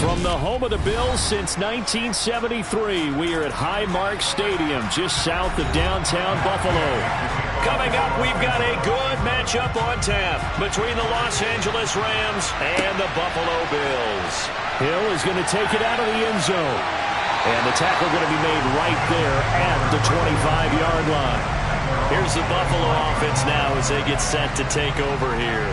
From the home of the Bills since 1973, we are at Highmark Stadium, just south of downtown Buffalo. Coming up, we've got a good matchup on tap between the Los Angeles Rams and the Buffalo Bills. Hill is going to take it out of the end zone. And the tackle going to be made right there at the 25-yard line. Here's the Buffalo offense now as they get set to take over here.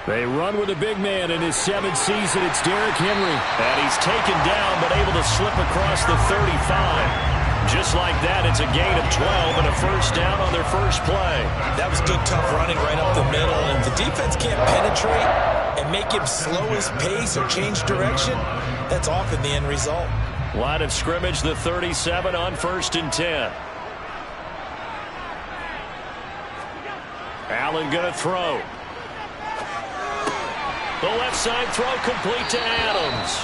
They run with a big man in his 7th season. It's Derrick Henry. And he's taken down but able to slip across the 35. Just like that, it's a gain of 12 and a first down on their first play. That was good, tough running right up the middle. And if the defense can't penetrate and make him slow his pace or change direction, that's often the end result. Line of scrimmage, the 37 on 1st and 10. Allen going to throw. The left side throw complete to Adams.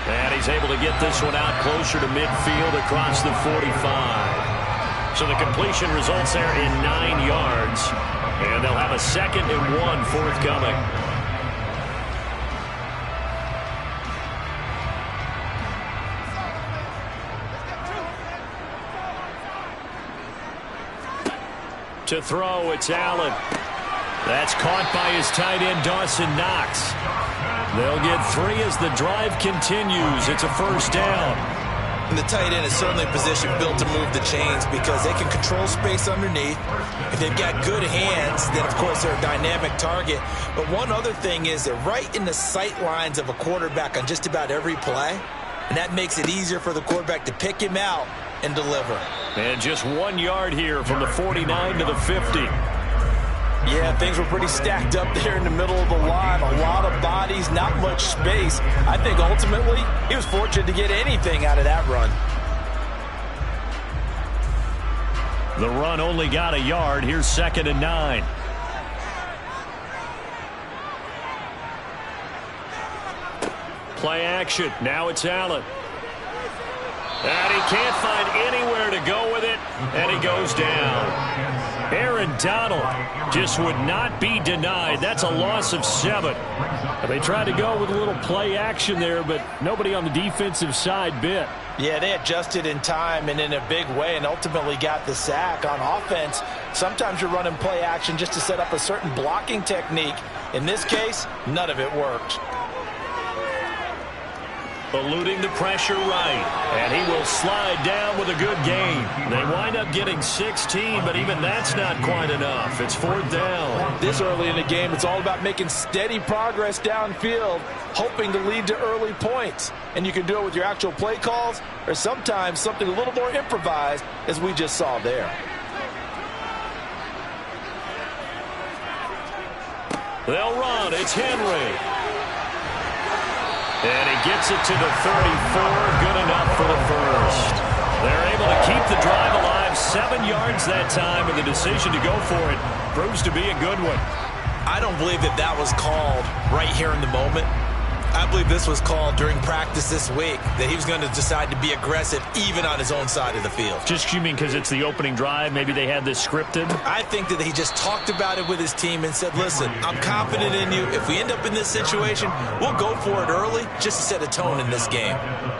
And he's able to get this one out closer to midfield across the 45. So the completion results there in 9 yards. And they'll have a 2nd and 1 forthcoming. To throw, it's Allen. That's caught by his tight end, Dawson Knox. They'll get 3 as the drive continues. It's a first down. And the tight end is certainly a position built to move the chains because they can control space underneath. If they've got good hands, then, of course, they're a dynamic target. But one other thing is they're right in the sight lines of a quarterback on just about every play. And that makes it easier for the quarterback to pick him out and deliver. And just 1 yard here from the 49 to the 50. Yeah, things were pretty stacked up there in the middle of the line. A lot of bodies, not much space. I think ultimately he was fortunate to get anything out of that run. The run only got a yard. Here's 2nd and 9. Play action. Now it's Allen. And he can't find anywhere to go with it, and he goes down. Aaron Donald just would not be denied. That's a loss of 7. They tried to go with a little play action there, but nobody on the defensive side bit. Yeah, they adjusted in time and in a big way and ultimately got the sack. On offense, sometimes you're running play action just to set up a certain blocking technique. In this case, none of it worked. Eluding the pressure right, and he will slide down with a good gain. They wind up getting 16, but even that's not quite enough. It's 4th down. This early in the game, it's all about making steady progress downfield, hoping to lead to early points. And you can do it with your actual play calls or sometimes something a little more improvised, as we just saw there. They'll run. It's Henry. And he gets it to the 34, good enough for the first. They're able to keep the drive alive, 7 yards that time, and the decision to go for it proves to be a good one. I don't believe that that was called right here in the moment. I believe this was called during practice this week, that he was going to decide to be aggressive even on his own side of the field. Just you mean because it's the opening drive, maybe they had this scripted? I think that he just talked about it with his team and said, listen, I'm confident in you. If we end up in this situation, we'll go for it early just to set a tone in this game.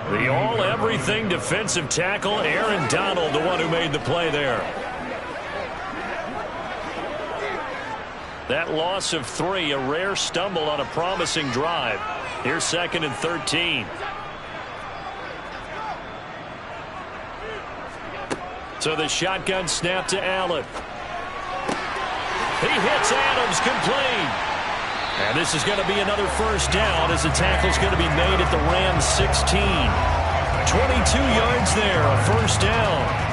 The all-everything defensive tackle, Aaron Donald, the one who made the play there. That loss of 3, a rare stumble on a promising drive. Here's 2nd and 13. So the shotgun snap to Allen. He hits Adams complete. And this is going to be another first down as the tackle's going to be made at the Rams 16. 22 yards there, a first down.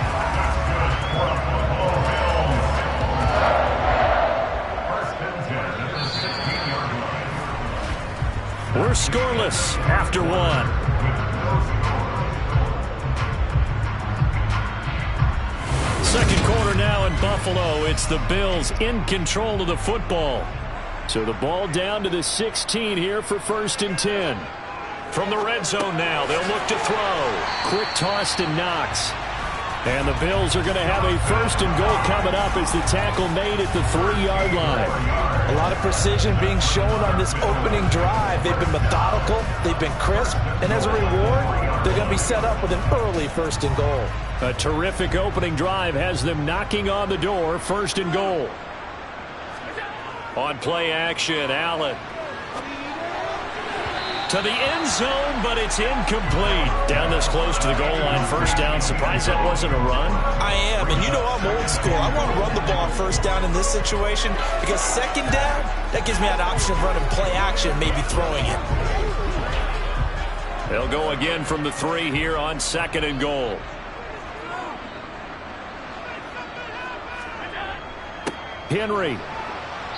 We're scoreless after 1. Second quarter now in Buffalo. It's the Bills in control of the football. So the ball down to the 16 here for 1st and 10. From the red zone now, they'll look to throw. Quick toss to Knox. And the Bills are going to have a 1st and goal coming up as the tackle made at the 3-yard line. A lot of precision being shown on this opening drive. They've been methodical, they've been crisp, and as a reward, they're going to be set up with an early 1st and goal. A terrific opening drive has them knocking on the door, 1st and goal. On play action, Allen. To the end zone, but it's incomplete. Down this close to the goal line, 1st down. Surprised that wasn't a run? I am, and you know I'm old school. I want to run the ball 1st down in this situation because 2nd down, that gives me an option of running play action, maybe throwing it. They'll go again from the 3 here on 2nd and goal. Henry.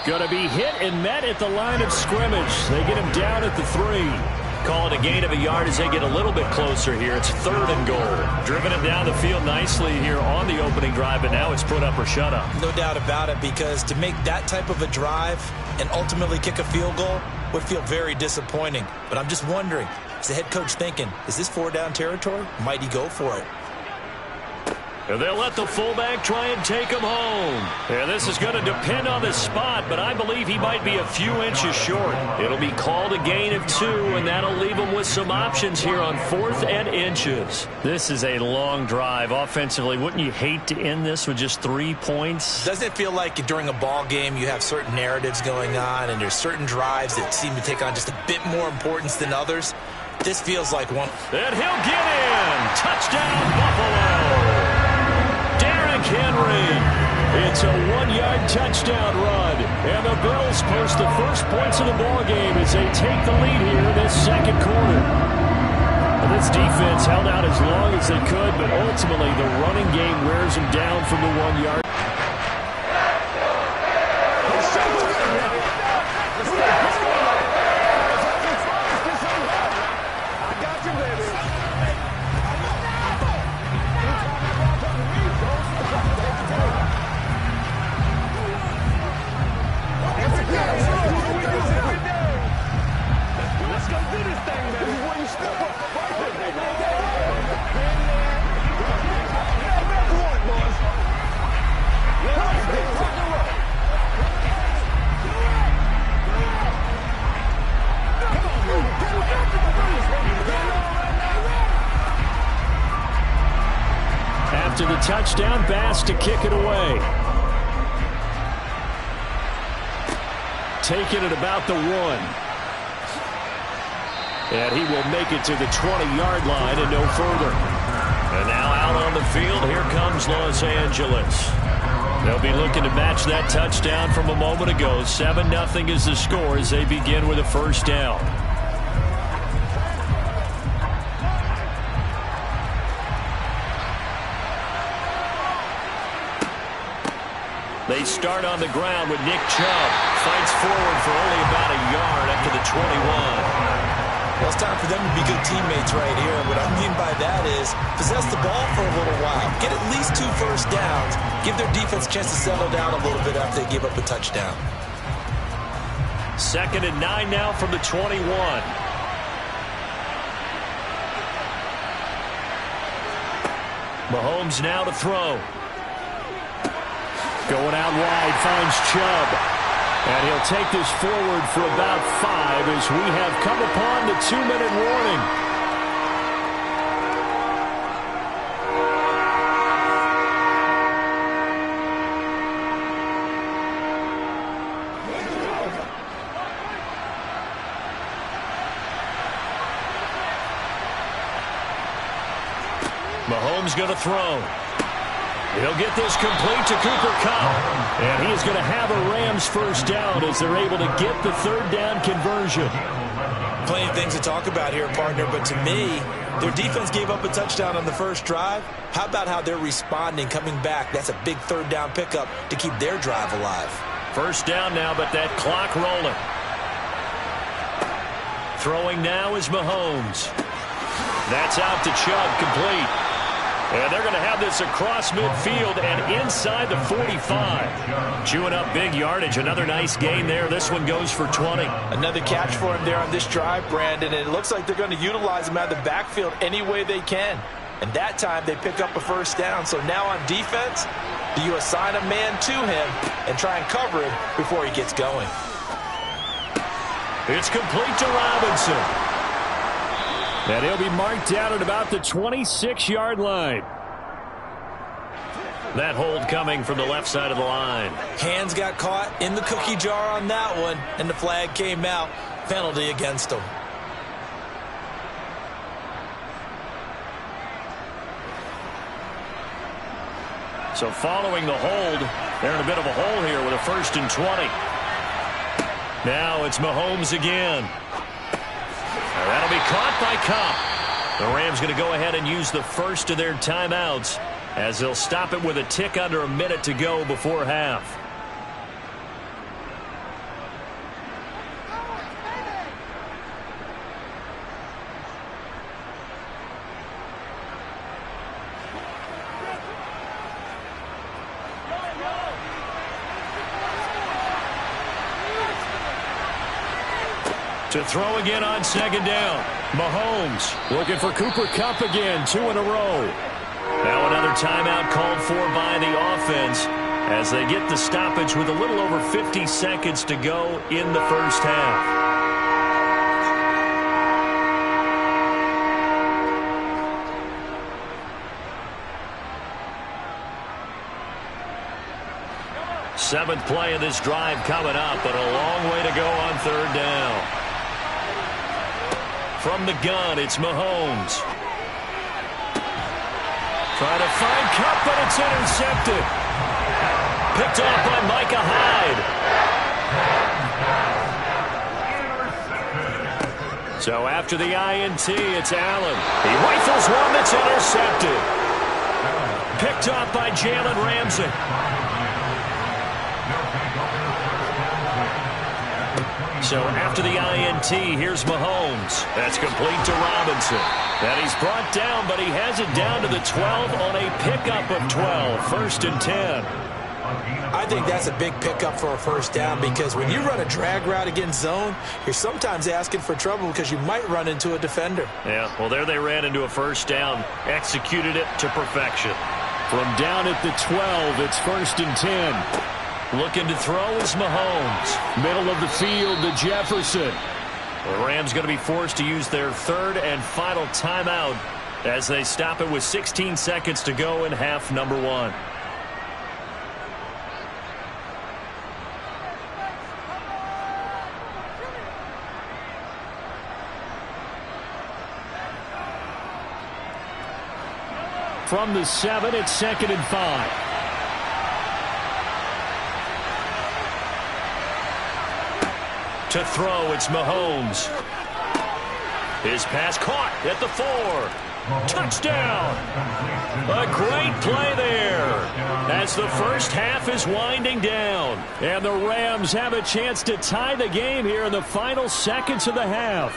Going to be hit and met at the line of scrimmage. They get him down at the 3. Call it a gain of a yard as they get a little bit closer here. It's 3rd and goal. Driven him down the field nicely here on the opening drive, but now it's put up or shut up. No doubt about it, because to make that type of a drive and ultimately kick a field goal would feel very disappointing. But I'm just wondering, is the head coach thinking, is this 4-down territory? Might he go for it? And they'll let the fullback try and take him home. And this is going to depend on the spot, but I believe he might be a few inches short. It'll be called a gain of 2, and that'll leave him with some options here on 4th and inches. This is a long drive offensively. Wouldn't you hate to end this with just 3 points? Doesn't it feel like during a ball game you have certain narratives going on, and there's certain drives that seem to take on just a bit more importance than others? This feels like one. And he'll get in. Touchdown, Buffalo. Henry. It's a 1-yard touchdown run. And the Bills post the first points of the ball game as they take the lead here in this 2nd quarter. And this defense held out as long as they could, but ultimately the running game wears them down from the 1-yard. To the touchdown, Bass to kick it away. Taking it about the 1. And he will make it to the 20-yard line and no further. And now out on the field, here comes Los Angeles. They'll be looking to match that touchdown from a moment ago. 7-0 is the score as they begin with a 1st down. They start on the ground with Nick Chubb. Fights forward for only about a yard up to the 21. Well, it's time for them to be good teammates right here. What I mean by that is possess the ball for a little while. Get at least 2 first downs. Give their defense a chance to settle down a little bit after they give up a touchdown. 2nd and 9 now from the 21. Mahomes now to throw. Going out wide, finds Chubb. And he'll take this forward for about 5 as we have come upon the 2-minute warning. Mahomes going to throw. He'll get this complete to Cooper Kupp. And he is going to have a Rams 1st down as they're able to get the 3rd down conversion. Plenty of things to talk about here, partner, but to me, their defense gave up a touchdown on the 1st drive. How about how they're responding, coming back? That's a big 3rd down pickup to keep their drive alive. 1st down now, but that clock rolling. Throwing now is Mahomes. That's out to Chubb, complete. And they're going to have this across midfield and inside the 45. Chewing up big yardage. Another nice gain there. This one goes for 20. Another catch for him there on this drive, Brandon. And it looks like they're going to utilize him out of the backfield any way they can. And that time they pick up a first down. So now on defense, do you assign a man to him and try and cover him before he gets going? It's complete to Robinson. And he'll be marked down at about the 26-yard line. That hold coming from the left side of the line. Hands got caught in the cookie jar on that one, and the flag came out. Penalty against him. So following the hold, they're in a bit of a hole here with a 1st and 20. Now it's Mahomes again. That'll be caught by Cobb. The Rams going to go ahead and use the first of their timeouts as they'll stop it with a tick under a minute to go before half. To throw again on 2nd down. Mahomes looking for Cooper Kupp again, 2 in a row. Now another timeout called for by the offense as they get the stoppage with a little over 50 seconds to go in the first half. Seventh play of this drive coming up, but a long way to go on 3rd down. From the gun, it's Mahomes. Trying to find Kupp, but it's intercepted. Picked off by Micah Hyde. So after the INT, it's Allen. He rifles one that's intercepted. Picked off by Jalen Ramsey. So after the INT, here's Mahomes. That's complete to Robinson. And he's brought down, but he has it down to the 12 on a pickup of 12. 1st and 10. I think that's a big pickup for a first down because when you run a drag route against zone, you're sometimes asking for trouble because you might run into a defender. Yeah, well, there they ran into a first down. Executed it to perfection. From down at the 12, it's 1st and 10. Looking to throw is Mahomes. Middle of the field to Jefferson. The Rams going to be forced to use their 3rd and final timeout as they stop it with 16 seconds to go in half number 1. From the 7, it's 2nd and 5. To throw, it's Mahomes. His pass caught at the 4. Touchdown! A great play there as the first half is winding down. And the Rams have a chance to tie the game here in the final seconds of the half.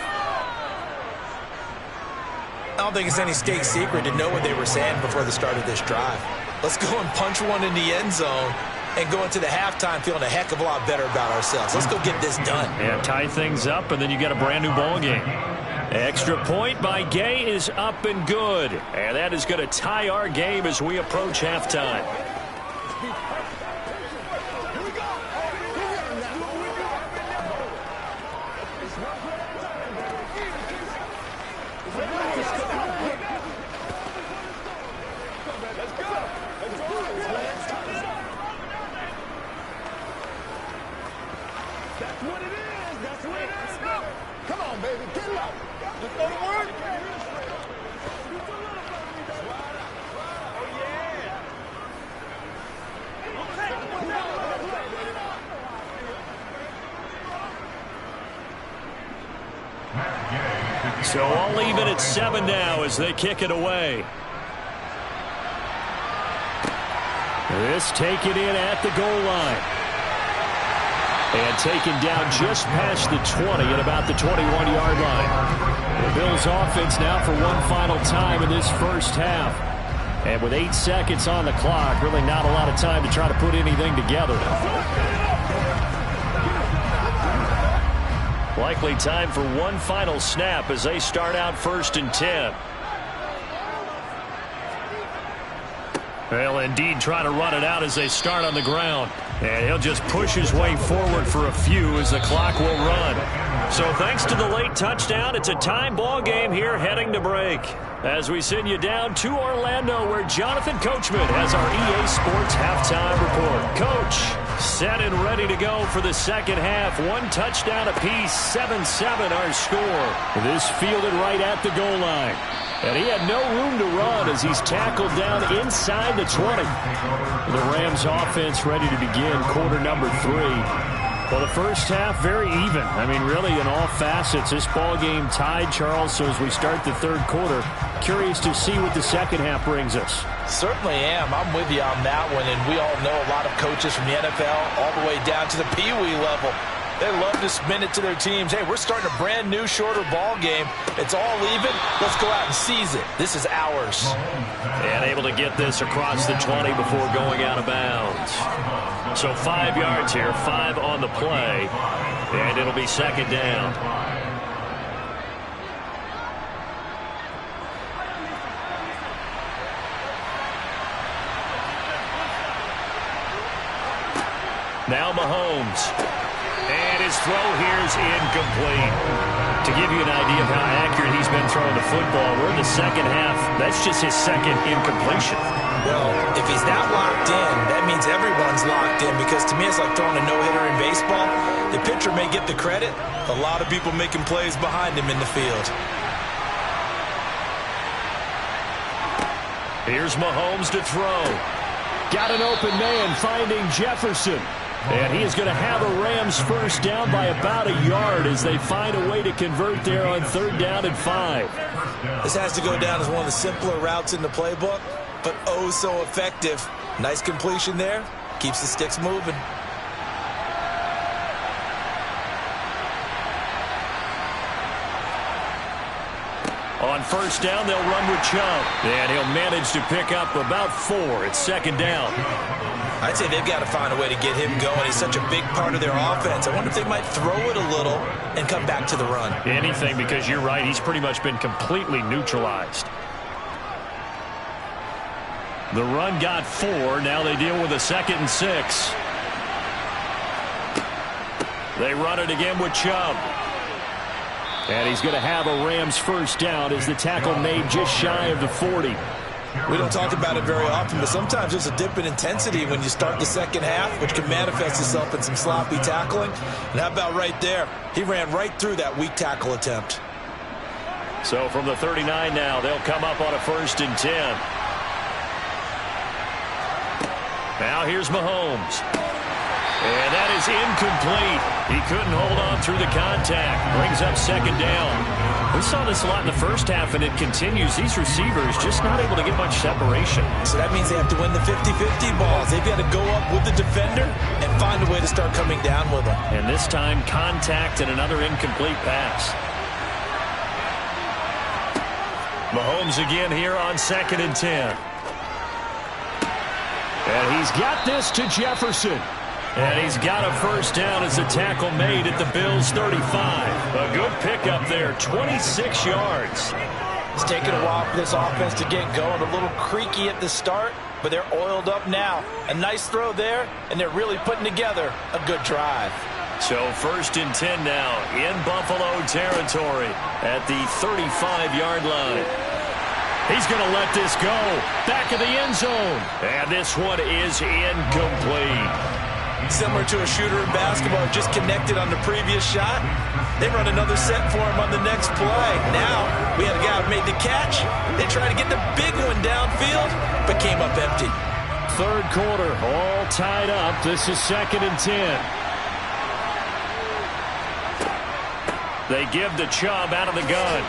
I don't think it's any state secret to know what they were saying before the start of this drive. Let's go and punch one in the end zone and go into the halftime feeling a heck of a lot better about ourselves. Let's go get this done. Yeah, tie things up, and then you get a brand-new ball game. Extra point by Gay is up and good. And that is going to tie our game as we approach halftime. So all even at 7 now as they kick it away. This taken in at the goal line. And taken down just past the 20 at about the 21-yard line. The Bills offense now for one final time in this first half. And with 8 seconds on the clock, really not a lot of time to try to put anything together. Likely time for one final snap as they start out 1st and 10. They'll indeed try to run it out as they start on the ground. And he'll just push his way forward for a few as the clock will run. So thanks to the late touchdown, it's a time ball game here heading to break. As we send you down to Orlando, where Jonathan Coachman has our EA Sports halftime report. Coach, set and ready to go for the second half. 1 touchdown apiece, 7-7 our score. This fielded right at the goal line. And he had no room to run as he's tackled down inside the 20. The Rams offense ready to begin quarter number 3. Well, the first half, very even. I mean, really, in all facets, this ball game tied, Charles. So as we start the third quarter, curious to see what the second half brings us. Certainly am. I'm with you on that one. And we all know a lot of coaches from the NFL all the way down to the Pee Wee level. They love to spin it to their teams. Hey, we're starting a brand new, shorter ball game. It's all even. Let's go out and seize it. This is ours. And able to get this across the 20 before going out of bounds. So 5 yards here, 5 on the play. And it'll be second down. Now Mahomes. And his throw here is incomplete. To give you an idea of how accurate he's been throwing the football, we're in the second half. That's just his second incompletion. Well, if he's that locked in, that means everyone's locked in, because to me it's like throwing a no-hitter in baseball. The pitcher may get the credit. A lot of people making plays behind him in the field. Here's Mahomes to throw. Got an open man finding Jefferson. And he is going to have a Rams first down by about a yard as they find a way to convert there on 3rd down and 5. This has to go down as one of the simpler routes in the playbook, but oh so effective. Nice completion there. Keeps the sticks moving. On 1st down, they'll run with Chubb. And he'll manage to pick up about 4. It's 2nd down. I'd say they've got to find a way to get him going. He's such a big part of their offense. I wonder if they might throw it a little and come back to the run. Anything, because you're right. He's pretty much been completely neutralized. The run got 4. Now they deal with a 2nd and 6. They run it again with Chubb. And he's going to have a Rams first down as the tackle made just shy of the 40. We don't talk about it very often, but sometimes there's a dip in intensity when you start the second half, which can manifest itself in some sloppy tackling. And how about right there? He ran right through that weak tackle attempt. So from the 39 now, they'll come up on a 1st and 10. Now here's Mahomes. And that is incomplete. He couldn't hold on through the contact. Brings up 2nd down. We saw this a lot in the first half, and it continues. These receivers just not able to get much separation. So that means they have to win the 50-50 balls. They've got to go up with the defender and find a way to start coming down with them. And this time, contact and another incomplete pass. Mahomes again here on 2nd and 10. And he's got this to Jefferson. And he's got a first down as the tackle made at the Bills' 35. A good pickup there, 26 yards. It's taken a while for this offense to get going. A little creaky at the start, but they're oiled up now. A nice throw there, and they're really putting together a good drive. So 1st and 10 now in Buffalo territory at the 35-yard line. He's going to let this go. Back of the end zone. And this one is incomplete. Similar to a shooter in basketball, just connected on the previous shot. They run another set for him on the next play. Now, we had a guy who made the catch. They tried to get the big one downfield, but came up empty. 3rd quarter, all tied up. This is 2nd and 10. They give the Chubb out of the gun.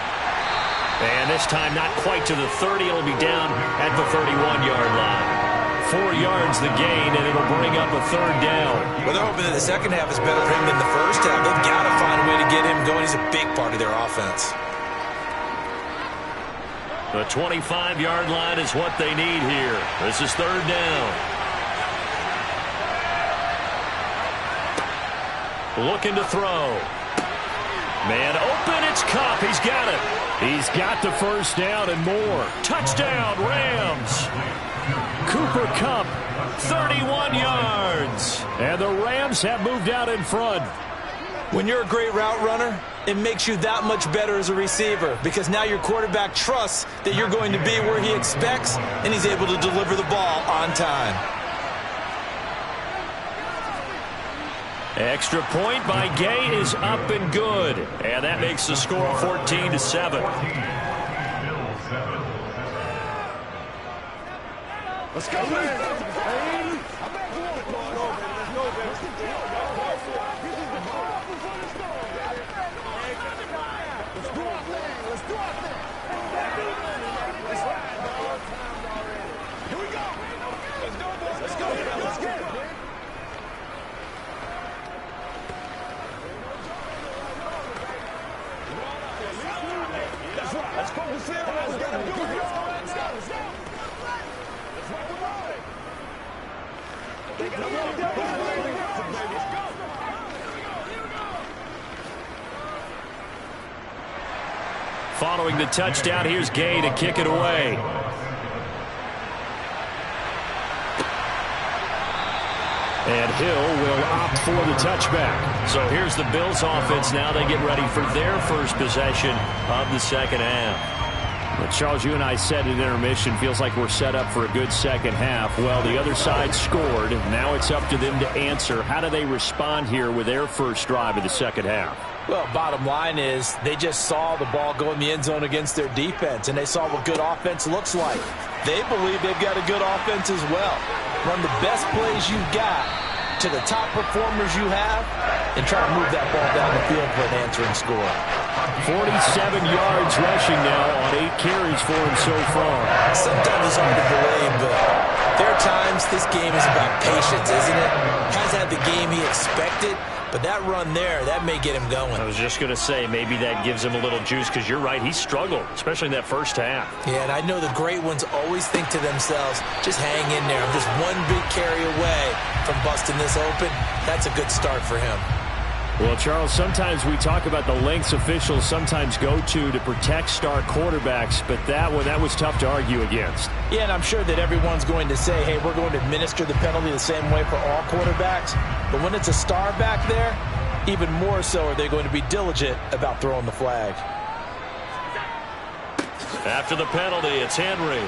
And this time not quite to the 30. It'll be down at the 31-yard line. 4 yards the gain, and it'll bring up a 3rd down. Well, they're hoping that the second half is better for him than the first half. They've got to find a way to get him going. He's a big part of their offense. The 25-yard line is what they need here. This is third down. Looking to throw. Man open, it's Kupp. He's got it. He's got the first down and more. Touchdown, Rams. Cooper Kupp, 31 yards. And the Rams have moved out in front. When you're a great route runner, it makes you that much better as a receiver because now your quarterback trusts that you're going to be where he expects, and he's able to deliver the ball on time. Extra point by Gay is up and good. And that makes the score 14-7. Let's go, man. Following the touchdown, here's Gay to kick it away. And Hill will opt for the touchback. So here's the Bills offense now. They get ready for their first possession of the second half. Well, Charles, you and I said at intermission, feels like we're set up for a good second half. Well, the other side scored. Now it's up to them to answer. How do they respond here with their first drive of the second half? Well, bottom line is they just saw the ball go in the end zone against their defense, and they saw what good offense looks like. They believe they've got a good offense as well. Run the best plays you've got to the top performers you have and try to move that ball down the field for an answering score. 47 yards rushing now on 8 carries for him so far. Sometimes it's hard to believe, but there are times this game is about patience, isn't it? Hasn't had the game he expected, but that run there, that may get him going. I was just going to say, maybe that gives him a little juice because you're right, he struggled, especially in that first half. Yeah, and I know the great ones always think to themselves, just hang in there. I'm just one big carry away from busting this open. That's a good start for him. Well, Charles, sometimes we talk about the lengths officials sometimes go to protect star quarterbacks, but that was tough to argue against. Yeah, and I'm sure that everyone's going to say, hey, we're going to administer the penalty the same way for all quarterbacks. But when it's a star back there, even more so are they going to be diligent about throwing the flag. After the penalty, it's Henry.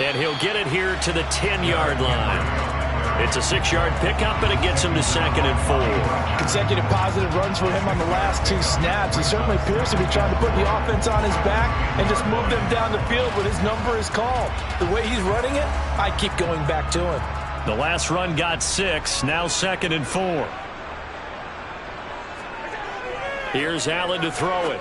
And he'll get it here to the 10-yard line. It's a 6-yard pickup, and it gets him to 2nd and 4. Consecutive positive runs for him on the last 2 snaps. He certainly appears to be trying to put the offense on his back and just move them down the field when his number is called. The way he's running it, I keep going back to him. The last run got 6, now 2nd and 4. Here's Allen to throw it.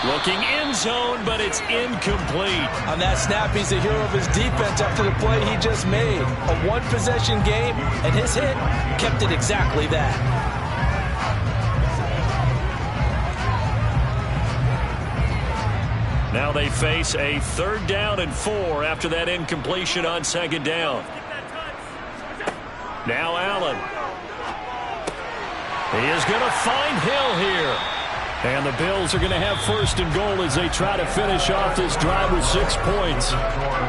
Looking end zone, but it's incomplete. On that snap, he's a hero of his defense after the play he just made. A one-possession game, and his hit kept it exactly that. Now they face a 3rd down and 4 after that incompletion on 2nd down. Now Allen. He is going to find Hill here. And the Bills are going to have 1st and goal as they try to finish off this drive with 6 points.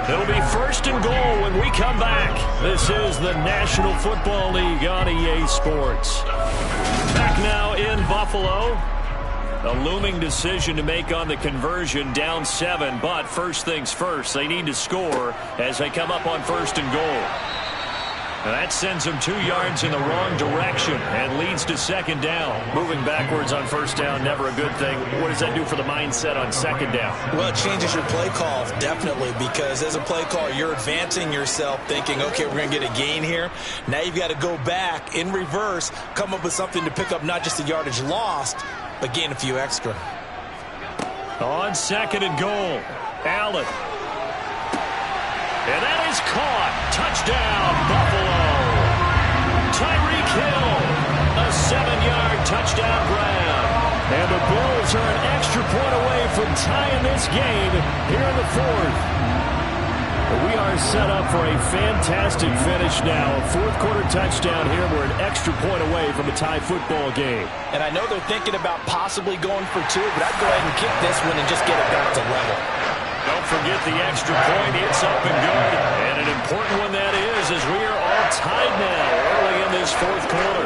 It'll be 1st and goal when we come back. This is the National Football League on EA Sports. Back now in Buffalo. A looming decision to make on the conversion, down 7. But first things first, they need to score as they come up on 1st and goal. Now that sends them 2 yards in the wrong direction and leads to 2nd down. Moving backwards on 1st down, never a good thing. What does that do for the mindset on 2nd down? Well, it changes your play call, definitely, because as a play caller, you're advancing yourself thinking, okay, we're going to get a gain here. Now you've got to go back in reverse, come up with something to pick up not just the yardage lost, but gain a few extra. On 2nd and goal, Allen. And that is caught. Touchdown, Buffalo. Tyreek Hill, a 7-yard touchdown grab. And the Bills are an extra point away from tying this game here in the fourth. We are set up for a fantastic finish now. A fourth-quarter touchdown here. We're an extra point away from a tie football game. And I know they're thinking about possibly going for two, but I'd go ahead and kick this one and just get it back to level. Don't forget the extra point. It's up and good. And an important one that is, as we are all tied now early in this fourth quarter.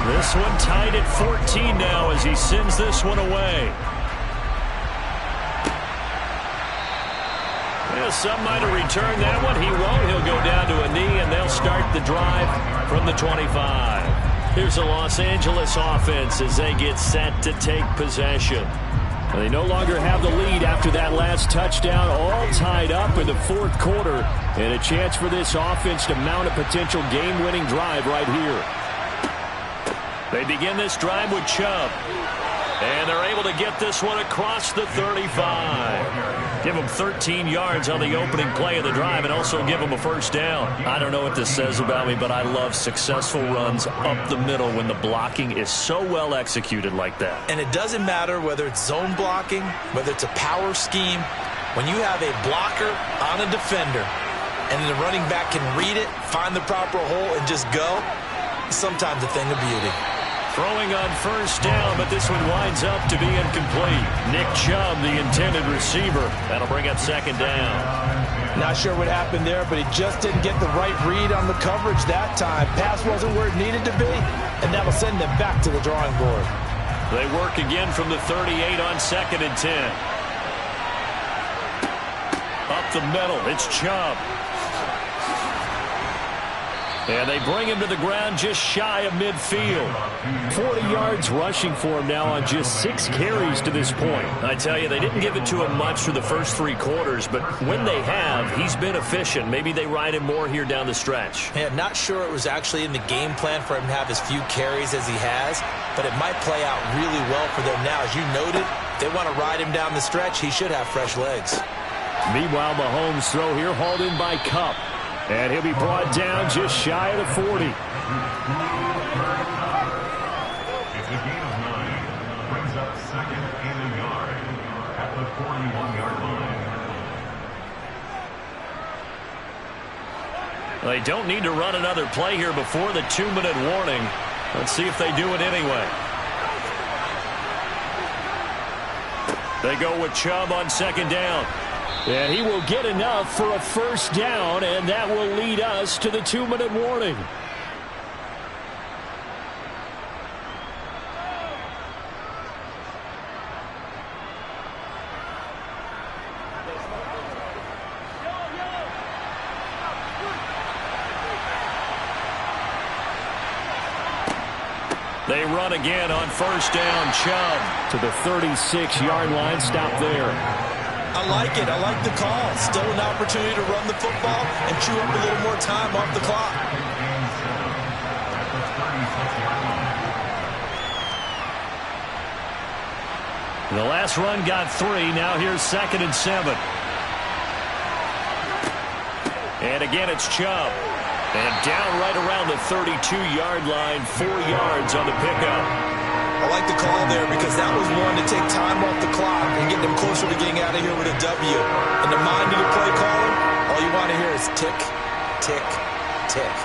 This one tied at 14 now as he sends this one away. Well, some might have returned that one. He won't. He'll go down to a knee, and they'll start the drive from the 25. Here's the Los Angeles offense as they get set to take possession. They no longer have the lead after that last touchdown, all tied up in the fourth quarter, and a chance for this offense to mount a potential game-winning drive right here. They begin this drive with Chubb. And they're able to get this one across the 35. Give them 13 yards on the opening play of the drive and also give them a first down. I don't know what this says about me, but I love successful runs up the middle when the blocking is so well executed like that. And it doesn't matter whether it's zone blocking, whether it's a power scheme. When you have a blocker on a defender and the running back can read it, find the proper hole, and just go, it's sometimes a thing of beauty. Throwing on first down, but this one winds up to be incomplete. Nick Chubb, the intended receiver. That'll bring up second down. Not sure what happened there, but he just didn't get the right read on the coverage that time. Pass wasn't where it needed to be, and that'll send them back to the drawing board. They work again from the 38 on second and 10. Up the middle, it's Chubb. And they bring him to the ground just shy of midfield. 40 yards rushing for him now on just 6 carries to this point. I tell you, they didn't give it to him much for the first 3 quarters, but when they have, he's been efficient. Maybe they ride him more here down the stretch. Yeah, not sure it was actually in the game plan for him to have as few carries as he has, but it might play out really well for them now. As you noted, if they want to ride him down the stretch, he should have fresh legs. Meanwhile, Mahomes' throw here hauled in by Kupp. And he'll be brought down just shy of the 40. It's a gain of 9. Brings up second and a yard at the 41-yard line. They don't need to run another play here before the 2-minute warning. Let's see if they do it anyway. They go with Chubb on second down. And he will get enough for a first down, and that will lead us to the 2-minute warning. They run again on first down. Chubb to the 36-yard line. Stop there. I like it. I like the call. Still an opportunity to run the football and chew up a little more time off the clock. The last run got 3. Now here's second and 7. And again, it's Chubb. And down right around the 32-yard line. 4 yards on the pickup. I like the call there because that was one to take time off the clock and get them closer to getting out of here with a W. In the mind of the play calling, all you want to hear is tick, tick, tick.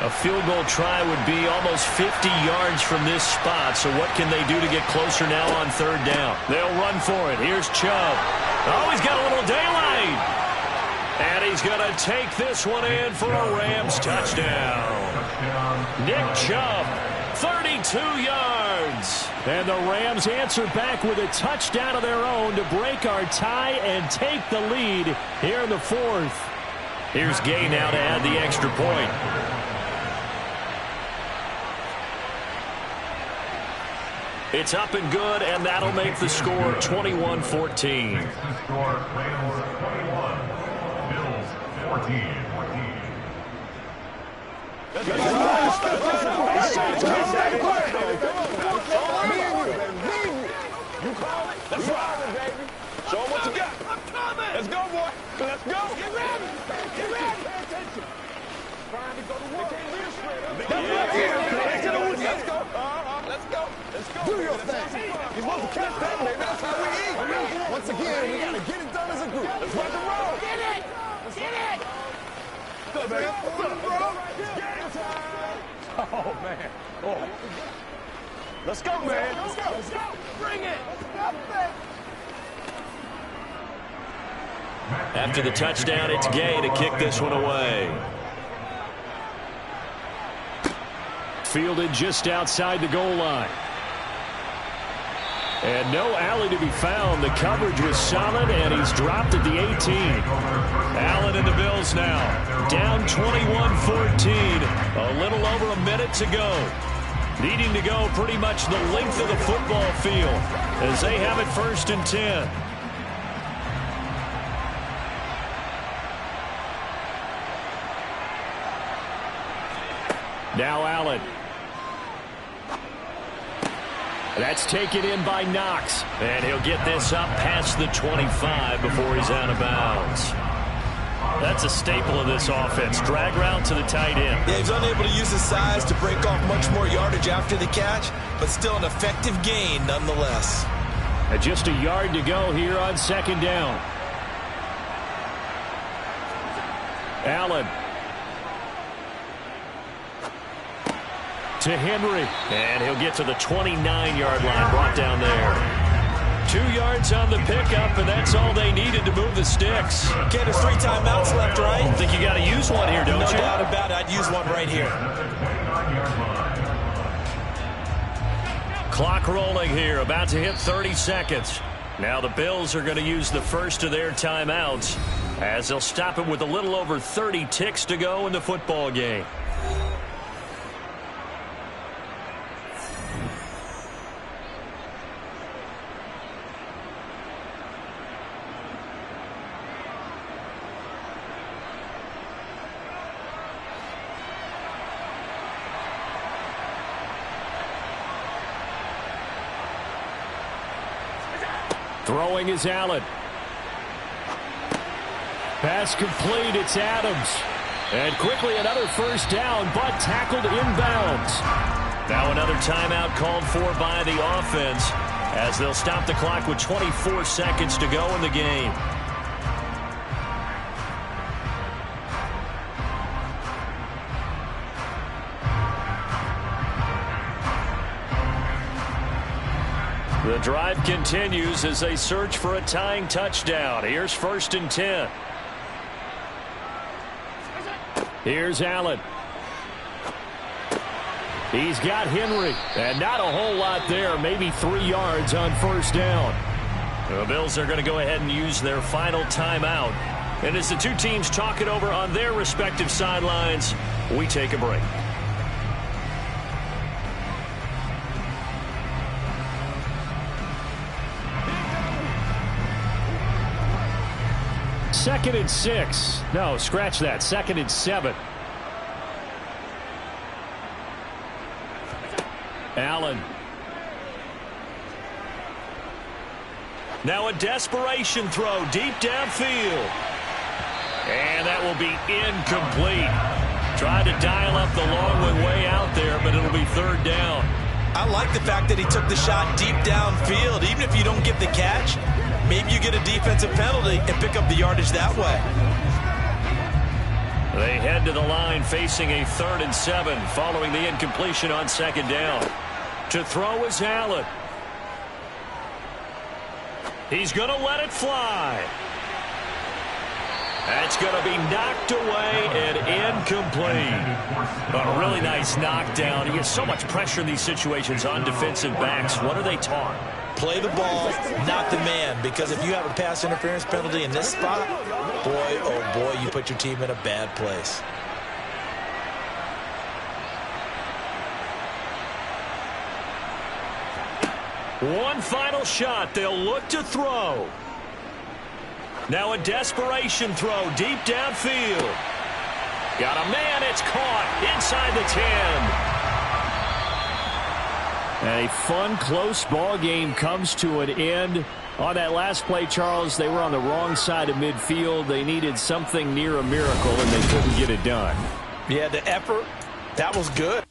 A field goal try would be almost 50 yards from this spot. So what can they do to get closer now on third down? They'll run for it. Here's Chubb. Oh, he's got a little daylight. And he's going to take this one in for a Rams touchdown. Nick Chubb. 32 yards. And the Rams answer back with a touchdown of their own to break our tie and take the lead here in the fourth. Here's Gay now to add the extra point. It's up and good, and that'll make the score 21-14. Score Wales 21, Bills 14. That's right, baby. Show them what you got. I'm coming. Let's go, boy. Let's go. Get ready. Get ready. Pay attention. Trying to go to work. Let's go. Let's go. Let's go. Do your thing. You're supposed to catch that, baby. That's how we eat. Once again, we got to get it done as a group. Let's rock and roll. Get it. Get it. Let's go, bro. Oh, man. Oh. Let's go, man. Let's go. Let's go. Bring it. After the touchdown, it's Gay to kick this one away. Fielded just outside the goal line. And no alley to be found. The coverage was solid, and he's dropped at the 18. Allen and the Bills now. Down 21-14. A little over a minute to go. Needing to go pretty much the length of the football field as they have it 1st and 10. Now Allen. That's taken in by Knox. And he'll get this up past the 25 before he's out of bounds. That's a staple of this offense. Drag route to the tight end. Yeah, he's unable to use his size to break off much more yardage after the catch, but still an effective gain nonetheless. And just a yard to go here on 2nd down. Allen. To Henry. And he'll get to the 29-yard line, brought down there. 2 yards on the pickup, and that's all they needed to move the sticks. Okay, there's 3 timeouts left, right? I think you got to use one here, don't you? No doubt about it. I'd use one right here. Clock rolling here, about to hit 30 seconds. Now the Bills are going to use the first of their timeouts as they'll stop it with a little over 30 ticks to go in the football game. Throwing is Allen. Pass complete, it's Adams. And quickly another 1st down, but tackled inbounds. Now another timeout called for by the offense as they'll stop the clock with 24 seconds to go in the game. The drive continues as they search for a tying touchdown. Here's 1st and 10. Here's Allen. He's got Henry. And not a whole lot there. Maybe 3 yards on 1st down. The Bills are going to go ahead and use their final timeout. And as the two teams talk it over on their respective sidelines, we take a break. Second and 6. No, scratch that. 2nd and 7. Allen. Now a desperation throw deep downfield. And that will be incomplete. Tried to dial up the long way out there, but it'll be 3rd down. I like the fact that he took the shot deep downfield. Even if you don't get the catch, maybe you get a defensive penalty and pick up the yardage that way. They head to the line facing a 3rd and 7 following the incompletion on 2nd down. To throw is Allen. He's going to let it fly. That's going to be knocked away and incomplete. A really nice knockdown. He gets so much pressure in these situations on defensive backs. What are they taught? Play the ball, not the man, because if you have a pass interference penalty in this spot, boy, oh boy, you put your team in a bad place. One final shot. They'll look to throw. Now a desperation throw deep downfield. Got a man. It's caught inside the 10. A fun, close ball game comes to an end. On that last play, Charles, they were on the wrong side of midfield. They needed something near a miracle, and they couldn't get it done. Yeah, the effort, that was good.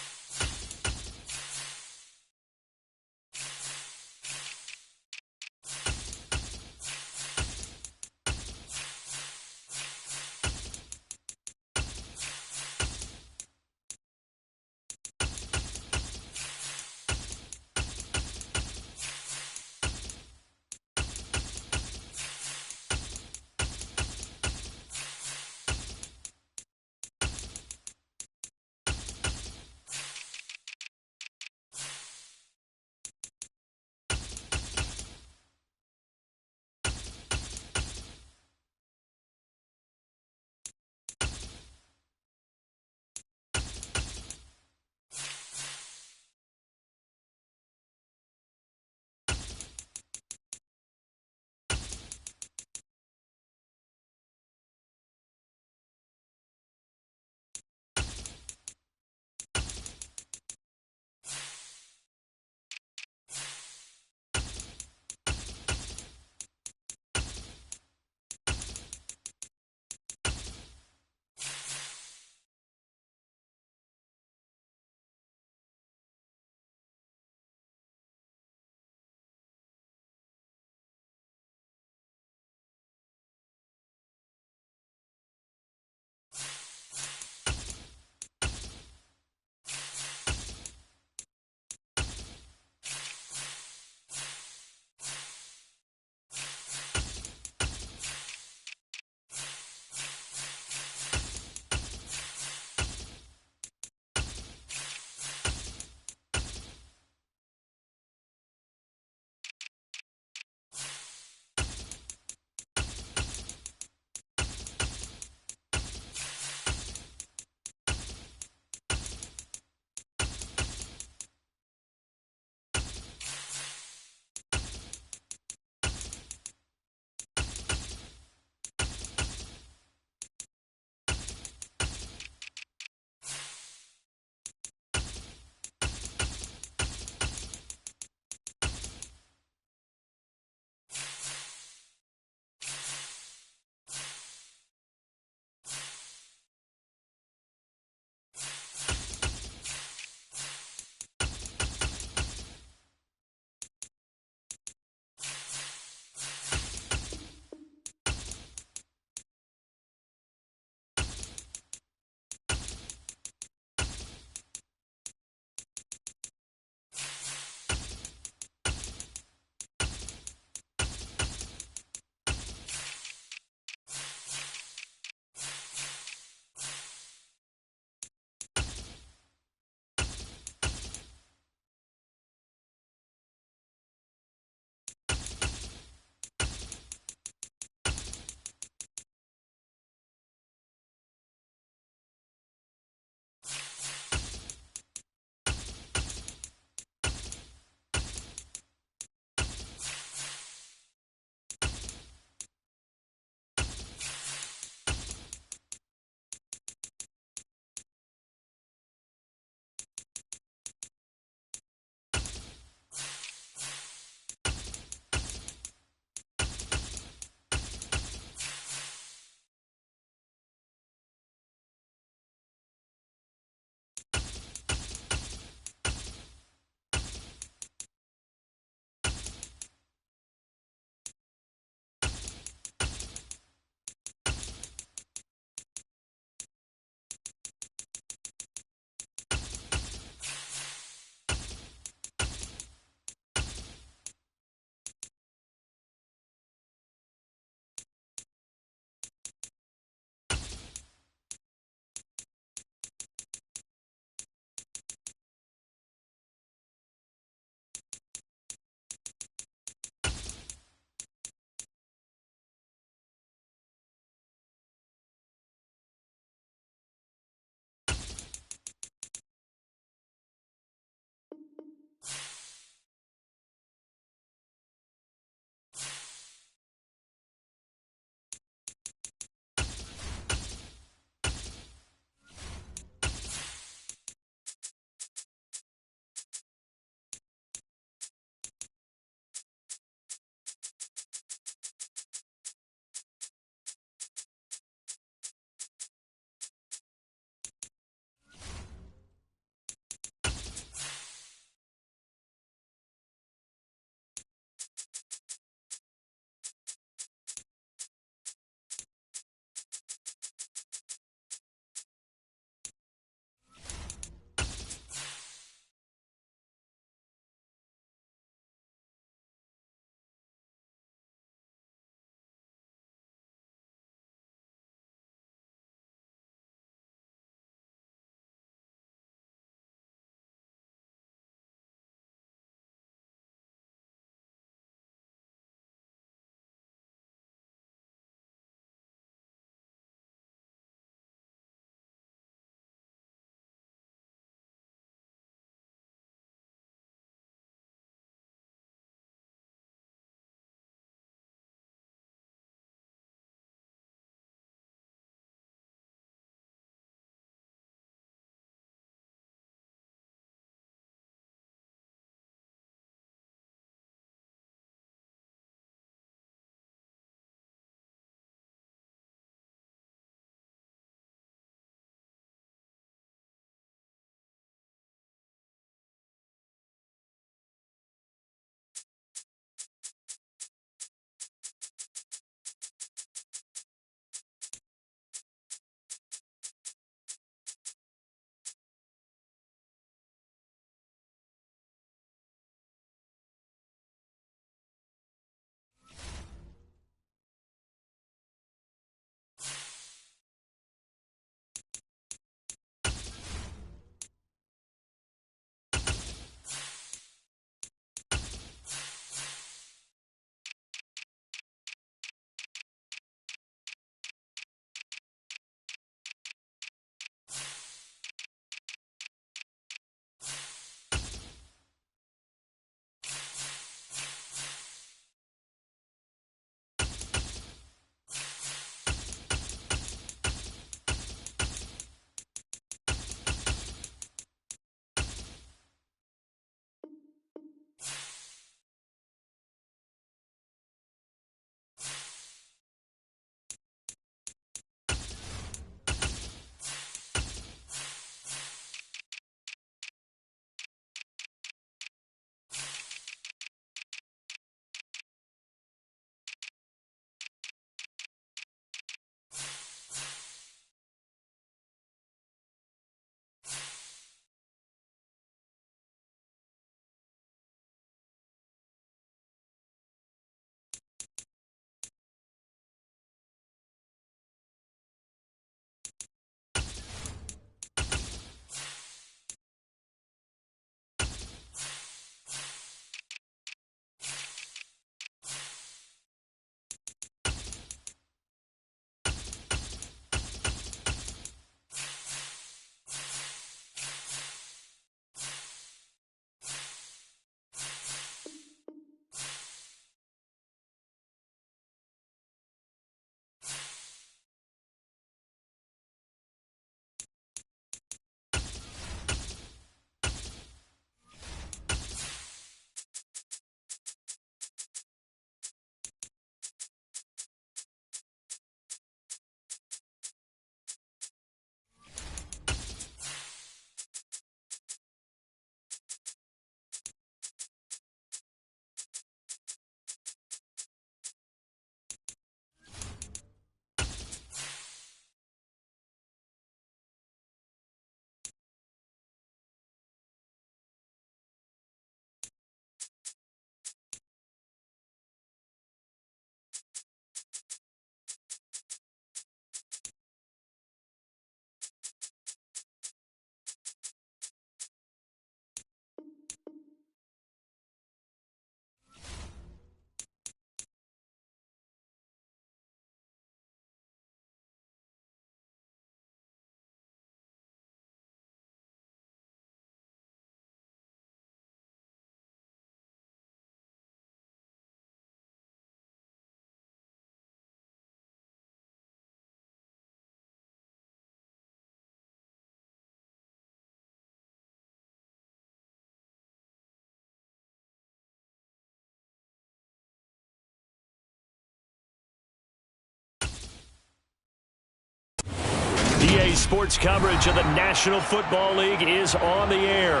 Today's sports coverage of the National Football League is on the air.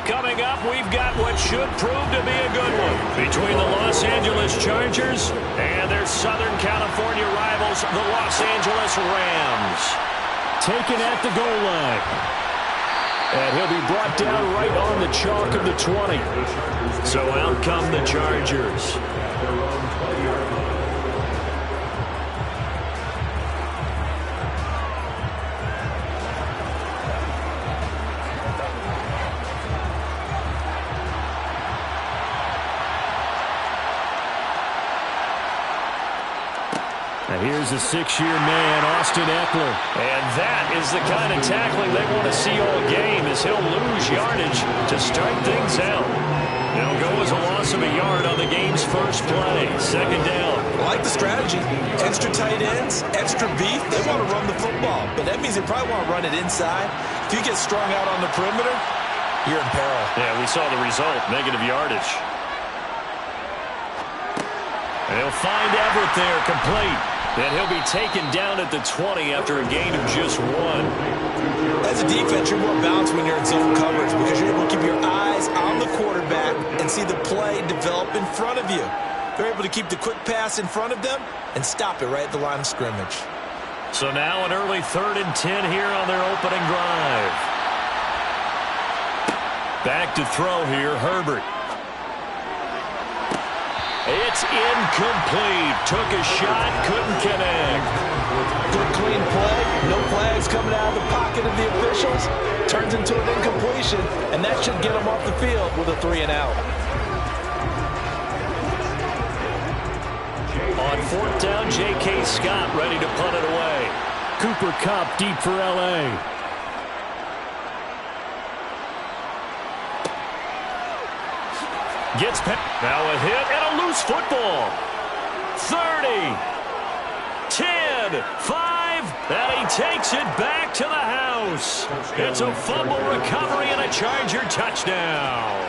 Coming up, we've got what should prove to be a good one between the Los Angeles Chargers and their Southern California rivals, the Los Angeles Rams. Taken at the goal line. And he'll be brought down right on the chalk of the 20. So out come the Chargers. And here's a 6-year man, Austin Eckler. And that is the kind of tackling they want to see all game, as he'll lose yardage to start things out. They'll go as a loss of a yard on the game's first play. Second down. I like the strategy. Extra tight ends, extra beef. They want to run the football, but that means they probably want to run it inside. If you get strung out on the perimeter, you're in peril. Yeah, we saw the result, negative yardage. And he'll find Everett there, complete. And he'll be taken down at the 20 after a gain of just 1. As a defense, you're more balanced when you're in zone coverage because you're able to keep your eyes on the quarterback and see the play develop in front of you. They're able to keep the quick pass in front of them and stop it right at the line of scrimmage. So now an early 3rd and 10 here on their opening drive. Back to throw here, Herbert. It's incomplete. Took a shot, couldn't connect. Good clean play. No flags coming out of the pocket of the officials. Turns into an incompletion, and that should get them off the field with a 3 and out. On 4th down, J.K. Scott ready to punt it away. Cooper Kupp deep for L.A. Gets now a hit and a loose football. 30, 10, 5, and he takes it back to the house. It's a fumble recovery and a Charger touchdown.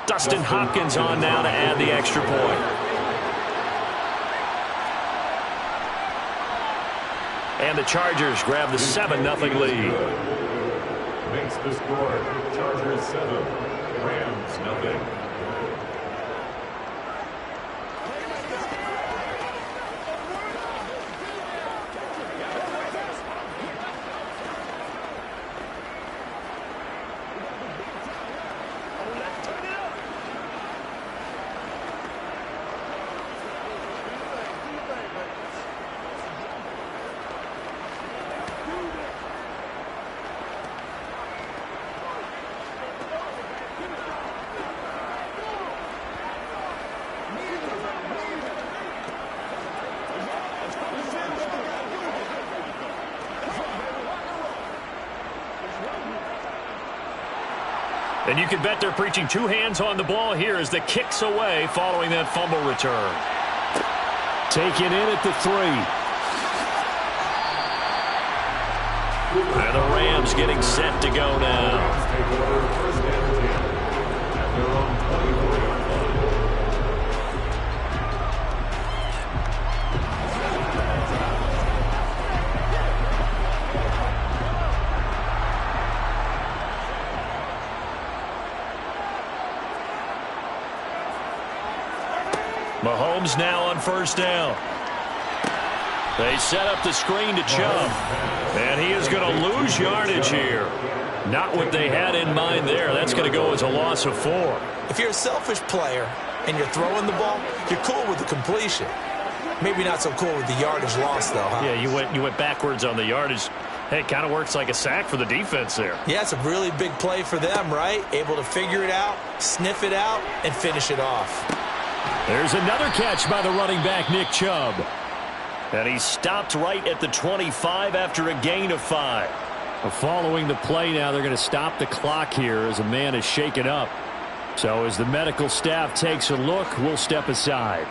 Dustin Hopkins on now to add the extra point. And the Chargers grab the 7-0 lead. Makes the score Chargers 7, Rams 0. And you can bet they're preaching 2 hands on the ball here as the kick's away following that fumble return. Taken in at the 3. And the Rams getting set to go now. Mahomes now on 1st down. They set up the screen to Chubb. And he is going to lose yardage here. Not what they had in mind there. That's going to go as a loss of 4. If you're a selfish player and you're throwing the ball, you're cool with the completion. Maybe not so cool with the yardage loss, though, huh? Yeah, you went backwards on the yardage. Hey, it kind of works like a sack for the defense there. Yeah, it's a really big play for them, right? Able to figure it out, sniff it out, and finish it off. There's another catch by the running back, Nick Chubb. And he stopped right at the 25 after a gain of 5. Following the play now, they're going to stop the clock here as a man is shaken up. So as the medical staff takes a look, we'll step aside.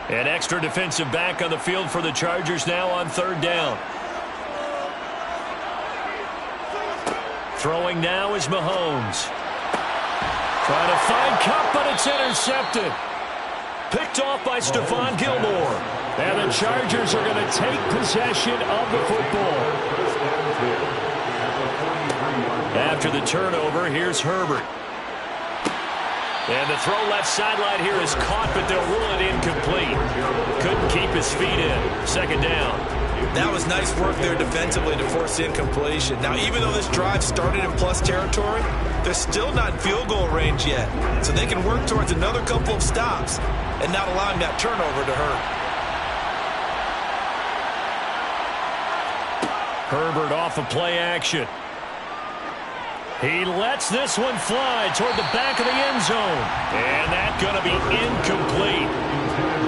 An extra defensive back on the field for the Chargers now on third down. Throwing now is Mahomes. Trying to find Cup, but it's intercepted. Picked off by Stephon Gilmore. And the Chargers are going to take possession of the football. After the turnover, here's Herbert. And the throw left sideline here is caught, but they'll rule it incomplete. Couldn't keep his feet in. Second down. That was nice work there defensively to force incompletion. Now, even though this drive started in plus territory, they're still not in field goal range yet. So they can work towards another couple of stops and not allowing that turnover to hurt. Herbert off of play action. He lets this one fly toward the back of the end zone. And that's going to be incomplete.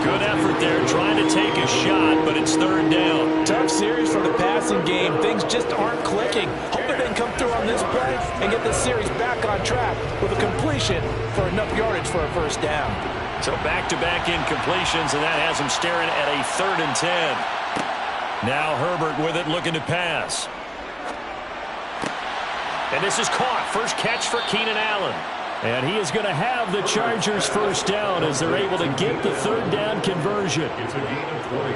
Good effort there trying to take a shot, but it's third down. Tough series for the passing game. Things just aren't clicking. Hoping they can come through on this play and get this series back on track with a completion for enough yardage for a first down. So back-to-back incompletions, and that has him staring at a 3rd and 10. Now Herbert with it, looking to pass. And this is caught. First catch for Keenan Allen. And he is going to have the Chargers first down as they're able to get the third down conversion.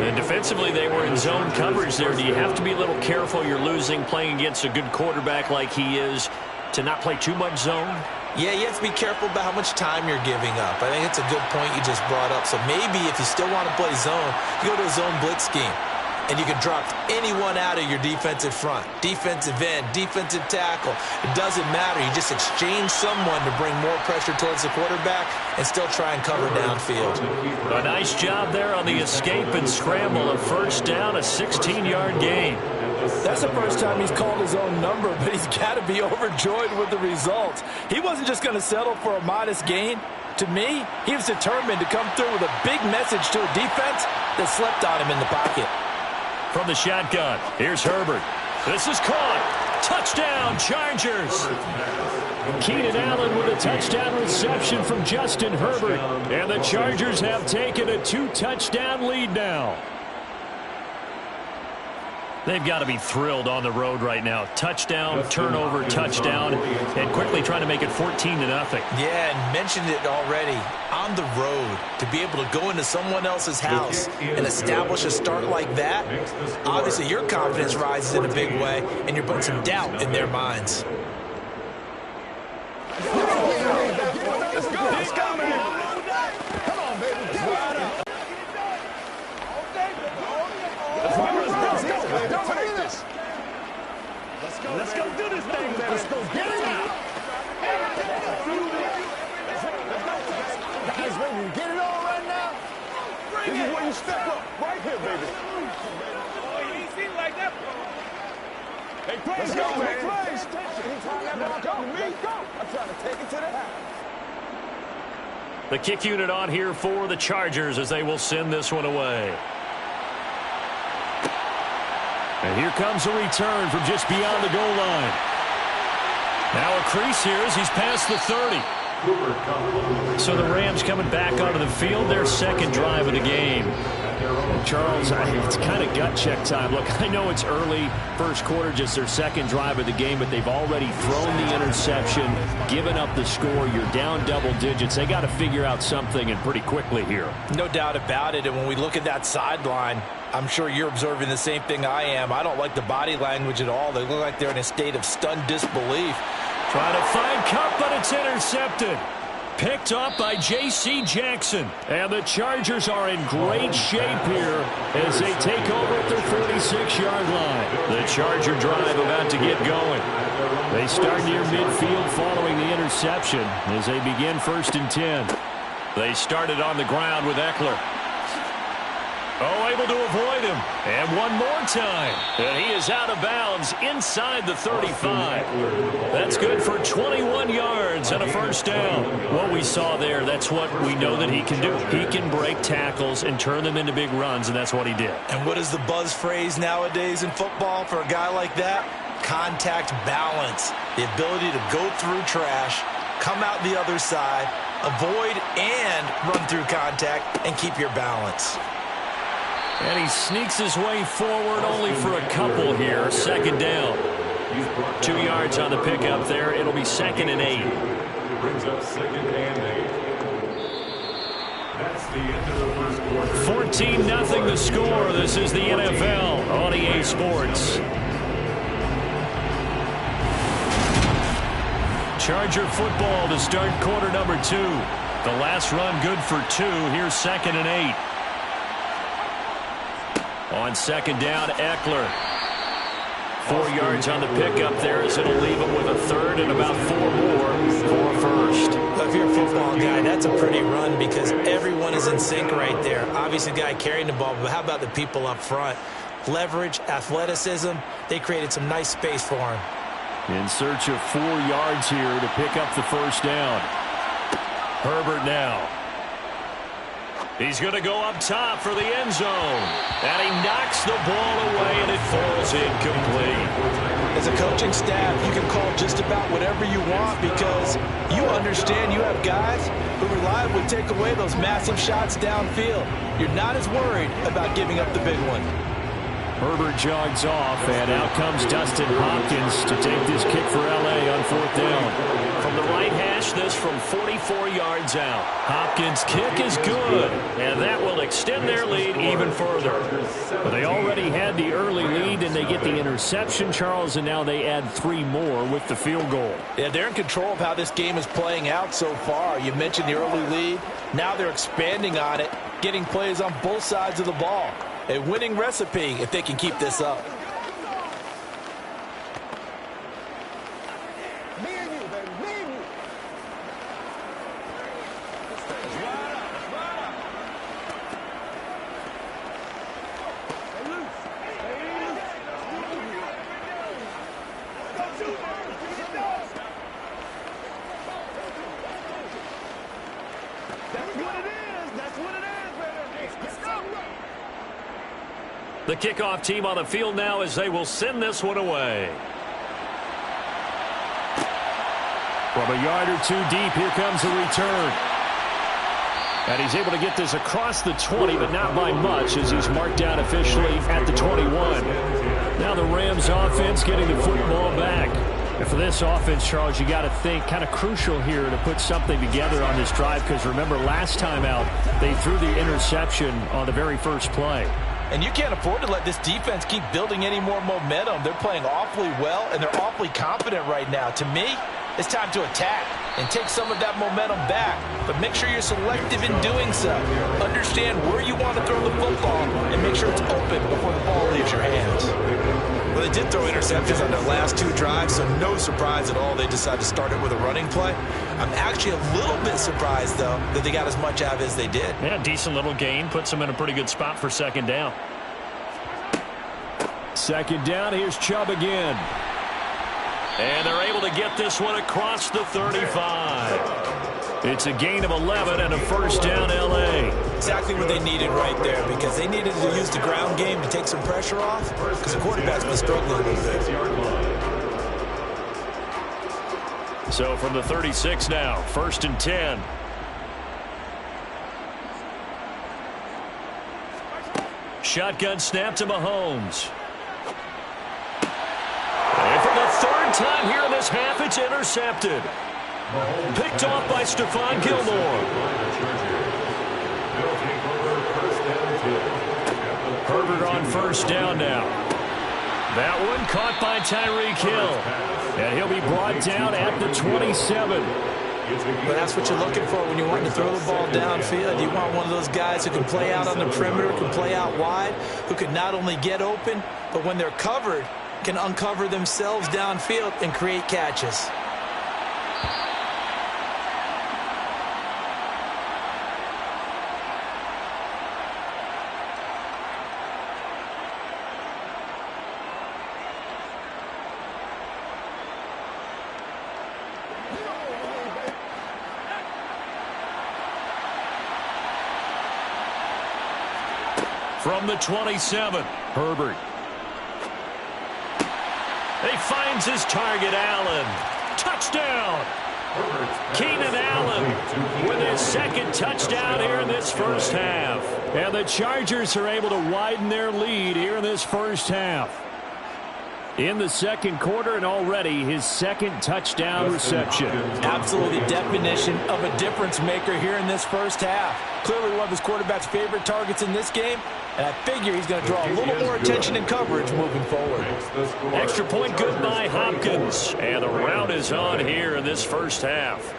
And defensively, they were in zone coverage there. Do you have to be a little careful? You're losing playing against a good quarterback like he is to not play too much zone? Yeah, you have to be careful about how much time you're giving up. I think it's a good point you just brought up. So maybe if you still want to play zone, you go to a zone blitz scheme. And you can drop anyone out of your defensive front. Defensive end, defensive tackle. It doesn't matter. You just exchange someone to bring more pressure towards the quarterback and still try and cover downfield. A nice job there on the escape and scramble. A first down, a 16-yard gain. That's the first time he's called his own number, but he's got to be overjoyed with the results. He wasn't just going to settle for a modest gain. To me, he was determined to come through with a big message to a defense that slept on him in the pocket. From the shotgun, here's Herbert. This is caught. Touchdown, Chargers. Keenan Allen with a touchdown reception from Justin Herbert. And the Chargers have taken a 2-touchdown lead now. They've got to be thrilled on the road right now. Touchdown, turnover, touchdown, and quickly trying to make it 14-0. Yeah, and mentioned it already. On the road, to be able to go into someone else's house and establish a start like that, obviously your confidence rises in a big way, and you're putting some doubt in their minds. Let's go. Let's go, man. Come on, baby. Let's go do this thing, baby. Let's go get it out. Guys, ready to get it on right now? This is where you step up. Right here, baby. Oh, you ain't seen it like that before. Hey, let's go, man. Anytime that ball comes to me, go. I'm trying to take it to the house. The kick unit on here for the Chargers as they will send this one away. And here comes a return from just beyond the goal line. Now a crease here as he's past the 30. So the Rams coming back onto the field, their second drive of the game. Charles, it's kind of gut check time. Look, I know it's early, first quarter, just their second drive of the game, but they've already thrown the interception, given up the score. You're down double digits. They got to figure out something, and pretty quickly here. No doubt about it, and when we look at that sideline, I'm sure you're observing the same thing I am. I don't like the body language at all. They look like they're in a state of stunned disbelief. Trying to find Cup, but it's intercepted. Picked up by J.C. Jackson. And the Chargers are in great shape here as they take over at their 46-yard line. The Charger drive about to get going. They start near midfield following the interception as they begin 1st and 10. They started on the ground with Eckler. Oh, able to avoid him. And one more time. And he is out of bounds inside the 35. That's good for 21 yards and a first down. What we saw there, that's what we know that he can do. He can break tackles and turn them into big runs, and that's what he did. And what is the buzz phrase nowadays in football for a guy like that? Contact balance. The ability to go through trash come out the other side, avoid and run through contact, and keep your balance. And he sneaks his way forward only for a couple here. Second down. 2 yards on the pickup there. It'll be 2nd and 8. Brings up 2nd and 8. That's the end of the first quarter. 14-0 the score. This is the NFL on EA Sports. Charger football to start quarter number 2. The last run good for 2. Here's 2nd and 8. On 2nd down, Eckler. 4 yards on the pickup there as it'll leave him with a 3rd and about 4 more for a first. If you're a football guy, that's a pretty run because everyone is in sync right there. Obviously, the guy carrying the ball, but how about the people up front? Leverage, athleticism, they created some nice space for him. In search of 4 yards here to pick up the first down. Herbert now. He's going to go up top for the end zone. And he knocks the ball away, and it falls incomplete. As a coaching staff, you can call just about whatever you want because you understand you have guys who reliably take away those massive shots downfield. You're not as worried about giving up the big one. Herbert jogs off, and out comes Dustin Hopkins to take this kick for L.A. on 4th down. From the right hash, this from 44 yards out. Hopkins' kick is good, and that will extend their lead even further. But they already had the early lead, and they get the interception, Charles, and now they add 3 more with the field goal. Yeah, they're in control of how this game is playing out so far. You mentioned the early lead. Now they're expanding on it, getting plays on both sides of the ball. A winning recipe if they can keep this up. Me and you, baby. Me and you. That's what it is. That's what it is, baby. Let's go. The kickoff team on the field now as they will send this one away. From a yard or 2 deep, here comes a return. And he's able to get this across the 20, but not by much as he's marked down officially at the 21. Now the Rams offense getting the football back. And for this offense, Charles, you got to think kind of crucial here to put something together on this drive because remember last time out, they threw the interception on the very first play. And you can't afford to let this defense keep building any more momentum. They're playing awfully well, and they're awfully confident right now. To me, it's time to attack and take some of that momentum back. But make sure you're selective in doing so. Understand where you want to throw the football and make sure it's open before the ball leaves your hands. Well, they did throw interceptions on their last 2 drives, so no surprise at all they decided to start it with a running play. I'm actually a little bit surprised, though, that they got as much out of it as they did. Yeah, decent little gain. Puts them in a pretty good spot for 2nd down. 2nd down, here's Chubb again. And they're able to get this one across the 35. It's a gain of 11 and a first down, L.A. Exactly what they needed right there because they needed to use the ground game to take some pressure off because the quarterback's been struggling a little bit. So from the 36 now, 1st and 10. Shotgun snap to Mahomes. And for the 3rd time here in this half, it's intercepted. Picked off by Stephon Gilmore. Herbert on 1st down now. That one caught by Tyreek Hill. And he'll be brought down at the 27. But that's what you're looking for when you want to throw the ball downfield. You want one of those guys who can play out on the perimeter, can play out wide, who can not only get open, but when they're covered, can uncover themselves downfield and create catches. From the 27, Herbert. He finds his target, Allen. Touchdown! Keenan Allen with his second touchdown here in this first half. And the Chargers are able to widen their lead here in this first half. In the second quarter, and already his second touchdown reception. Absolutely definition of a difference maker here in this first half. Clearly one of his quarterback's favorite targets in this game, and I figure he's going to draw a little more attention and coverage moving forward. Extra point good by Hopkins, and the round is on here in this first half.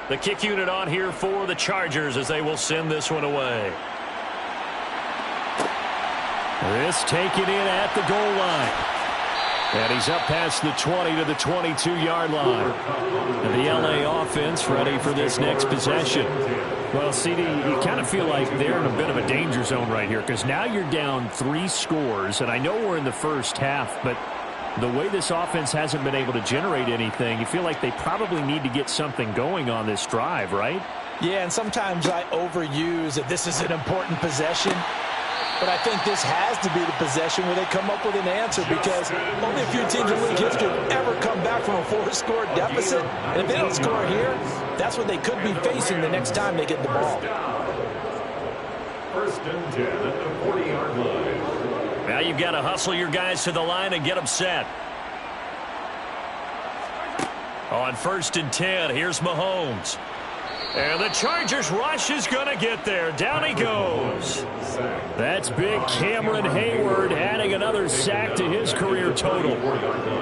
The kick unit on here for the Chargers as they will send this one away. This taken in at the goal line. And he's up past the 20 to the 22-yard line. And the LA offense ready for this next possession. Well, CD, you kind of feel like they're in a bit of a danger zone right here because now you're down 3 scores. And I know we're in the first half, but the way this offense hasn't been able to generate anything, you feel like they probably need to get something going on this drive, right? Yeah, and sometimes I overuse that this is an important possession. But I think this has to be the possession where they come up with an answer because only a few teams in league history have ever come back from a 4-score deficit. And if they don't score here, that's what they could be facing the next time they get the ball. First and 10 at the 40-yard line. Now you've got to hustle your guys to the line and get them set. On first and 10, here's Mahomes. And the Chargers rush is going to get there. Down he goes. That's big Cameron Hayward adding another sack to his career total.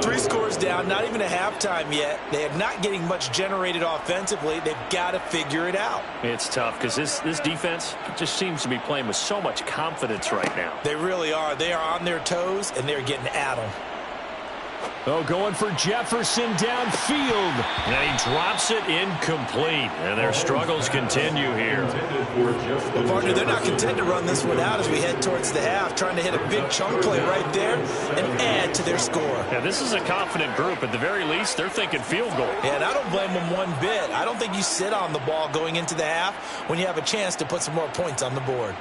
3 scores down, not even a halftime yet. They are not getting much generated offensively. They've got to figure it out. It's tough because this defense just seems to be playing with so much confidence right now. They really are. They are on their toes, and they're getting at them. Oh, going for Jefferson downfield. And he drops it incomplete. And their struggles continue here. Well, partner, they're not content to run this one out as we head towards the half, trying to hit a big chunk play right there and add to their score. Yeah, this is a confident group. At the very least, they're thinking field goal. Yeah, and I don't blame them one bit. I don't think you sit on the ball going into the half when you have a chance to put some more points on the board.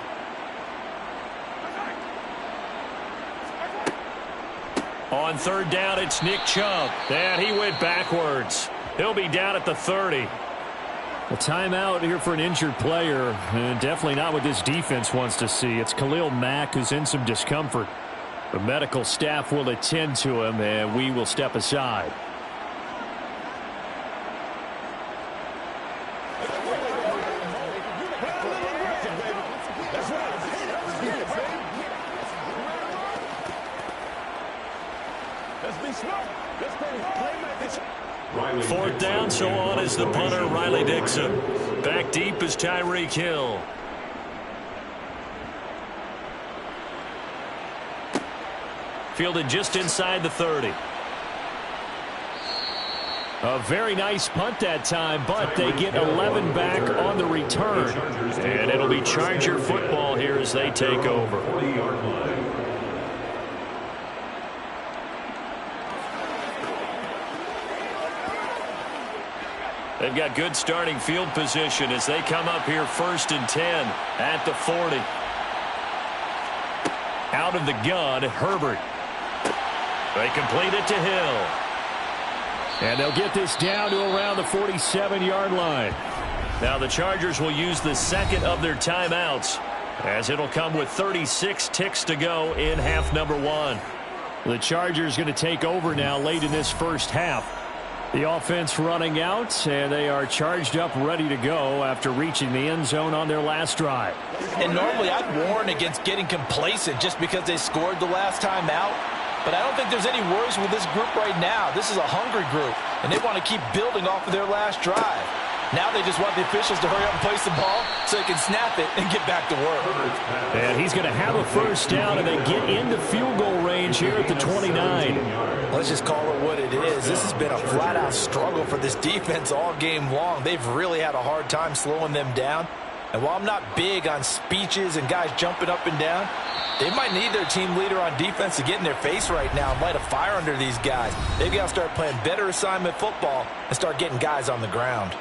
On third down, it's Nick Chubb. And he went backwards. He'll be down at the 30. A timeout here for an injured player. And definitely not what this defense wants to see. It's Khalil Mack who's in some discomfort. The medical staff will attend to him, and we will step aside. Fourth down, so on is the punter, Riley Dixon. Back deep is Tyreek Hill. Fielded just inside the 30. A very nice punt that time, but they get 11 back on the return. And it'll be Charger football here as they take over. They've got good starting field position as they come up here first and 10 at the 40. Out of the gun, Herbert. They complete it to Hill. And they'll get this down to around the 47-yard line. Now the Chargers will use the second of their timeouts as it'll come with 36 ticks to go in half number 1. The Chargers going to take over now late in this first half. The offense running out, and they are charged up, ready to go after reaching the end zone on their last drive. And normally I'd warn against getting complacent just because they scored the last time out. But I don't think there's any worries with this group right now. This is a hungry group, and they want to keep building off of their last drive. Now they just want the officials to hurry up and place the ball so they can snap it and get back to work. And he's going to have a first down, and they get into field goal range here at the 29. Let's just call it what it is. This has been a flat-out struggle for this defense all game long. They've really had a hard time slowing them down. And while I'm not big on speeches and guys jumping up and down, they might need their team leader on defense to get in their face right now and light a fire under these guys. They've got to start playing better assignment football and start getting guys on the ground.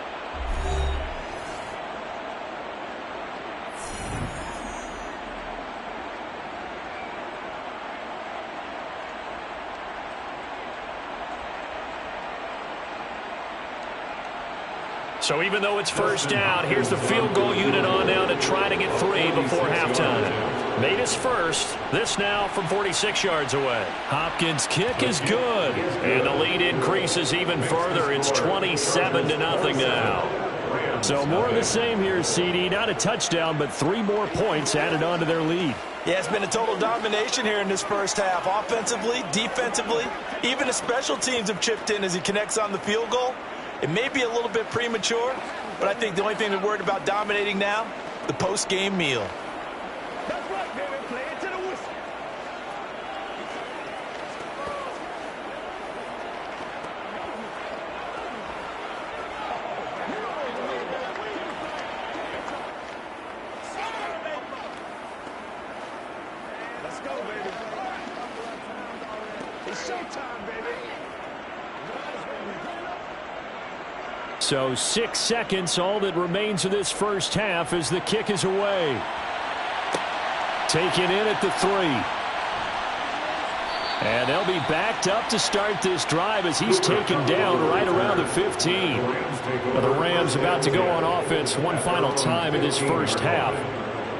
So even though it's first down, here's the field goal unit on now to try to get 3 before halftime. Made his first. This now from 46 yards away. Hopkins' kick is good. And the lead increases even further. It's 27-0 now. So more of the same here, CD. Not a touchdown, but 3 more points added on to their lead. Yeah, it's been a total domination here in this first half. Offensively, defensively, even the special teams have chipped in as he connects on the field goal. It may be a little bit premature, but I think the only thing they're worried about dominating now, the post-game meal. That's right, baby. Play it to the whistle. Let's go, baby. It's showtime, baby. So 6 seconds, all that remains of this first half as the kick is away. Taken in at the 3. And they'll be backed up to start this drive as he's taken down right around the 15. Well, the Rams about to go on offense one final time in this first half.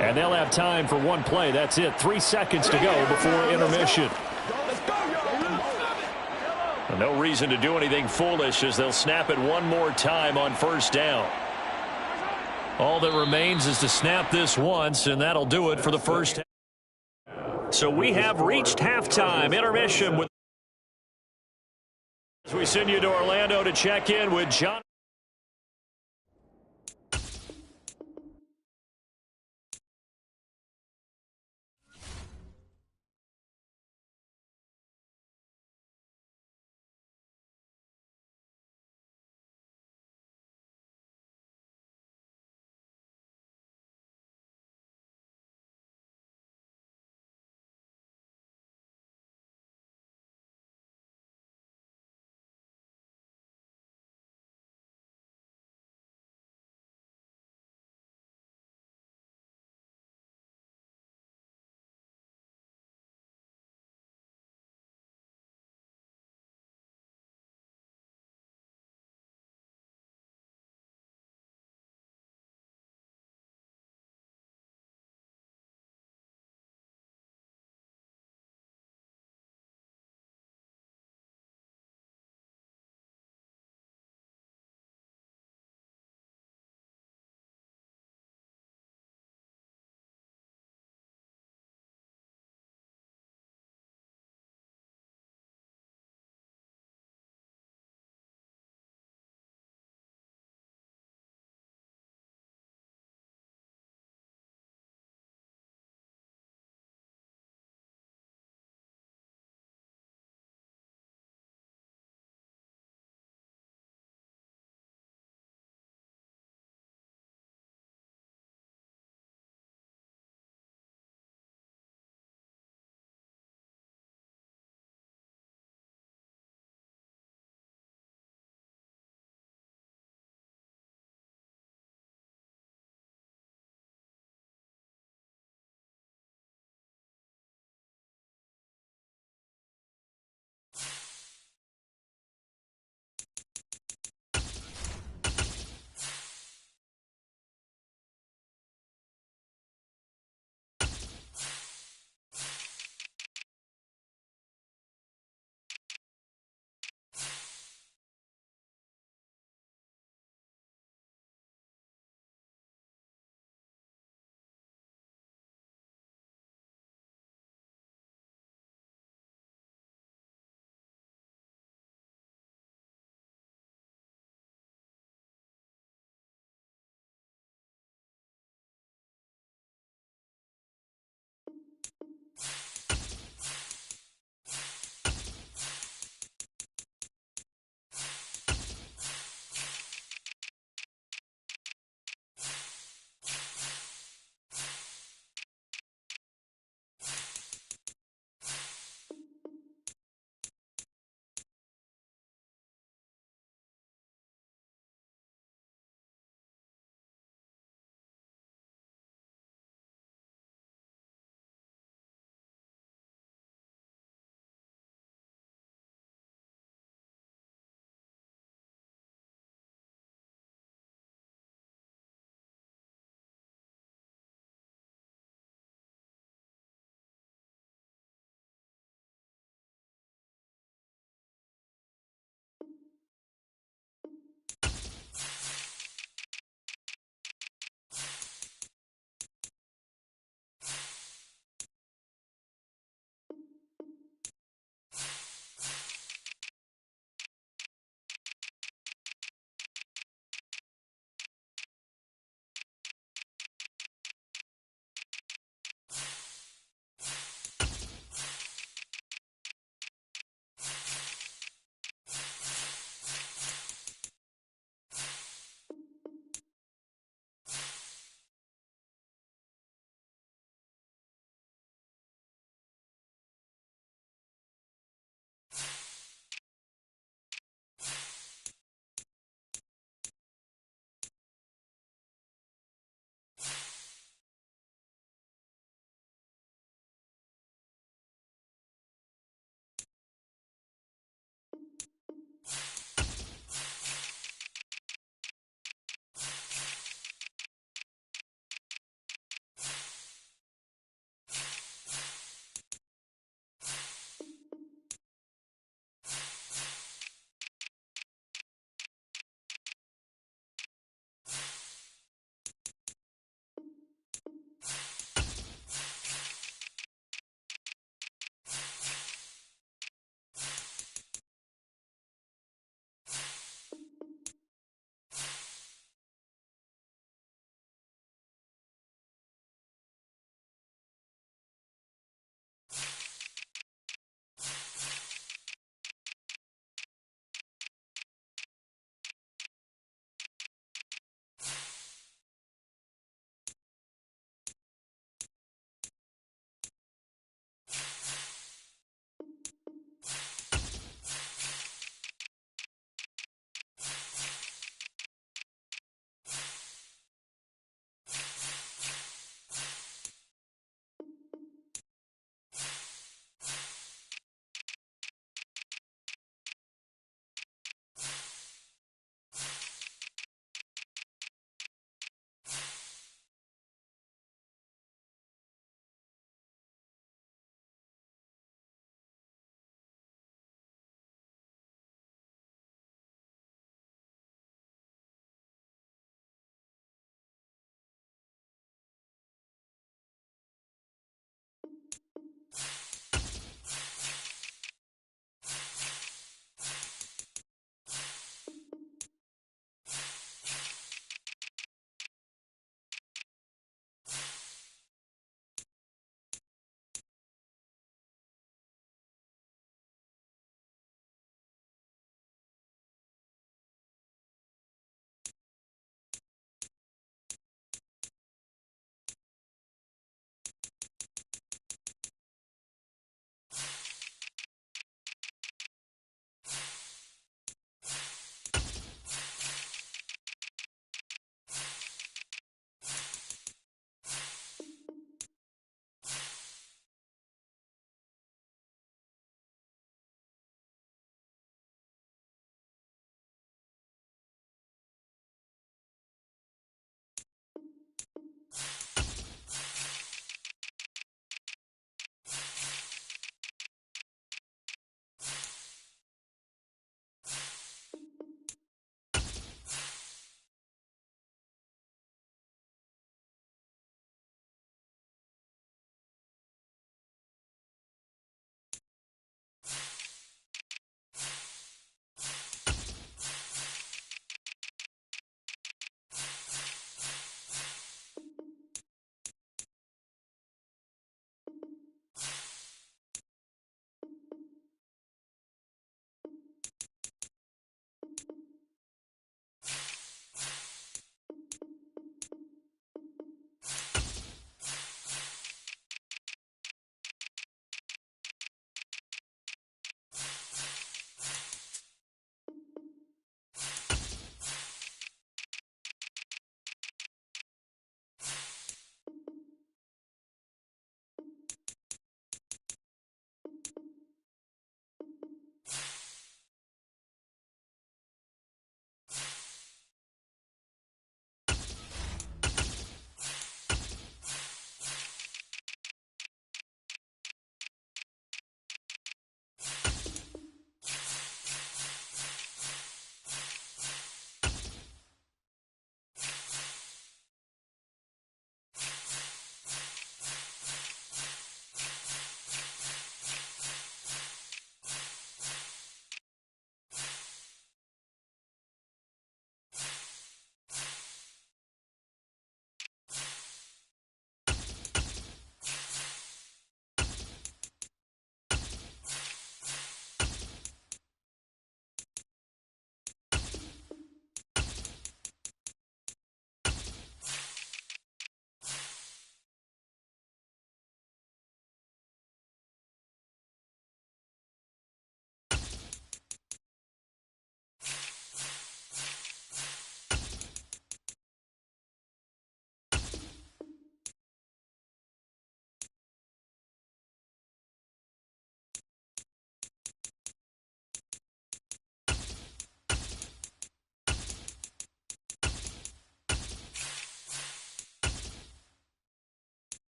And they'll have time for one play. That's it. 3 seconds to go before intermission. No reason to do anything foolish as they'll snap it one more time on first down. All that remains is to snap this once, and that'll do it for the first half. So we have reached halftime. Intermission. As we send you to Orlando to check in with John.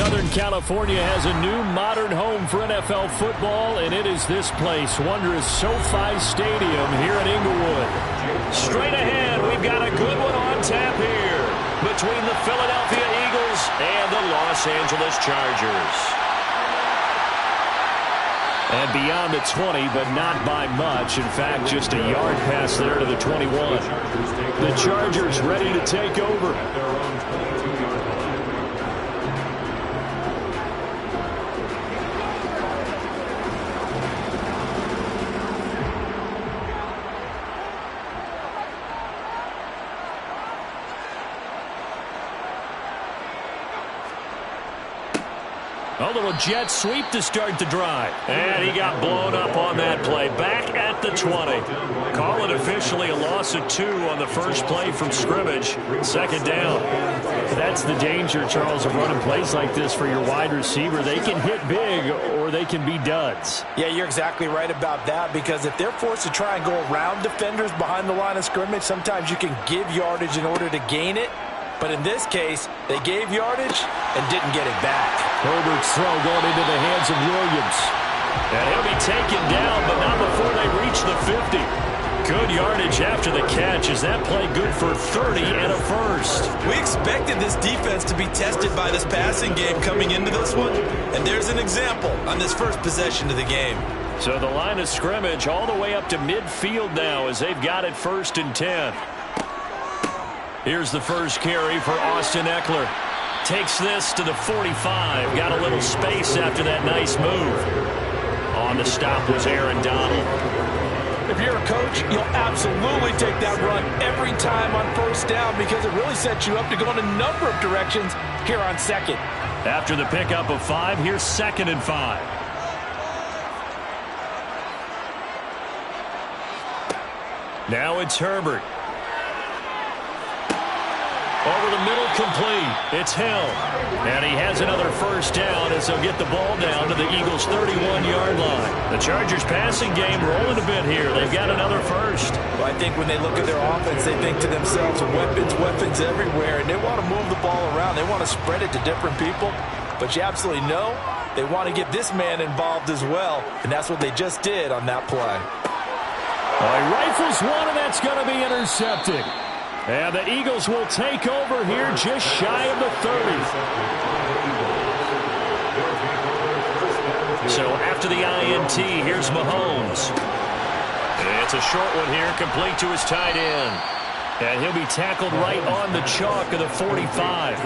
Southern California has a new modern home for NFL football, and it is this place, wondrous SoFi Stadium here in Inglewood. Straight ahead, we've got a good one on tap here between the Philadelphia Eagles and the Los Angeles Chargers. And beyond the 20, but not by much. In fact, just a yard pass there to the 21. The Chargers ready to take over. A little jet sweep to start the drive. And he got blown up on that play. Back at the 20. Call it officially a loss of 2 on the first play from scrimmage. Second down. That's the danger, Charles, of running plays like this for your wide receiver. They can hit big or they can be duds. Yeah, you're exactly right about that, because if they're forced to try and go around defenders behind the line of scrimmage, sometimes you can give yardage in order to gain it. But in this case, they gave yardage and didn't get it back. Herbert's throw going into the hands of Williams. And he'll be taken down, but not before they reach the 50. Good yardage after the catch. Is that play good for 30 and a first? We expected this defense to be tested by this passing game coming into this one. And there's an example on this first possession of the game. So the line of scrimmage all the way up to midfield now as they've got it 1st and 10. Here's the first carry for Austin Eckler. Takes this to the 45. Got a little space after that nice move. On the stop was Aaron Donald. If you're a coach, you'll absolutely take that run every time on first down, because it really sets you up to go in a number of directions here on second. After the pickup of 5, here's 2nd and 5. Now it's Herbert. Over the middle, complete. It's Hill. And he has another first down as they'll get the ball down to the Eagles' 31-yard line. The Chargers' passing game rolling a bit here. They've got another first. Well, I think when they look at their offense, they think to themselves, weapons everywhere, and they want to move the ball around. They want to spread it to different people. But you absolutely know they want to get this man involved as well, and that's what they just did on that play. He rifles one, and that's going to be intercepted. And the Eagles will take over here just shy of the 30. So after the INT, here's Mahomes. It's a short one here, complete to his tight end. And he'll be tackled right on the chalk of the 45.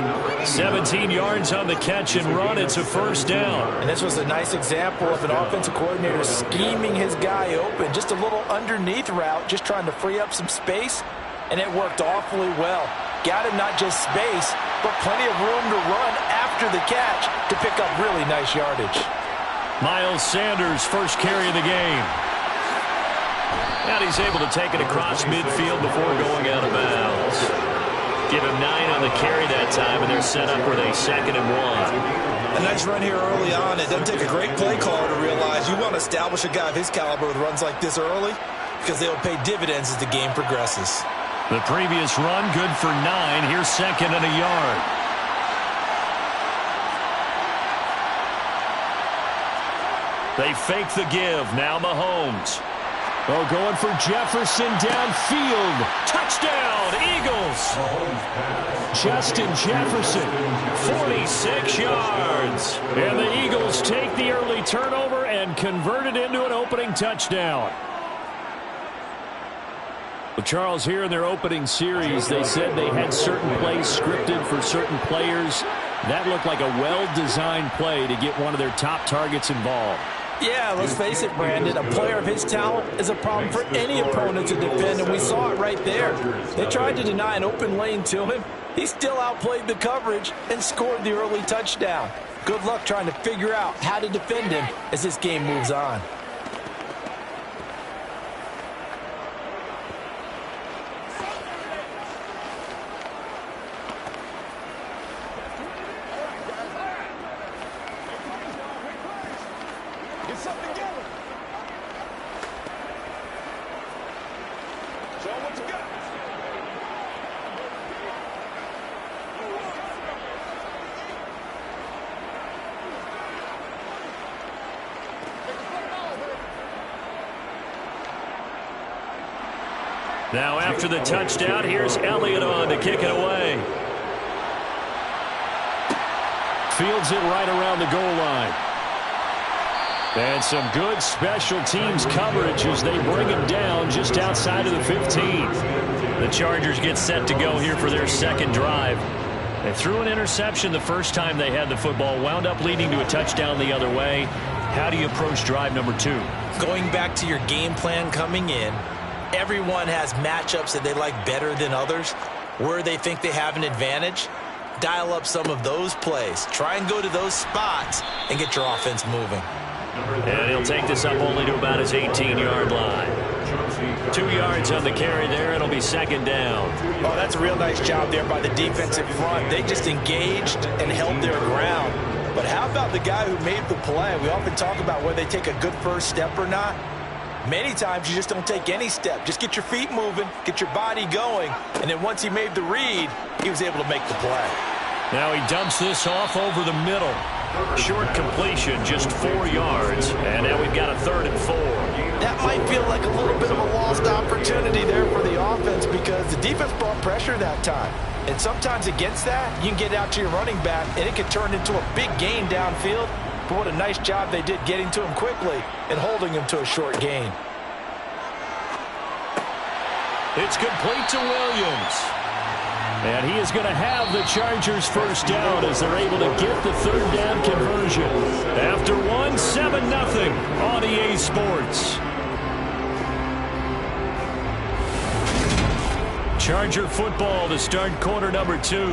17 yards on the catch and run. It's a first down. And this was a nice example of an offensive coordinator scheming his guy open. Just a little underneath route, just trying to free up some space. And it worked awfully well. Got him not just space, but plenty of room to run after the catch to pick up really nice yardage. Miles Sanders, first carry of the game. And he's able to take it across midfield before going out of bounds. Give him 9 on the carry that time, and they're set up with a 2nd and 1. A nice run here early on. It doesn't take a great play caller to realize you want to establish a guy of his caliber with runs like this early, because they'll pay dividends as the game progresses. The previous run, good for 9. Here's 2nd and a yard. They fake the give. Now Mahomes. Going for Jefferson downfield. Touchdown, Eagles. Justin Jefferson, 46 yards. And the Eagles take the early turnover and convert it into an opening touchdown. Well, Charles, here in their opening series, they said they had certain plays scripted for certain players. That looked like a well-designed play to get one of their top targets involved. Yeah, let's face it, Brandon. A player of his talent is a problem for any opponent to defend, and we saw it right there. They tried to deny an open lane to him. He still outplayed the coverage and scored the early touchdown. Good luck trying to figure out how to defend him as this game moves on. Now after the touchdown, here's Elliott on to kick it away. Fields it right around the goal line. And some good special teams coverage as they bring him down just outside of the 15. The Chargers get set to go here for their second drive. They threw an interception the first time they had the football, wound up leading to a touchdown the other way. How do you approach drive number 2? Going back to your game plan coming in, everyone has matchups that they like better than others, where they think they have an advantage. Dial up some of those plays. Try and go to those spots and get your offense moving. And he'll take this up only to about his 18-yard line. 2 yards on the carry there. It'll be second down. Oh, that's a real nice job there by the defensive front. They just engaged and held their ground. But how about the guy who made the play? We often talk about whether they take a good first step or not. Many times you just don't take any step. Just get your feet moving, get your body going, and then once he made the read, he was able to make the play. Now he dumps this off over the middle. Short completion, just 4 yards. And now we've got a 3rd and 4. That might feel like a little bit of a lost opportunity there for the offense because the defense brought pressure that time. And sometimes against that, you can get out to your running back, and it can turn into a big gain downfield. But what a nice job they did getting to him quickly and holding him to a short gain. It's complete to Williams. And he is going to have the Chargers first down as they're able to get the 3rd down conversion. After 1, 7-0 on EA Sports. Charger football to start quarter number 2.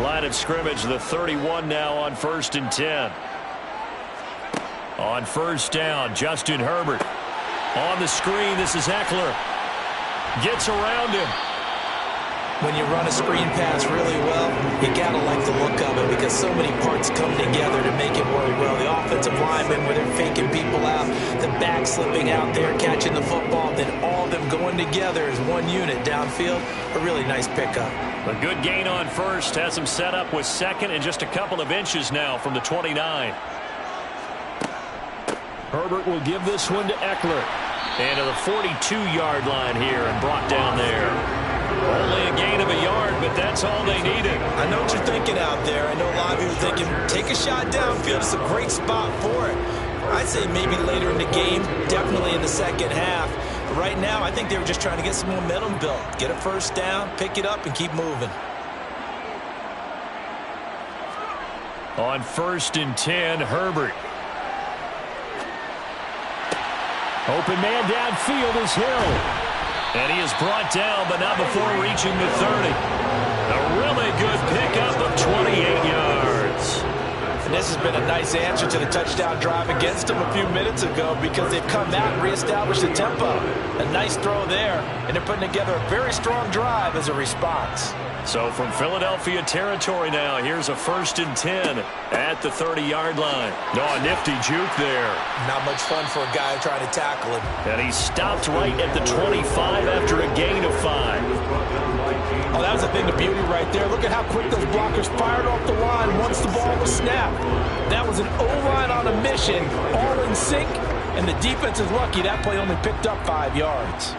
Line of scrimmage, the 31 now on 1st and 10. On first down, Justin Herbert. On the screen, this is Eckler. Gets around him. When you run a screen pass really well, you gotta like the look of it because so many parts come together to make it work well. The offensive linemen, where they're faking people out, the back slipping out there, catching the football, then all of them going together as one unit downfield. A really nice pickup. A good gain on first has him set up with 2nd and just a couple of inches now from the 29. Herbert will give this one to Eckler. And to the 42-yard line here and brought down there. Only a gain of a yard, but that's all they needed. I know what you're thinking out there. I know a lot of you are thinking, take a shot downfield. It's a great spot for it. I'd say maybe later in the game, definitely in the second half. But right now, I think they were just trying to get some momentum built. Get a first down, pick it up, and keep moving. On 1st and 10, Herbert. Open man downfield is Hill. And he is brought down, but not before reaching the 30. A really good pickup of 28 yards. And this has been a nice answer to the touchdown drive against them a few minutes ago because they've come out and reestablished the tempo. A nice throw there, and they're putting together a very strong drive as a response. So from Philadelphia territory now, here's a 1st and 10 at the 30-yard line. Oh, a nifty juke there. Not much fun for a guy trying to tackle him. And he stopped right at the 25 after a gain of 5. Oh, that was a thing of beauty right there. Look at how quick those blockers fired off the line once the ball was snapped. That was an O-line on a mission, all in sync, and the defense is lucky that play only picked up 5 yards.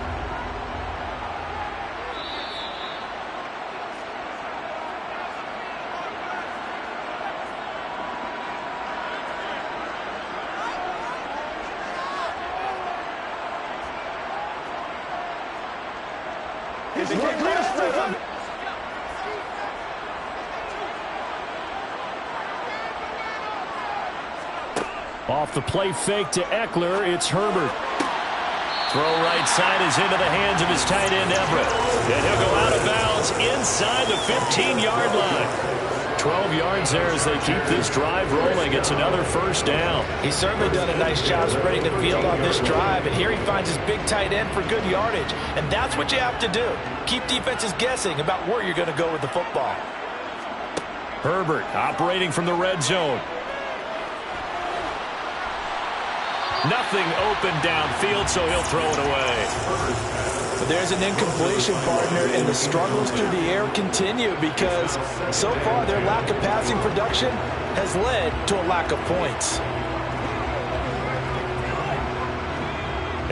Off the play fake to Eckler, it's Herbert. Throw right side is into the hands of his tight end, Everett. And he'll go out of bounds inside the 15-yard line. 12 yards there as they keep this drive rolling. It's another first down. He's certainly done a nice job spreading the field on this drive, and here he finds his big tight end for good yardage. And that's what you have to do. Keep defenses guessing about where you're going to go with the football. Herbert operating from the red zone. Nothing open downfield, so he'll throw it away. But there's an incompletion, partner, and the struggles through the air continue because so far their lack of passing production has led to a lack of points.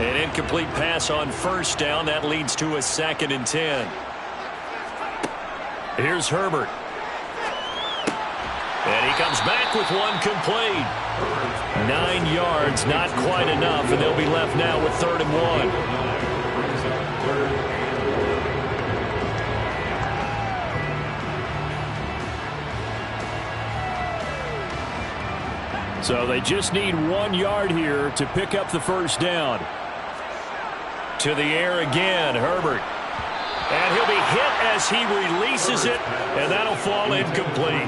An incomplete pass on first down. That leads to a 2nd and 10. Here's Herbert. And he comes back with one complete. 9 yards, not quite enough, and they'll be left now with 3rd and 1. So they just need 1 yard here to pick up the first down. To the air again, Herbert. And he'll be hit as he releases it, and that'll fall incomplete.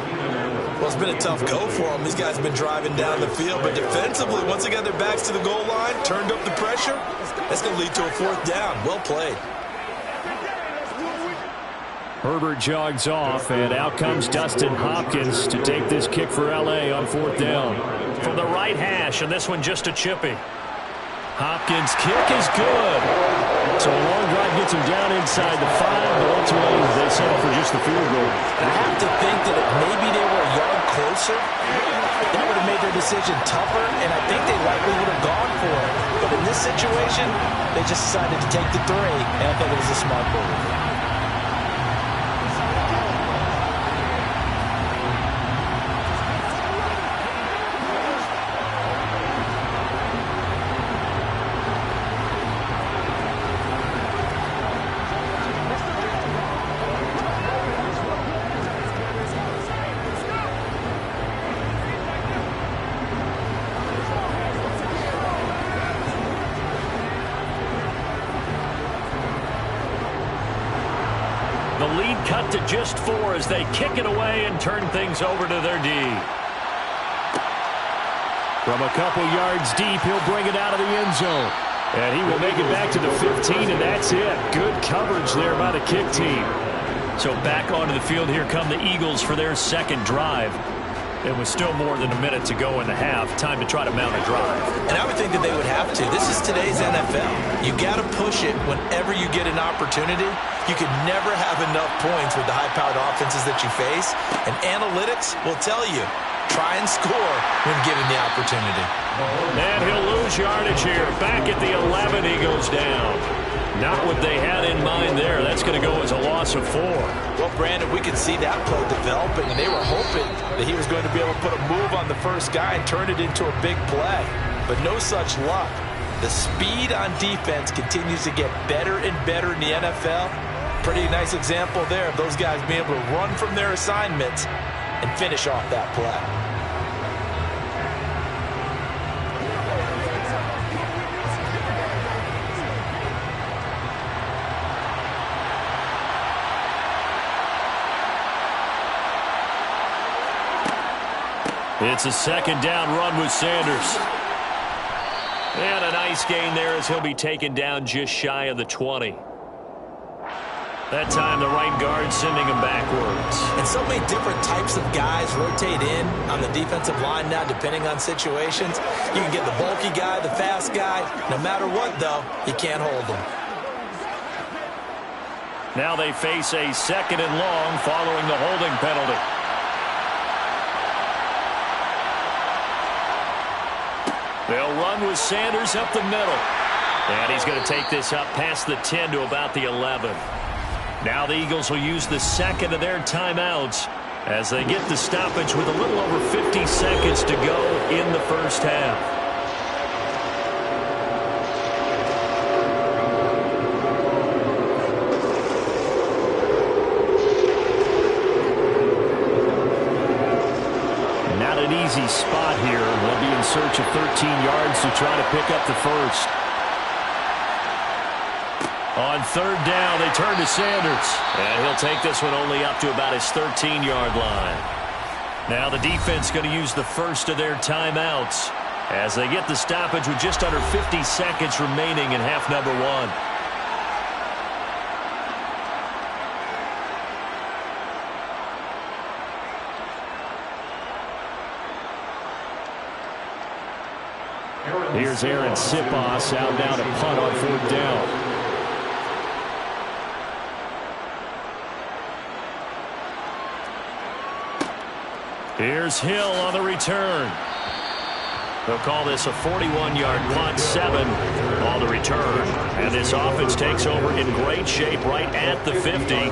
Well, it's been a tough go for them. These guys have been driving down the field, but defensively, once they got their backs to the goal line, turned up the pressure, that's going to lead to a 4th down. Well played. Herbert jogs off, and out comes Dustin Hopkins to take this kick for L.A. on 4th down. From the right hash, and this one just a chippy. Hopkins' kick is good. So a long drive gets him down inside the 5, but ultimately they settle for just the field goal. I have to think that if maybe they were a yard closer, that would have made their decision tougher, and I think they likely would have gone for it. But in this situation, they just decided to take the 3, and I think it was a smart move. The lead cut to just 4 as they kick it away and turn things over to their D. From a couple yards deep, he'll bring it out of the end zone. And he will make it back to the 15, and that's it. Good coverage there by the kick team. So back onto the field, here come the Eagles for their 2nd drive. It was still more than a minute to go in the half. Time to try to mount a drive. And I would think that they would have to. This is today's NFL. You got to push it whenever you get an opportunity. You can never have enough points with the high-powered offenses that you face. And analytics will tell you, try and score when given the opportunity. And he'll lose yardage here. Back at the 11, he goes down. Not what they had in mind there. That's going to go as a loss of 4. Well, Brandon, we could see that play developing, and they were hoping that he was going to be able to put a move on the first guy and turn it into a big play. But no such luck. The speed on defense continues to get better and better in the NFL. Pretty nice example there of those guys being able to run from their assignments and finish off that play. It's a 2nd down run with Sanders. And a nice gain there as he'll be taken down just shy of the 20. That time the right guard sending him backwards. And so many different types of guys rotate in on the defensive line now depending on situations. You can get the bulky guy, the fast guy. No matter what, though, you can't hold them. Now they face a 2nd and long following the holding penalty. They'll run with Sanders up the middle. And he's going to take this up past the 10 to about the 11. Now the Eagles will use the 2nd of their timeouts as they get the stoppage with a little over 50 seconds to go in the first half. Not an easy spot here. They'll be in search of 13 yards to try to pick up the first. On 3rd down, they turn to Sanders. And he'll take this one only up to about his 13-yard line. Now the defense going to use the first of their timeouts as they get the stoppage with just under 50 seconds remaining in half number 1. Here's Aaron Sipos out now to punt on 4th down. Here's Hill on the return. They'll call this a 41-yard punt, 7 on the return. And this offense takes over in great shape right at the 50.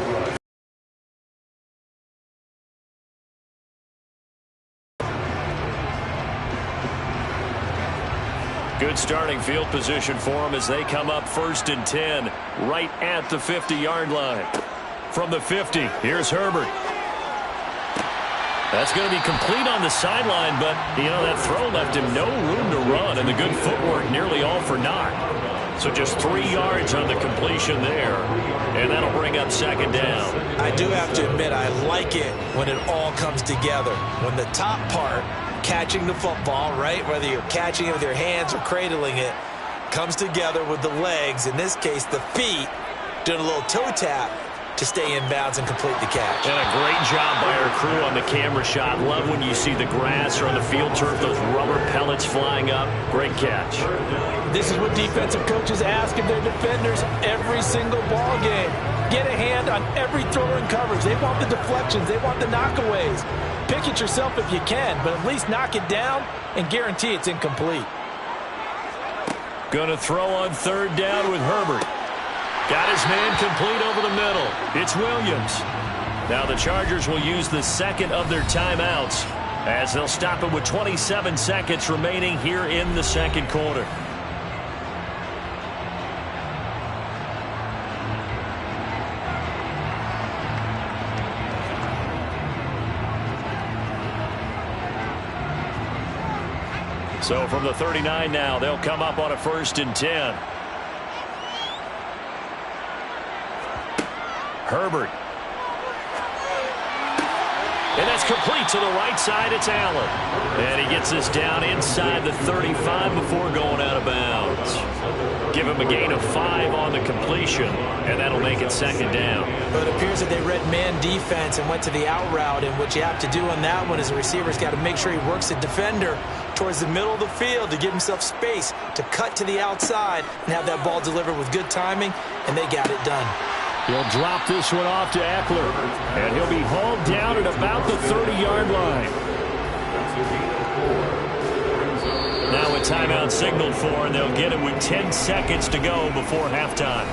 Good starting field position for them as they come up 1st and 10 right at the 50-yard line. From the 50, here's Herbert. That's going to be complete on the sideline, but, you know, that throw left him no room to run, and the good footwork nearly all for naught. So just 3 yards on the completion there, and that'll bring up 2nd down. I do have to admit, I like it when it all comes together. When the top part, catching the football, right, whether you're catching it with your hands or cradling it, comes together with the legs, in this case the feet, doing a little toe tap to stay in bounds and complete the catch. And a great job by our crew on the camera shot. Love when you see the grass or on the field turf, those rubber pellets flying up. Great catch. This is what defensive coaches ask of their defenders every single ball game. Get a hand on every throw in coverage. They want the deflections. They want the knockaways. Pick it yourself if you can, but at least knock it down and guarantee it's incomplete. Going to throw on 3rd down with Herbert. Got his man complete over the middle. It's Williams. Now the Chargers will use the 2nd of their timeouts as they'll stop it with 27 seconds remaining here in the 2nd quarter. So from the 39 now, they'll come up on a 1st and 10. Herbert. And that's complete to the right side. It's Allen. And he gets this down inside the 35 before going out of bounds. Give him a gain of 5 on the completion, and that'll make it 2nd down. But it appears that they read man defense and went to the out route, and what you have to do on that one is the receiver's got to make sure he works the defender towards the middle of the field to give himself space to cut to the outside and have that ball delivered with good timing, and they got it done. He'll drop this one off to Eckler, and he'll be hauled down at about the 30-yard line. Now a timeout signaled for, and they'll get it with 10 seconds to go before halftime.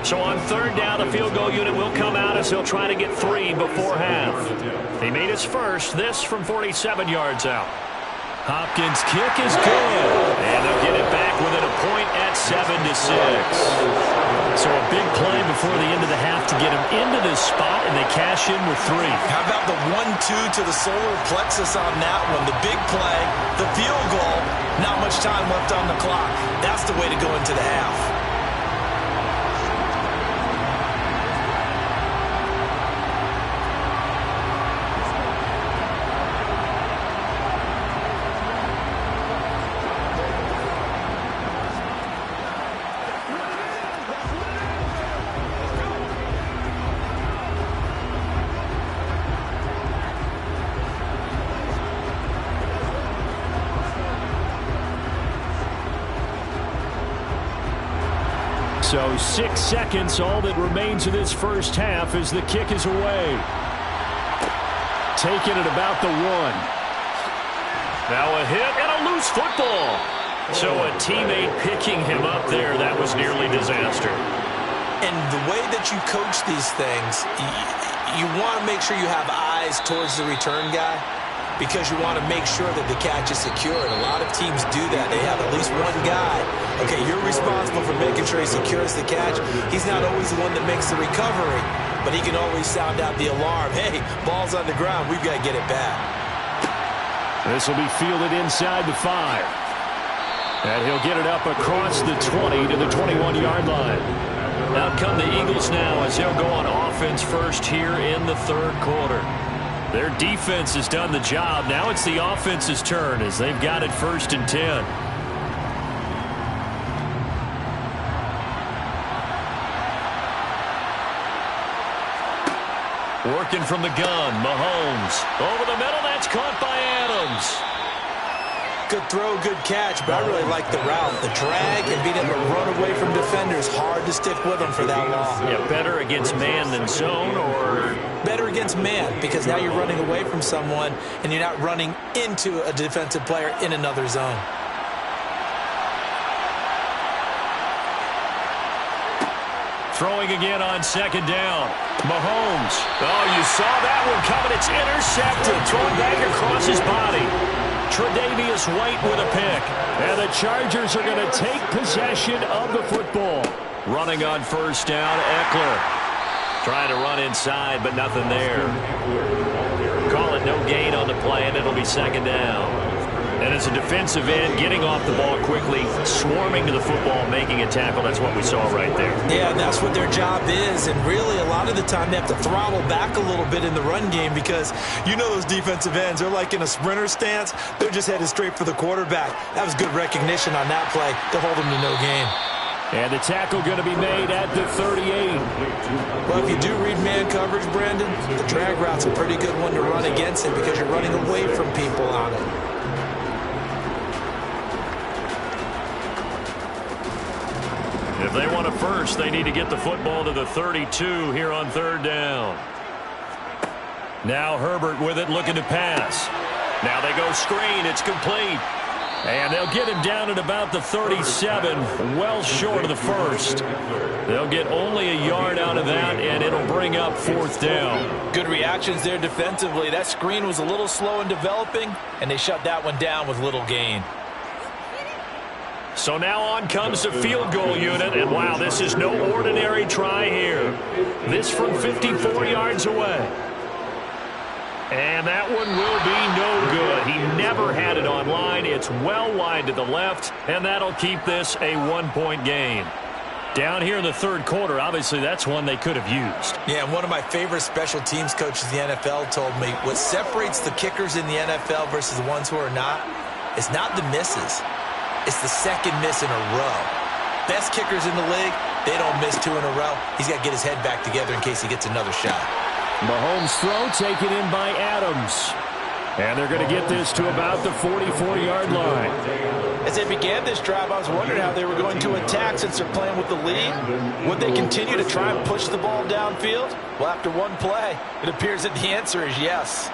So on 3rd down, the field goal unit will come out as he'll try to get 3 before half. He made his first, this from 47 yards out. Hopkins' kick is good, and they'll get it back within a point at 7-6. So a big play before the end of the half to get him into this spot, and they cash in with 3. How about the 1-2 to the solar plexus on that one? The big play, the field goal, not much time left on the clock. That's the way to go into the half. So 6 seconds, all that remains of this first half as the kick is away. Taken at about the 1. Now a hit and a loose football. So a teammate picking him up there, that was nearly disaster. And the way that you coach these things, you want to make sure you have eyes towards the return guy, because you want to make sure that the catch is secure. And a lot of teams do that. They have at least one guy. Okay, you're responsible for making sure he secures the catch. He's not always the one that makes the recovery, but he can always sound out the alarm. Hey, ball's on the ground. We've got to get it back. This will be fielded inside the 5. And he'll get it up across the 20 to the 21-yard line. Out come the Eagles now as they'll go on offense first here in the 3rd quarter. Their defense has done the job. Now it's the offense's turn as they've got it 1st and 10. Working from the gun, Mahomes. Over the middle, that's caught by Adams. Good throw, good catch, but I really like the route. The drag and being able to run away from defenders, hard to stick with them for that long. Yeah, better against man than zone, or? Better against man, because now you're running away from someone and you're not running into a defensive player in another zone. Throwing again on second down. Mahomes. Oh, you saw that one coming. It's intercepted. Thrown back across his body. Tre'Davious White with a pick. And the Chargers are going to take possession of the football. Running on first down, Eckler. Trying to run inside, but nothing there. Call it no gain on the play, and it'll be second down. And as a defensive end, getting off the ball quickly, swarming to the football, making a tackle, that's what we saw right there. Yeah, and that's what their job is. And really, a lot of the time, they have to throttle back a little bit in the run game because you know those defensive ends, they're like in a sprinter stance. They're just headed straight for the quarterback. That was good recognition on that play to hold them to no gain. And the tackle going to be made at the 38. Well, if you do read man coverage, Brandon, the drag route's a pretty good one to run against it because you're running away from people on it. If they want a first, they need to get the football to the 32 here on third down. Now Herbert with it, looking to pass. Now they go screen. It's complete. And they'll get him down at about the 37, well short of the first. They'll get only a yard out of that, and it'll bring up fourth down. Good reactions there defensively. That screen was a little slow in developing, and they shut that one down with little gain. So now on comes the field goal unit, and wow, this is no ordinary try here. This from 54 yards away. And that one will be no good. He never had it on line. It's well wide to the left, and that'll keep this a one-point game. Down here in the third quarter, obviously that's one they could have used. Yeah, and one of my favorite special teams coaches in the NFL told me what separates the kickers in the NFL versus the ones who are not is not the misses. It's the second miss in a row. Best kickers in the league, they don't miss two in a row. He's got to get his head back together in case he gets another shot. Mahomes' throw taken in by Adams. And they're going to get this to about the 44-yard line. As they began this drive, I was wondering how they were going to attack since they're playing with the lead. Would they continue to try and push the ball downfield? Well, after one play, it appears that the answer is yes.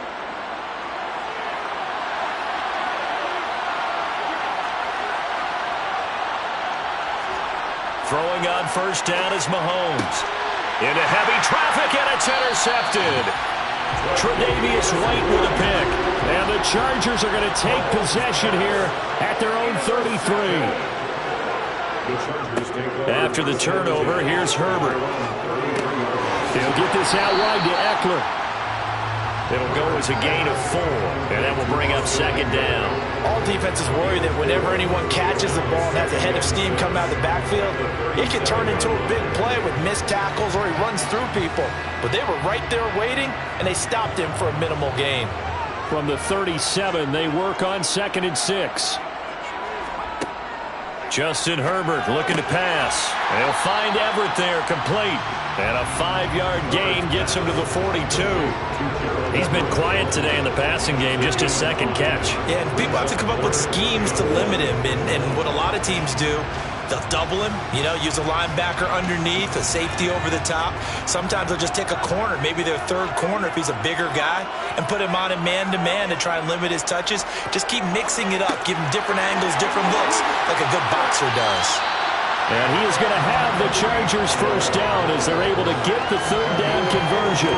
Throwing on first down is Mahomes. Into heavy traffic, and it's intercepted. Tre'Davious White with a pick. And the Chargers are going to take possession here at their own 33. After the turnover, here's Herbert. He'll get this out wide to Eckler. It'll go as a gain of 4, and that will bring up second down. All defenses worry that whenever anyone catches the ball and has a head of steam come out of the backfield, it can turn into a big play with missed tackles or he runs through people. But they were right there waiting, and they stopped him for a minimal gain. From the 37, they work on 2nd and 6. Justin Herbert looking to pass. They'll find Everett there, complete. And a 5-yard gain gets him to the 42. He's been quiet today in the passing game, just his second catch. Yeah, and people have to come up with schemes to limit him. And what a lot of teams do, they'll double him, use a linebacker underneath, a safety over the top. Sometimes they'll just take a corner, maybe their third corner if he's a bigger guy, and put him on a man-to-man to try and limit his touches. Just keep mixing it up, give him different angles, different looks, like a good boxer does. And he is going to have the Chargers first down as they're able to get the third down conversion.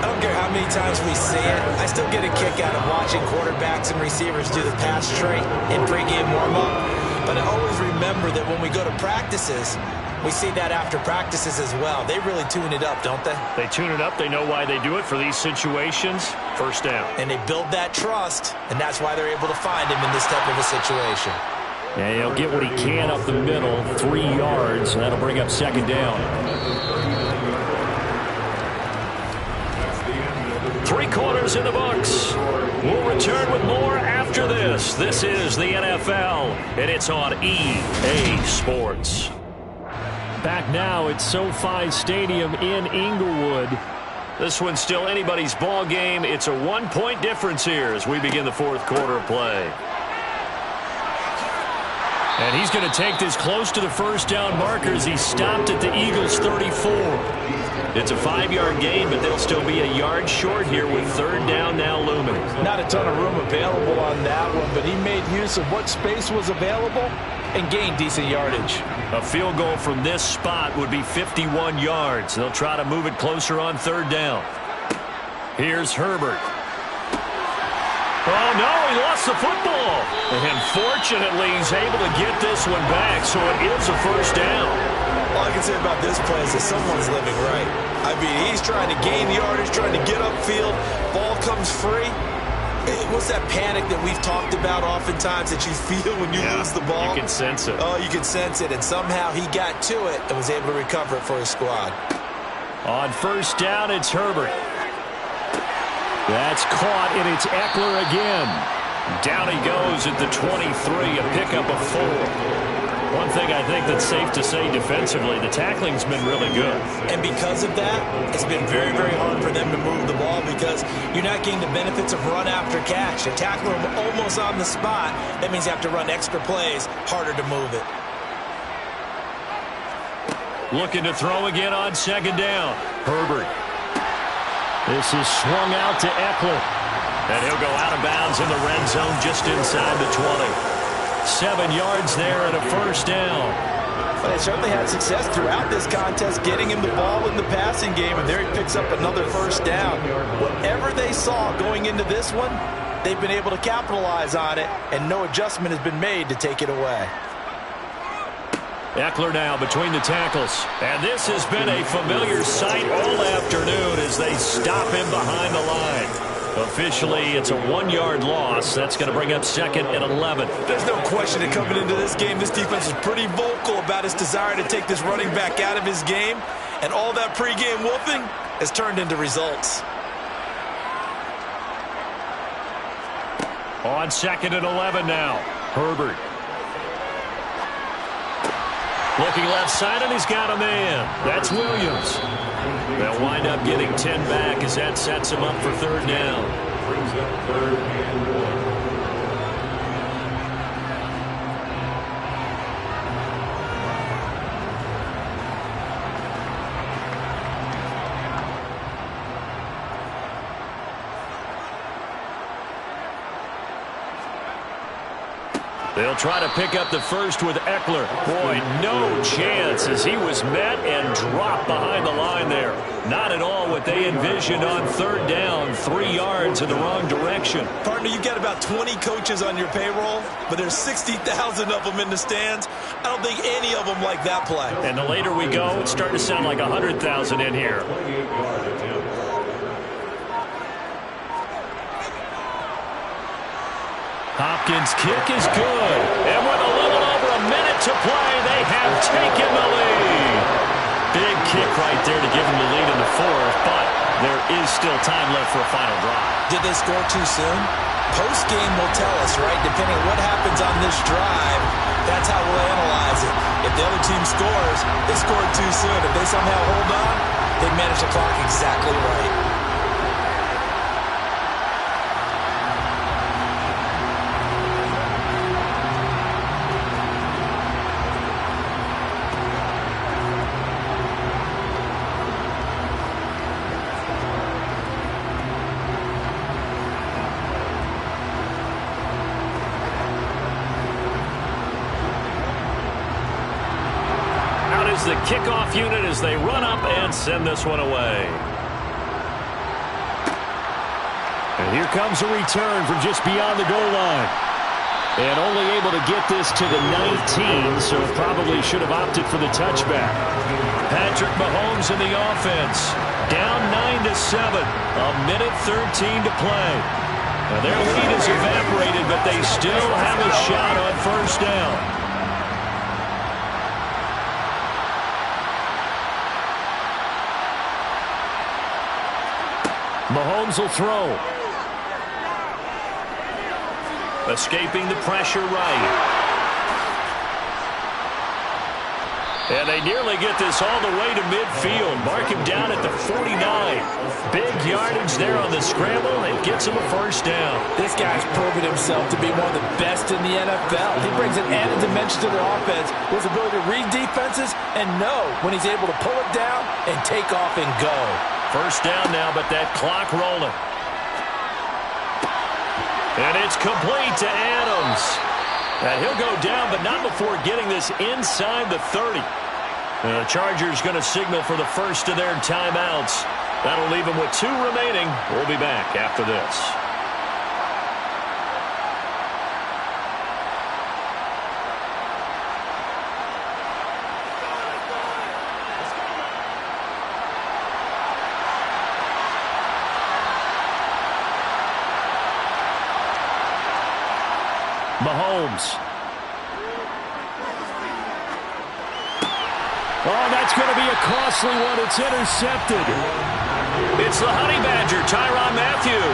I don't care how many times we see it. I still get a kick out of watching quarterbacks and receivers do the pass trait in pregame warm-up. But I always remember that when we go to practices, we see that after practices as well. They really tune it up, don't they? They tune it up. They know why they do it for these situations. First down. And they build that trust, and that's why they're able to find him in this type of a situation. And he'll get what he can up the middle, 3 yards, and that'll bring up second down. 3 quarters in the books. We'll return with more after this. This is the NFL, and it's on EA Sports. Back now at SoFi Stadium in Inglewood. This one's still anybody's ball game. It's a 1-point difference here as we begin the fourth quarter of play. And he's going to take this close to the first down marker as he stopped at the Eagles' 34. It's a 5-yard gain, but they'll still be a yard short here with third down now looming. Not a ton of room available on that one, but he made use of what space was available and gained decent yardage. A field goal from this spot would be 51 yards. They'll try to move it closer on third down. Here's Herbert. Oh, no, he lost the football. And fortunately, he's able to get this one back, so it is a first down. All I can say about this play is that someone's living right. I mean, he's trying to gain yardage, trying to get upfield. Ball comes free. What's that panic that we've talked about oftentimes that you feel when you lose the ball? You can sense it. Oh, you can sense it, and somehow he got to it and was able to recover it for his squad. On first down, it's Herbert. That's caught, and it's Eckler again. Down he goes at the 23, a pickup of 4. One thing I think that's safe to say defensively, the tackling's been really good. And because of that, it's been very, very hard for them to move the ball because you're not getting the benefits of run after catch. You're tackling them almost on the spot. That means you have to run extra plays, harder to move it. Looking to throw again on second down. Herbert. This is swung out to Eckler. And he'll go out of bounds in the red zone just inside the 20. 7 yards there and a first down. But they certainly had success throughout this contest getting him the ball in the passing game, and there he picks up another first down. Whatever they saw going into this one, they've been able to capitalize on it, and no adjustment has been made to take it away. Eckler now between the tackles. And this has been a familiar sight all afternoon as they stop him behind the line. Officially, it's a 1-yard loss. That's going to bring up second and 11. There's no question that coming into this game, this defense is pretty vocal about its desire to take this running back out of his game. And all that pregame whooping has turned into results. On second and 11 now. Herbert. Looking left side, and he's got a man. That's Williams. They'll wind up getting 10 back as that sets him up for third down. Brings up third and 1. They'll try to pick up the first with Eckler. Boy, no chance as he was met and dropped behind the line there. Not at all what they envisioned on third down. 3 yards in the wrong direction. Partner, you've got about 20 coaches on your payroll, but there's 60,000 of them in the stands. I don't think any of them like that play. And the later we go, it's starting to sound like 100,000 in here. Hopkins' kick is good. And with a little over a minute to play, they have taken the lead. Big kick right there to give them the lead in the fourth, but there is still time left for a final drive. Did they score too soon? Post-game will tell us, right? Depending on what happens on this drive, that's how we'll analyze it. If the other team scores, they scored too soon. If they somehow hold on, they manage the clock exactly right. The kickoff unit as they run up and send this one away. And here comes a return from just beyond the goal line. And only able to get this to the 19, so probably should have opted for the touchback. Patrick Mahomes in the offense. Down 9-7. A minute 13 to play. Now their lead is evaporated, but they still have a shot on first down. Mahomes will throw. Escaping the pressure right. And they nearly get this all the way to midfield. Mark him down at the 49. Big yardage there on the scramble. It gets him a first down. This guy's proven himself to be one of the best in the NFL. He brings an added dimension to their offense with his ability to read defenses and know when he's able to pull it down and take off and go. First down now, but that clock rolling. And it's complete to Adams. And he'll go down, but not before getting this inside the 30. And the Chargers going to signal for the first of their timeouts. That'll leave them with 2 remaining. We'll be back after this. Mahomes. Oh, that's going to be a costly one. It's intercepted. It's the Honey Badger, Tyrann Mathieu.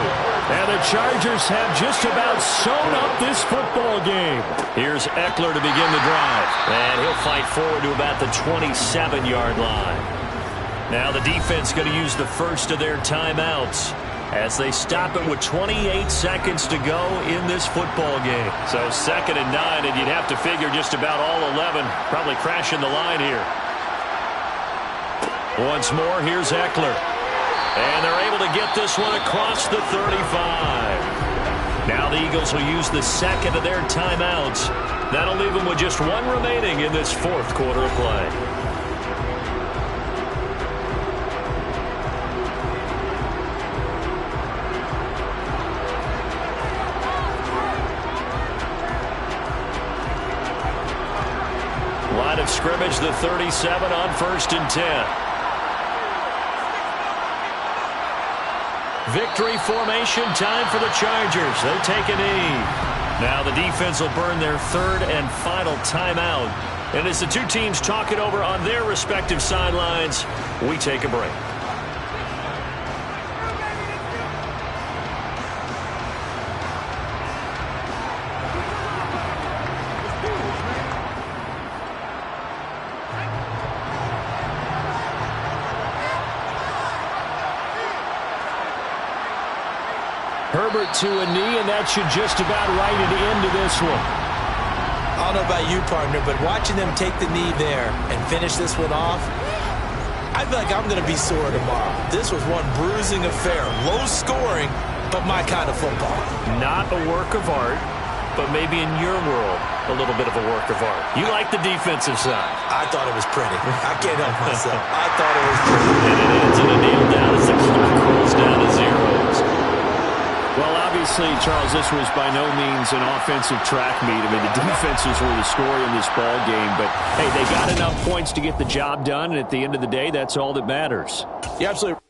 And the Chargers have just about sewn up this football game. Here's Eckler to begin the drive. And he'll fight forward to about the 27-yard line. Now the defense going to use the first of their timeouts as they stop it with 28 seconds to go in this football game. So 2nd and 9, and you'd have to figure just about all 11 probably crashing the line here. Once more, here's Eckler. And they're able to get this one across the 35. Now the Eagles will use the second of their timeouts. That'll leave them with just 1 remaining in this 4th quarter of play. Line of scrimmage, the 37 on 1st and 10. Victory formation time for the Chargers. They take a knee. Now the defense will burn their 3rd and final timeout. And as the 2 teams talk it over on their respective sidelines, we take a break. Herbert to a knee, and that should just about write it into this one. I don't know about you, partner, but watching them take the knee there and finish this one off, I feel like I'm going to be sore tomorrow. This was one bruising affair. Low scoring, but my kind of football. Not a work of art, but maybe in your world, a little bit of a work of art. You like the defensive side. I thought it was pretty. I can't help myself. I thought it was pretty. And it ends in a kneel down as the clock rolls down to zeros. Well, obviously, Charles, this was by no means an offensive track meet. I mean, the defenses were the story in this ball game. But, hey, they got enough points to get the job done. And at the end of the day, that's all that matters. You're absolutely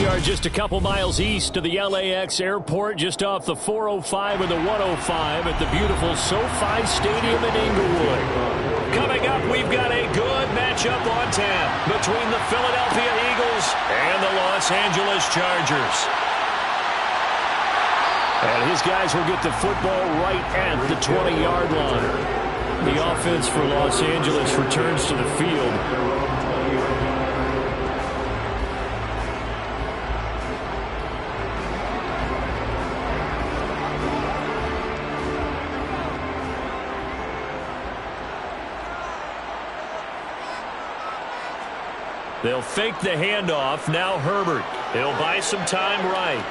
We are just a couple miles east of the LAX airport, just off the 405 and the 105 at the beautiful SoFi Stadium in Inglewood. Coming up, we've got a good matchup on tap between the Philadelphia Eagles and the Los Angeles Chargers. And his guys will get the football right at the 20-yard line. The offense for Los Angeles returns to the field. They'll fake the handoff. Now Herbert. He'll buy some time right.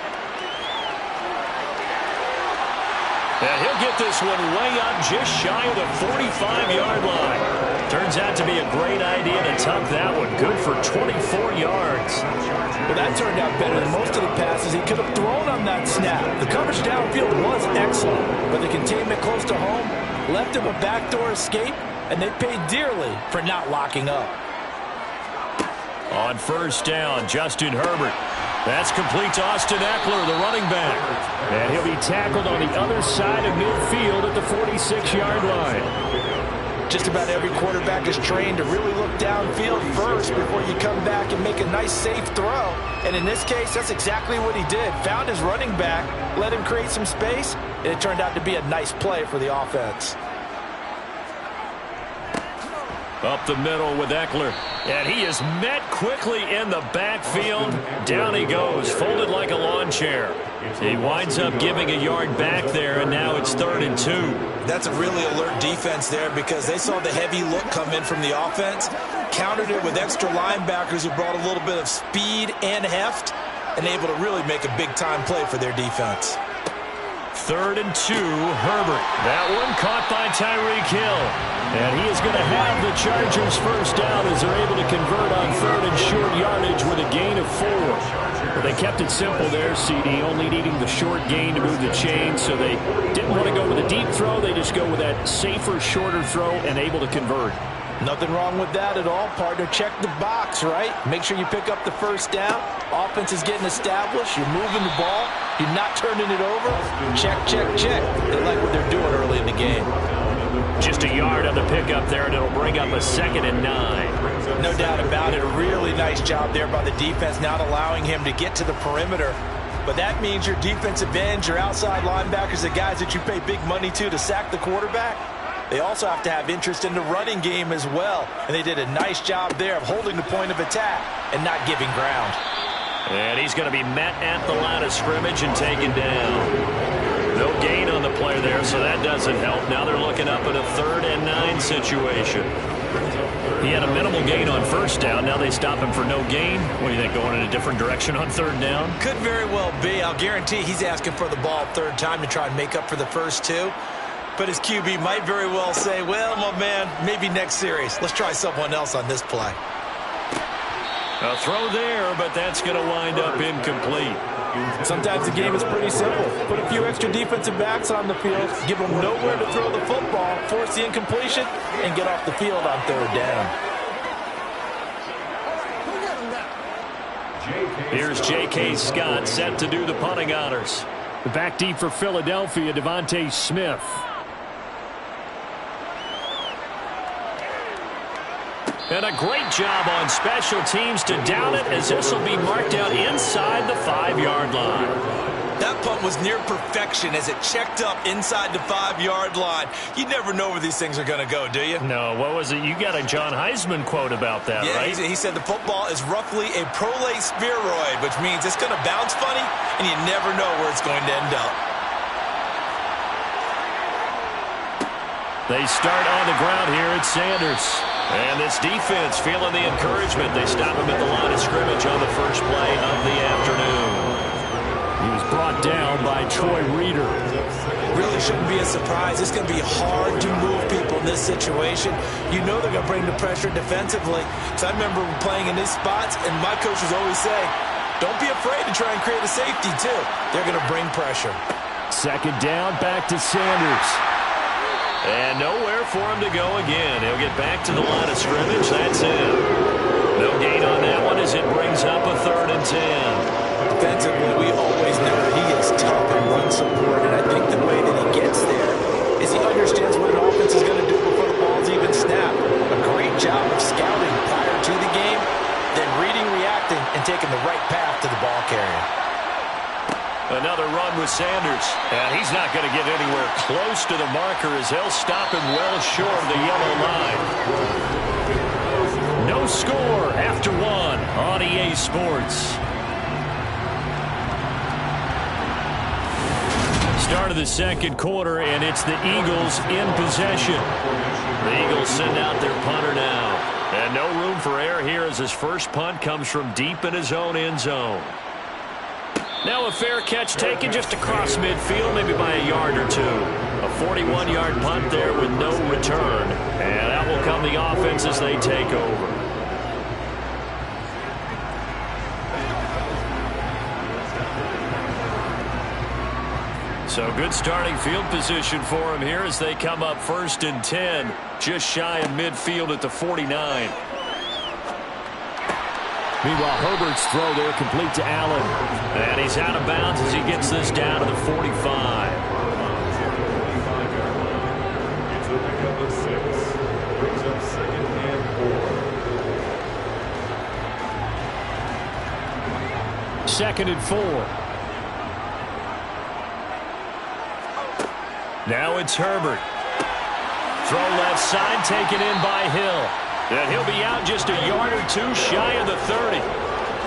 And he'll get this one way up just shy of the 45-yard line. Turns out to be a great idea to tuck that one. Good for 24 yards. Well, that turned out better than most of the passes he could have thrown on that snap. The coverage downfield was excellent, but the containment close to home left him a backdoor escape, and they paid dearly for not locking up. On first down, Justin Herbert. That's complete to Austin Eckler, the running back. And he'll be tackled on the other side of midfield at the 46-yard line. Just about every quarterback is trained to really look downfield first before you come back and make a nice, safe throw. And in this case, that's exactly what he did. Found his running back, let him create some space, and it turned out to be a nice play for the offense. Up the middle with Eckler. And he is met quickly in the backfield. Down he goes, folded like a lawn chair. He winds up giving a yard back there, and now it's 3rd and 2. That's a really alert defense there because they saw the heavy look come in from the offense, countered it with extra linebackers who brought a little bit of speed and heft, and able to really make a big-time play for their defense. 3rd and 2, Herbert. That one caught by Tyreek Hill. And he is going to have the Chargers first down as they're able to convert on 3rd and short yardage with a gain of 4. Well, they kept it simple there, CD, only needing the short gain to move the chain, so they didn't want to go with a deep throw. They just go with that safer, shorter throw and able to convert. Nothing wrong with that at all, partner. Check the box, right? Make sure you pick up the first down. Offense is getting established. You're moving the ball. You're not turning it over. Check, check, check. They like what they're doing early in the game. Just a yard on the pickup there, and it'll bring up a 2nd and 9. No doubt about it. A really nice job there by the defense, not allowing him to get to the perimeter. But that means your defensive ends, your outside linebackers, the guys that you pay big money to sack the quarterback, they also have to have interest in the running game as well. And they did a nice job there of holding the point of attack and not giving ground. And he's going to be met at the line of scrimmage and taken down. No gain on the play there, so that doesn't help. Now they're looking up at a 3rd and 9 situation. He had a minimal gain on first down. Now they stop him for no gain. What do you think, going in a different direction on 3rd down? Could very well be. I'll guarantee he's asking for the ball 3rd time to try and make up for the first 2. But his QB might very well say, well, my man, maybe next series. Let's try someone else on this play. A throw there, but that's going to wind up incomplete. Sometimes the game is pretty simple. Put a few extra defensive backs on the field, give them nowhere to throw the football, force the incompletion, and get off the field on 3rd down. Here's J.K. Scott set to do the punting honors. The back deep for Philadelphia, Devontae Smith. And a great job on special teams to down it, as this will be marked out inside the 5-yard line. That punt was near perfection as it checked up inside the 5-yard line. You never know where these things are going to go, do you? No, what was it? You got a John Heisman quote about that, yeah, right? He said the football is roughly a prolate spheroid, which means it's going to bounce funny, and you never know where it's going to end up. They start on the ground here at Sanders. And this defense feeling the encouragement. They stop him at the line of scrimmage on the first play of the afternoon. He was brought down by Troy Reeder. Really shouldn't be a surprise. It's going to be hard to move people in this situation. You know they're going to bring the pressure defensively. So I remember playing in these spots, and my coaches always say, don't be afraid to try and create a safety, too. They're going to bring pressure. 2nd down, back to Sanders. And nowhere for him to go again. He'll get back to the line of scrimmage. That's it. No gain on that one as it brings up a 3rd and 10. defense is going to do before the ball's even snapped. A great job of scouting prior to the game, then reading, reacting, and taking the right path to the ball carrier. Another run with Sanders. And he's not going to get anywhere close to the marker as they'll stop him well short of the yellow line. No score after one on EA Sports. Start of the second quarter, and it's the Eagles in possession. The Eagles send out their punter now. And no room for error here as his first punt comes from deep in his own end zone. Now a fair catch taken just across midfield, maybe by a yard or two. A 41-yard punt there with no return. And out will come the offense as they take over. So good starting field position for him here as they come up 1st and 10, just shy of midfield at the 49. Meanwhile, Herbert's throw there complete to Allen. And he's out of bounds as he gets this down to the 45. It's a pickup of 6. Brings up 2nd and 4. 2nd and 4. Now it's Herbert. Throw left side, taken in by Hill. And he'll be out just a yard or two shy of the 30.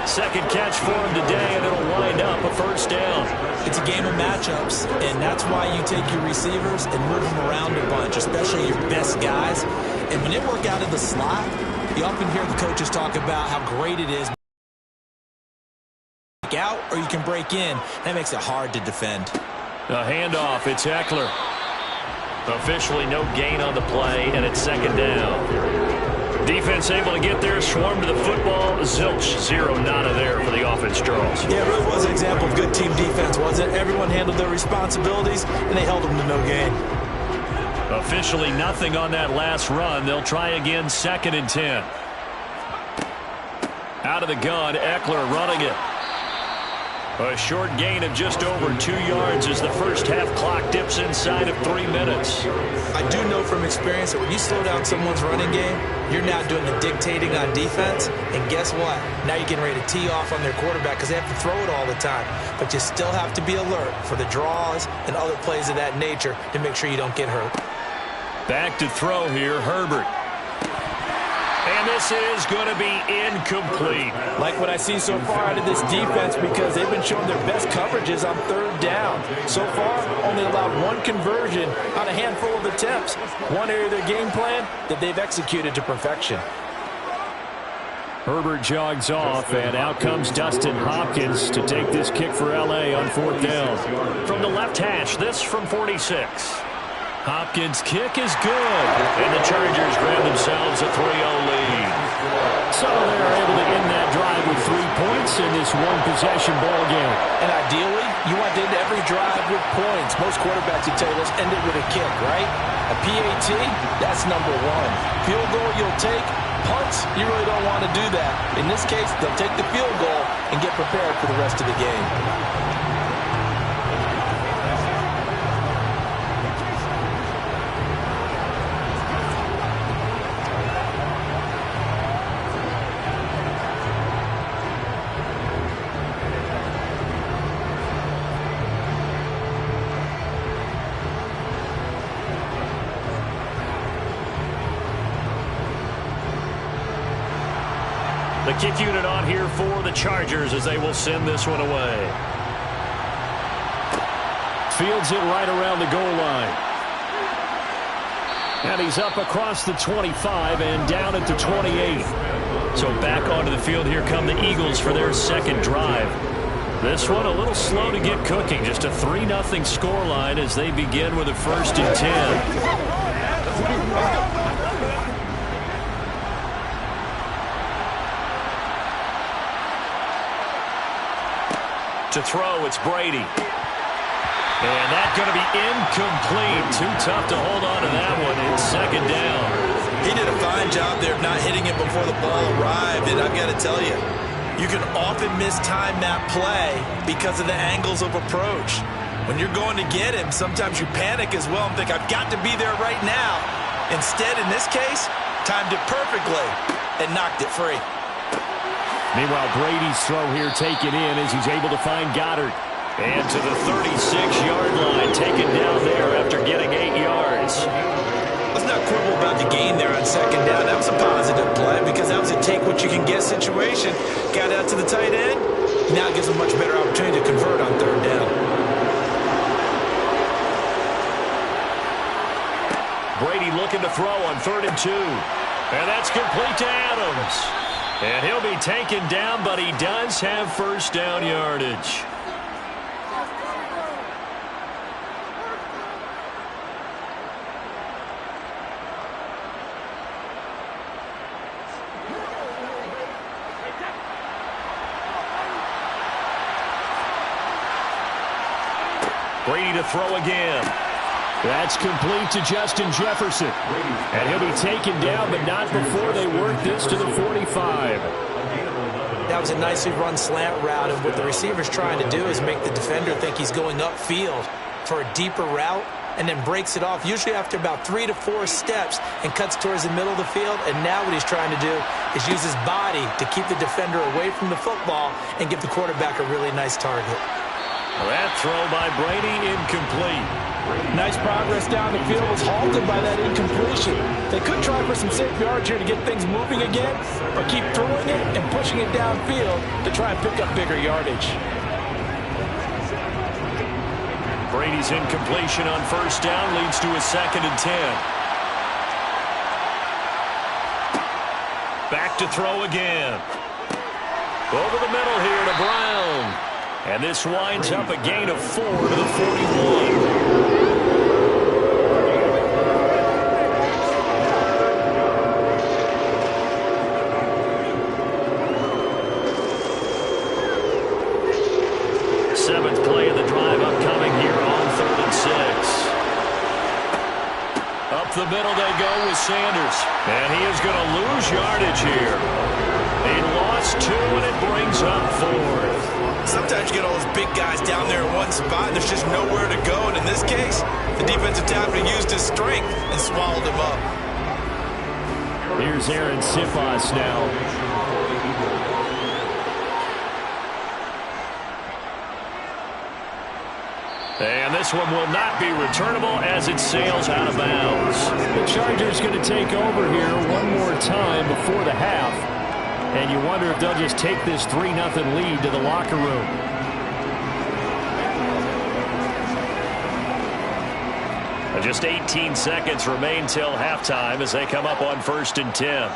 Second catch for him today, and it'll wind up a 1st down. It's a game of matchups, and that's why you take your receivers and move them around a bunch, especially your best guys. And when they work out of the slot, you often hear the coaches talk about how great it is. Out, or you can break in. That makes it hard to defend. A handoff, it's Eckler. Officially no gain on the play, and it's 2nd down. Defense able to get there, swarm to the football. Zilch, 0 nada there for the offense draws. Yeah, it really was an example of good team defense, wasn't it? Everyone handled their responsibilities, and they held them to no gain. Officially nothing on that last run. They'll try again, 2nd and 10. Out of the gun, Eckler running it. A short gain of just over 2 yards as the first half clock dips inside of 3 minutes. I do know from experience that when you slow down someone's running game, you're now doing the dictating on defense. And guess what? Now you're getting ready to tee off on their quarterback because they have to throw it all the time. But you still have to be alert for the draws and other plays of that nature to make sure you don't get hurt. Back to throw here, Herbert. And this is going to be incomplete. Like what I see so far out of this defense because they've been showing their best coverages on 3rd down. So far, only allowed 1 conversion on a handful of attempts. One area of their game plan that they've executed to perfection. Herbert jogs off, and out comes Dustin Hopkins to take this kick for L.A. on 4th down. From the left hash, this from 46. Hopkins' kick is good, and the Chargers grab themselves a 3-0 lead. So they're able to end that drive with 3 points in this one-possession ball game. And ideally, you want to end every drive with points. Most quarterbacks would tell you, let's end it with a kick, right? A PAT, that's number 1. Field goal you'll take. Punts, you really don't want to do that. In this case, they'll take the field goal and get prepared for the rest of the game. The kick unit on here for the Chargers as they will send this one away. Fields it right around the goal line. And he's up across the 25 and down at the 28. So back onto the field, here come the Eagles for their 2nd drive. This one a little slow to get cooking. Just a 3-0 scoreline as they begin with a 1st and 10. To throw, it's Brady. And that's going to be incomplete. Too tough to hold on to that one. It's 2nd down. He did a fine job there of not hitting it before the ball arrived. And I've got to tell you, you can often mistime that play because of the angles of approach. When you're going to get him, sometimes you panic as well and think, I've got to be there right now. Instead, in this case, timed it perfectly and knocked it free. Meanwhile, Brady's throw here taken in as he's able to find Goddard. And to the 36-yard line, taken down there after getting 8 yards. Let's not quibble about the gain there on second down. That was a positive play because that was a take-what-you-can-get situation. Got out to the tight end. Now it gives him a much better opportunity to convert on third down. Brady looking to throw on 3rd and 2. And that's complete to Adams. And he'll be taken down, but he does have first down yardage. Brady to throw again. That's complete to Justin Jefferson. And he'll be taken down, but not before they work this to the 45. That was a nicely run slant route, and what the receiver's trying to do is make the defender think he's going upfield for a deeper route, and then breaks it off, usually after about 3 to 4 steps, and cuts towards the middle of the field. And now what he's trying to do is use his body to keep the defender away from the football and give the quarterback a really nice target. That throw by Brady incomplete. Nice progress down the field, was halted by that incompletion. They could try for some safe yards here to get things moving again, or keep throwing it and pushing it downfield to try and pick up bigger yardage. Brady's incompletion on first down leads to a 2nd and 10. Back to throw again. Over the middle here to Brown. And this winds up a gain of 4 to the 41. Seventh play of the drive upcoming here on 3rd and 6. Up the middle they go with Sanders. And he is going to lose yardage here. He lost 2, and it brings up 4th. Sometimes you get all those big guys down there in one spot, and there's just nowhere to go. And in this case, the defensive tackle used his strength and swallowed him up. Here's Aaron Sifas now. And this one will not be returnable as it sails out of bounds. The Chargers going to take over here one more time before the half. And you wonder if they'll just take this 3-0 lead to the locker room. Just 18 seconds remain till halftime as they come up on 1st and 10.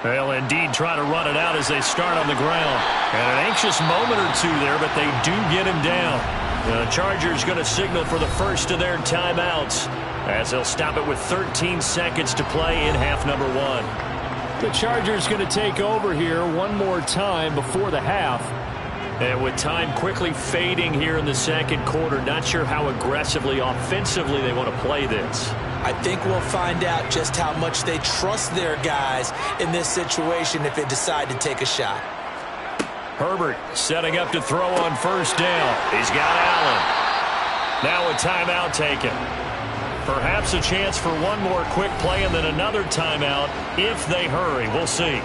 They'll indeed try to run it out as they start on the ground. And an anxious moment or two there, but they do get him down. The Chargers going to signal for the first of their timeouts as they'll stop it with 13 seconds to play in half number 1. The Chargers going to take over here one more time before the half. And with time quickly fading here in the second quarter, not sure how aggressively, offensively they want to play this. I think we'll find out just how much they trust their guys in this situation if they decide to take a shot. Herbert setting up to throw on first down. He's got Allen. Now a timeout taken. Perhaps a chance for one more quick play and then another timeout if they hurry. We'll see.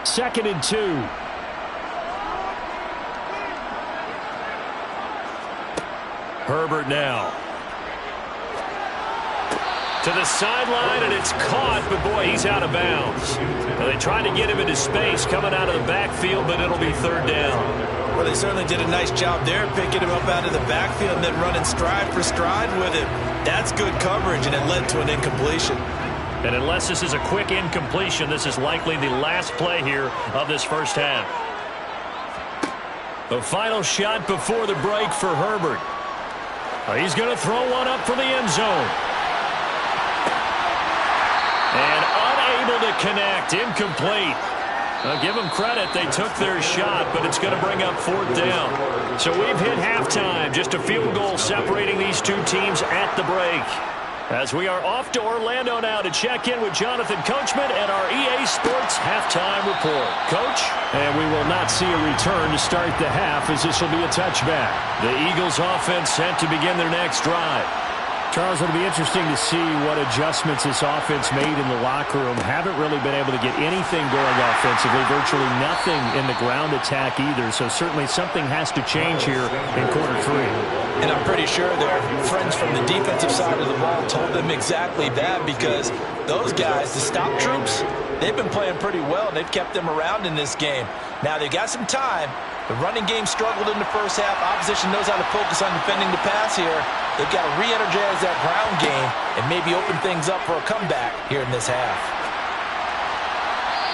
Second and 2. Herbert now. To the sideline, and it's caught, but boy, he's out of bounds. Now, they tried to get him into space coming out of the backfield, but it'll be 3rd down. Well, they certainly did a nice job there, picking him up out of the backfield and then running stride for stride with him. That's good coverage, and it led to an incompletion. And unless this is a quick incompletion, this is likely the last play here of this first half. The final shot before the break for Herbert. He's going to throw one up for the end zone. And unable to connect, incomplete. Give them credit. They took their shot, but it's going to bring up 4th down. So we've hit halftime. Just a field goal separating these two teams at the break. As we are off to Orlando now to check in with Jonathan Coachman and our EA Sports halftime report. Coach? And we will not see a return to start the half, as this will be a touchback. The Eagles offense set to begin their next drive. Charles, it'll be interesting to see what adjustments this offense made in the locker room. Haven't really been able to get anything going offensively, virtually nothing in the ground attack either. So certainly something has to change here in quarter 3. And I'm pretty sure their friends from the defensive side of the ball told them exactly that, because those guys, the stop troops, they've been playing pretty well. They've kept them around in this game. Now they got some time. The running game struggled in the first half. Opposition knows how to focus on defending the pass here. They've got to re-energize that ground game and maybe open things up for a comeback here in this half.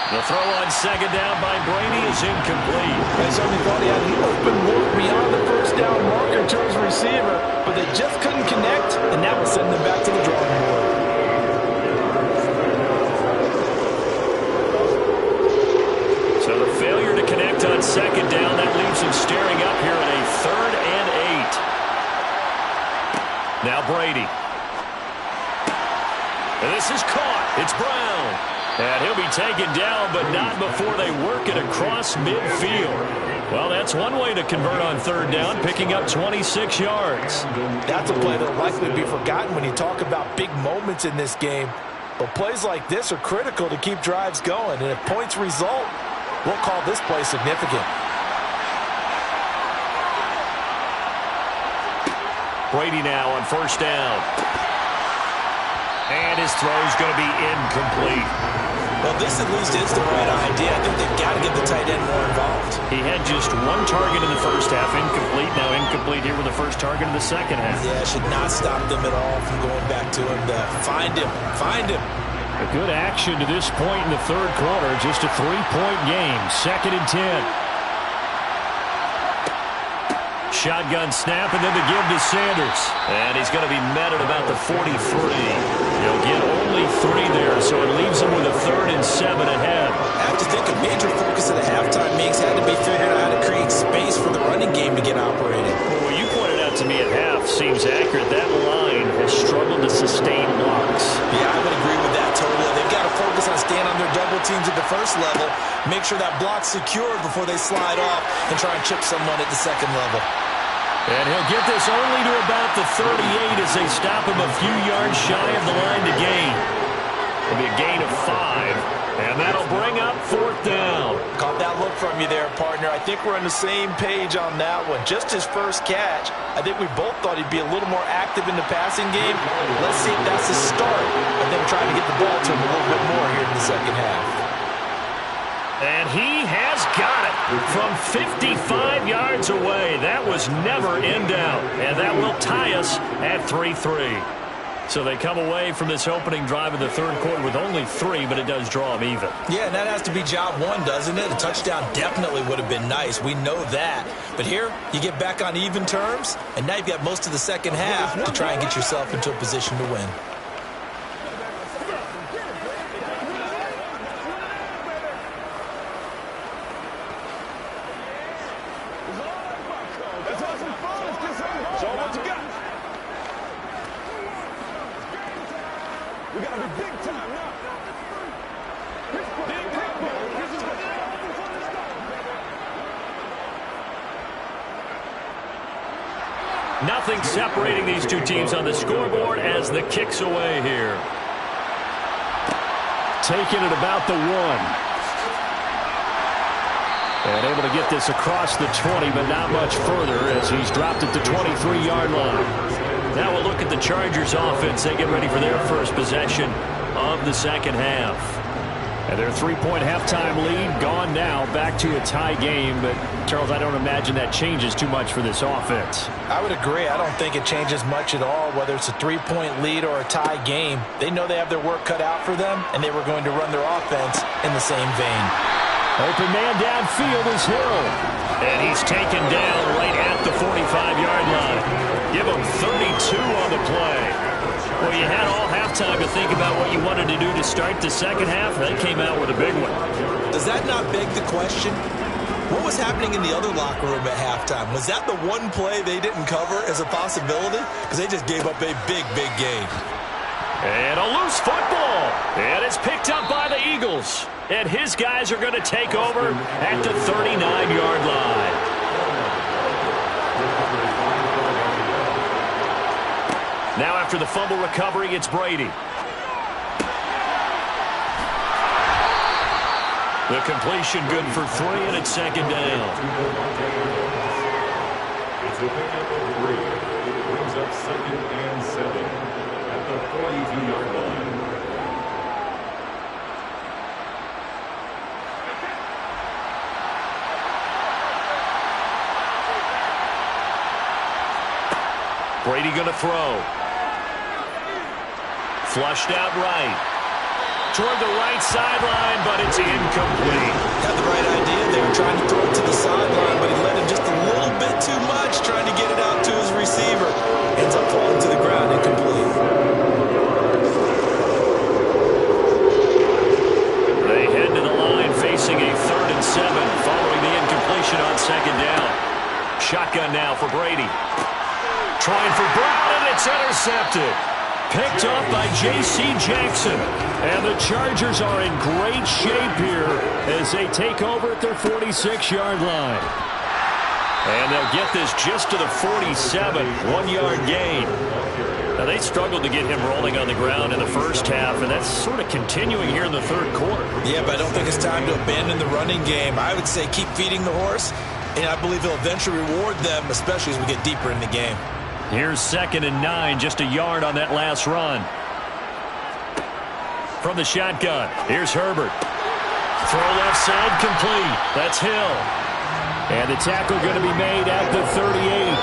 The throw on 2nd down by Brady is incomplete. I certainly thought he had an open look beyond the first down marker to his receiver, but they just couldn't connect, and that was sending them back to the drawing board. So the failure to connect on 2nd down, that leaves him staring up here at a 3rd and 8. Now Brady. And this is caught. It's Brown. And he'll be taken down, but not before they work it across midfield. Well, that's one way to convert on 3rd down, picking up 26 yards. That's a play that will likely be forgotten when you talk about big moments in this game. But plays like this are critical to keep drives going. And if points result, we'll call this play significant. Brady now on 1st down. And his throw's going to be incomplete. Well, this at least is the right idea. I think they've got to get the tight end more involved. He had just one target in the first half, incomplete. Now incomplete here with the first target in the second half. Yeah, it should not stop them at all from going back to him to find him. Find him. A good action to this point in the 3rd quarter. Just a 3-point game. 2nd and 10. Shotgun snap, and then the give to Sanders. And he's going to be met at about the 43. He'll get only 3 there, so it leaves him with a 3rd and 7 ahead. I have to think a major focus of the halftime meetings had to be figuring out how to create space for the running game to get operated. Well, what you pointed out to me at half seems accurate. That line has struggled to sustain blocks. Yeah, I would agree with that totally. They've got to focus on staying on their double teams at the first level, make sure that block's secured before they slide off and try and chip someone at the second level. And he'll get this only to about the 38 as they stop him a few yards shy of the line to gain. It'll be a gain of 5, and that'll bring up 4th down. Caught that look from you there, partner. I think we're on the same page on that one. Just his first catch, I think we both thought he'd be a little more active in the passing game. Let's see if that's the start of them trying to get the ball to him a little bit more here in the second half. And he has got it from 55 yards away. That was never in doubt. And that will tie us at 3-3. So they come away from this opening drive of the 3rd quarter with only 3, but it does draw them even. Yeah, and that has to be job 1, doesn't it? A touchdown definitely would have been nice. We know that. But here, you get back on even terms, and now you've got most of the second half to try and get yourself into a position to win. We got to be big time now. Nothing separating these two teams on the scoreboard as the kick's away here. Taking it about the 1. And able to get this across the 20, but not much further as he's dropped at the 23-yard line. Now we'll look at the Chargers offense. They get ready for their first possession of the second half. And their 3-point halftime lead gone now, back to a tie game. But, Charles, I don't imagine that changes too much for this offense. I would agree. I don't think it changes much at all, whether it's a 3-point lead or a tie game. They know they have their work cut out for them, and they were going to run their offense in the same vein. Open man downfield is Hill. And he's taken down right at the 45-yard line. Give him 32 on the play. Well, you had all halftime to think about what you wanted to do to start the second half. They came out with a big one. The does that not beg the question? What was happening in the other locker room at halftime? Was that the one play they didn't cover as a possibility? Because they just gave up a big, big gain. And a loose football. And it's picked up by the Eagles. And his guys are going to take over at the 39-yard line. Now after the fumble recovery, it's Brady. The completion good for 3, and it's second down. It's a pickup of 3. It brings up 2nd and 7 at the 42-yard line. Brady going to throw. Flushed out right. Toward the right sideline, but it's incomplete. Had the right idea. They were trying to throw it to the sideline, but he led him just a little bit too much, trying to get it out to his receiver. Ends up falling to the ground, incomplete. They head to the line facing a 3rd and 7 following the incompletion on second down. Shotgun now for Brady. Trying for Brown, and it's intercepted. Picked off by J.C. Jackson. And the Chargers are in great shape here as they take over at their 46-yard line. And they'll get this just to the 47, 1-yard gain. Now, they struggled to get him rolling on the ground in the first half, and that's sort of continuing here in the third quarter. Yeah, but I don't think it's time to abandon the running game. I would say keep feeding the horse, and I believe he'll eventually reward them, especially as we get deeper in the game. Here's 2nd and 9, just a yard on that last run. From the shotgun, here's Herbert. Throw left side, complete. That's Hill. And the tackle going to be made at the 38.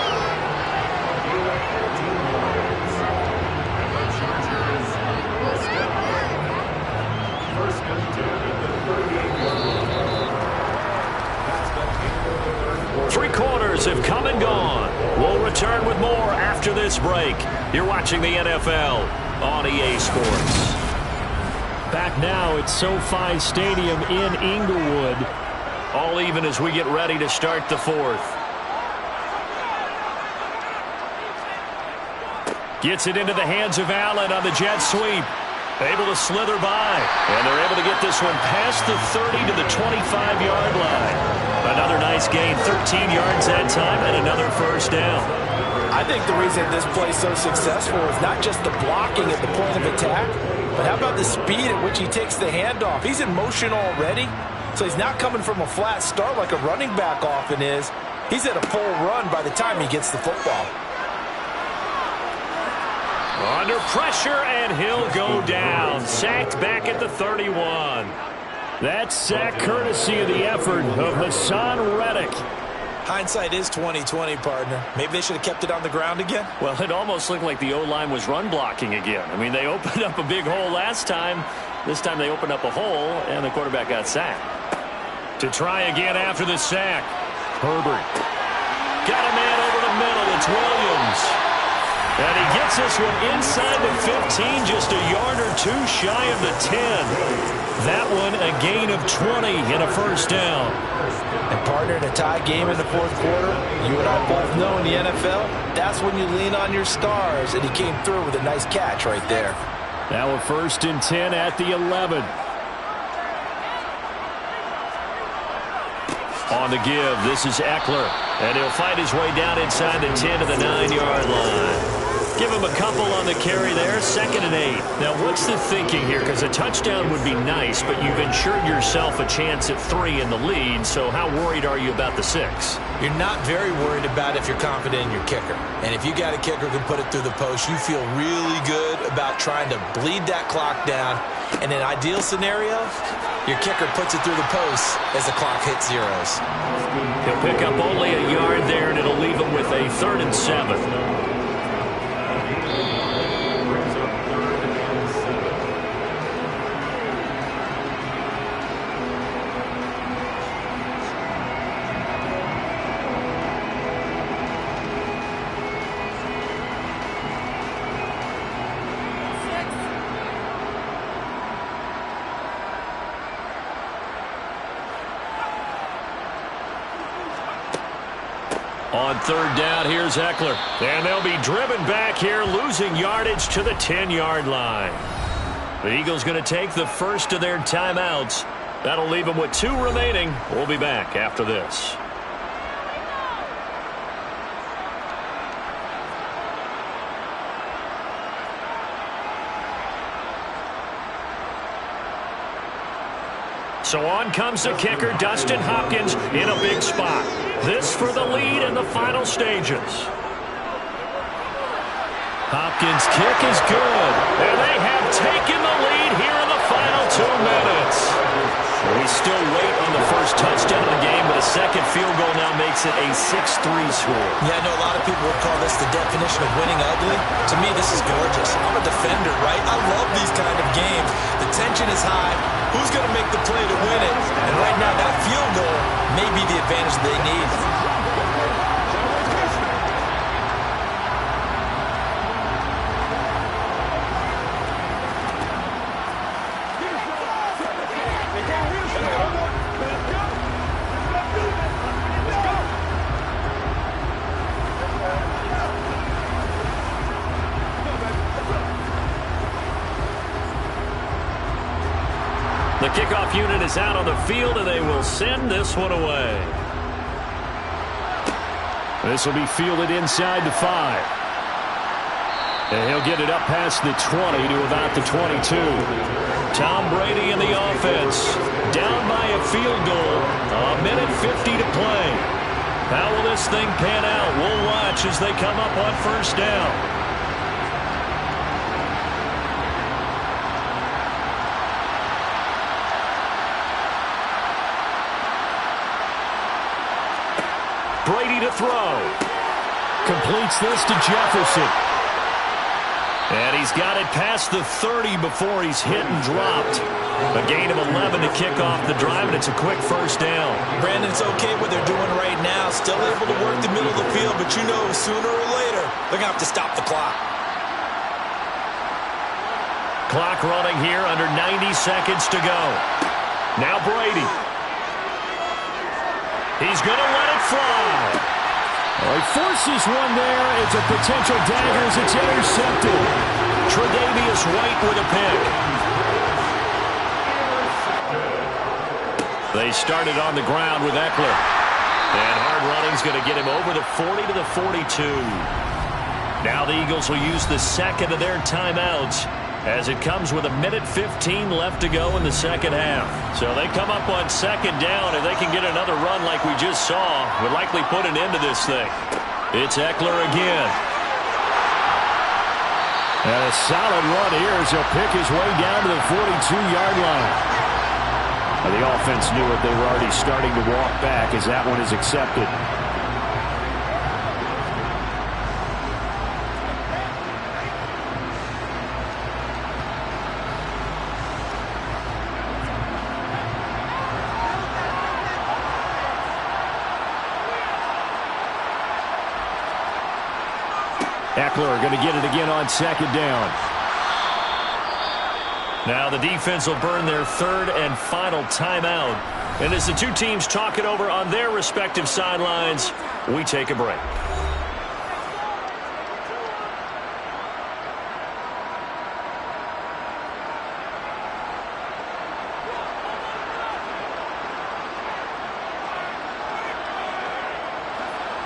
Three quarters have come and gone. We'll return with more after this break. You're watching the NFL on EA Sports. Back now at SoFi Stadium in Inglewood. All even as we get ready to start the fourth. Gets it into the hands of Allen on the jet sweep. Able to slither by. And they're able to get this one past the 30 to the 25-yard line. Another nice gain, 13 yards that time, and another first down. I think the reason this play's so successful is not just the blocking at the point of attack, but how about the speed at which he takes the handoff? He's in motion already, so he's not coming from a flat start like a running back often is. He's at a full run by the time he gets the football. Under pressure, and he'll go down. Sacked back at the 31. That sack courtesy of the effort of Hassan Reddick. Hindsight is 20/20, partner. Maybe they should have kept it on the ground again. Well, it almost looked like the O-line was run blocking again. I mean, they opened up a big hole last time. This time they opened up a hole, and the quarterback got sacked. To try again after the sack. Herbert. Got a man over the middle. It's Williams. And he gets this one inside the 15, just a yard or two shy of the 10. That one a gain of 20 and a first down. And partner, in a tie game in the fourth quarter, you and I both know in the NFL, that's when you lean on your stars, and he came through with a nice catch right there. Now a 1st and 10 at the 11. On the give, this is Eckler, and he'll fight his way down inside the 10 to the 9-yard line. Give him a couple on the carry there, 2nd and 8. Now, what's the thinking here? Because a touchdown would be nice, but you've ensured yourself a chance at 3 in the lead, so how worried are you about the 6? You're not very worried about if you're confident in your kicker. And if you got a kicker who can put it through the post, you feel really good about trying to bleed that clock down. In an ideal scenario, your kicker puts it through the post as the clock hits zeros. He'll pick up only a yard there, and it'll leave him with a 3rd and 7. On third down, here's Eckler. And they'll be driven back here, losing yardage to the 10-yard line. The Eagles going to take the first of their timeouts. That'll leave them with 2 remaining. We'll be back after this. So on comes the kicker, Dustin Hopkins, in a big spot. This for the lead in the final stages. Hopkins' kick is good, and they have taken the lead here in the final 2 minutes. We still wait on the first touchdown of the game, but a second field goal now makes it a 6-3 score. Yeah, I know a lot of people would call this the definition of winning ugly. To me, this is gorgeous. I'm a defender, right? I love these kind of games. The tension is high. Who's going to make the play to win it? And right now, that field goal may be the advantage they need. The kickoff unit is out on the field, and they will send this one away. This will be fielded inside the 5. And he'll get it up past the 20 to about the 22. Tom Brady in the offense. Down by a field goal. A minute 50 to play. How will this thing pan out? We'll watch as they come up on first down. Brady to throw. Completes this to Jefferson. And he's got it past the 30 before he's hit and dropped. A gain of 11 to kick off the drive, and it's a quick first down. Brandon, it's okay what they're doing right now. Still able to work the middle of the field, but you know sooner or later they're going to have to stop the clock. Clock running here, under 90 seconds to go. Now Brady. He's going to let it fly. Well, he forces one there. It's a potential dagger as it's intercepted. Tre'Davious White with a pick. They started on the ground with Eckler. And hard running's going to get him over the 40 to the 42. Now the Eagles will use the second of their timeouts as it comes with a minute 15 left to go in the second half. So they come up on second down, and they can get another run like we just saw. Would likely put an end to this thing. It's Eckler again. And a solid run here as he'll pick his way down to the 42-yard line. Now the offense knew it. They were already starting to walk back as that one is accepted. Eckler going to get it again on second down. Now the defense will burn their third and final timeout. And as the two teams talk it over on their respective sidelines, we take a break.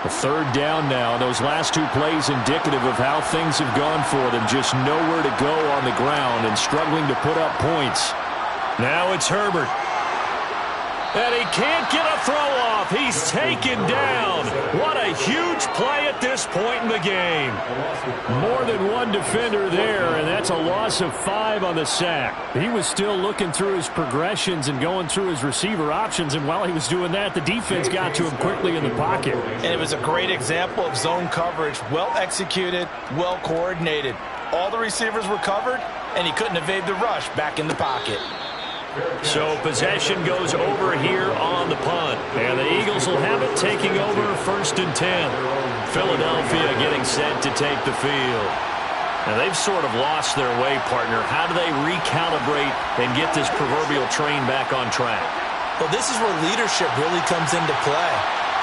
A third down now. Those last two plays indicative of how things have gone for them. Just nowhere to go on the ground and struggling to put up points. Now it's Herbert. And he can't get a throw off. He's taken down. What a huge play at this point in the game. More than one defender there, and that's a loss of 5 on the sack. He was still looking through his progressions and going through his receiver options, and while he was doing that, the defense got to him quickly in the pocket. And it was a great example of zone coverage. Well executed, well coordinated. All the receivers were covered, and he couldn't evade the rush back in the pocket. So possession goes over here on the punt. And the Eagles will have it taking over first and 10. Philadelphia getting set to take the field. Now they've sort of lost their way, partner. How do they recalibrate and get this proverbial train back on track? Well, this is where leadership really comes into play.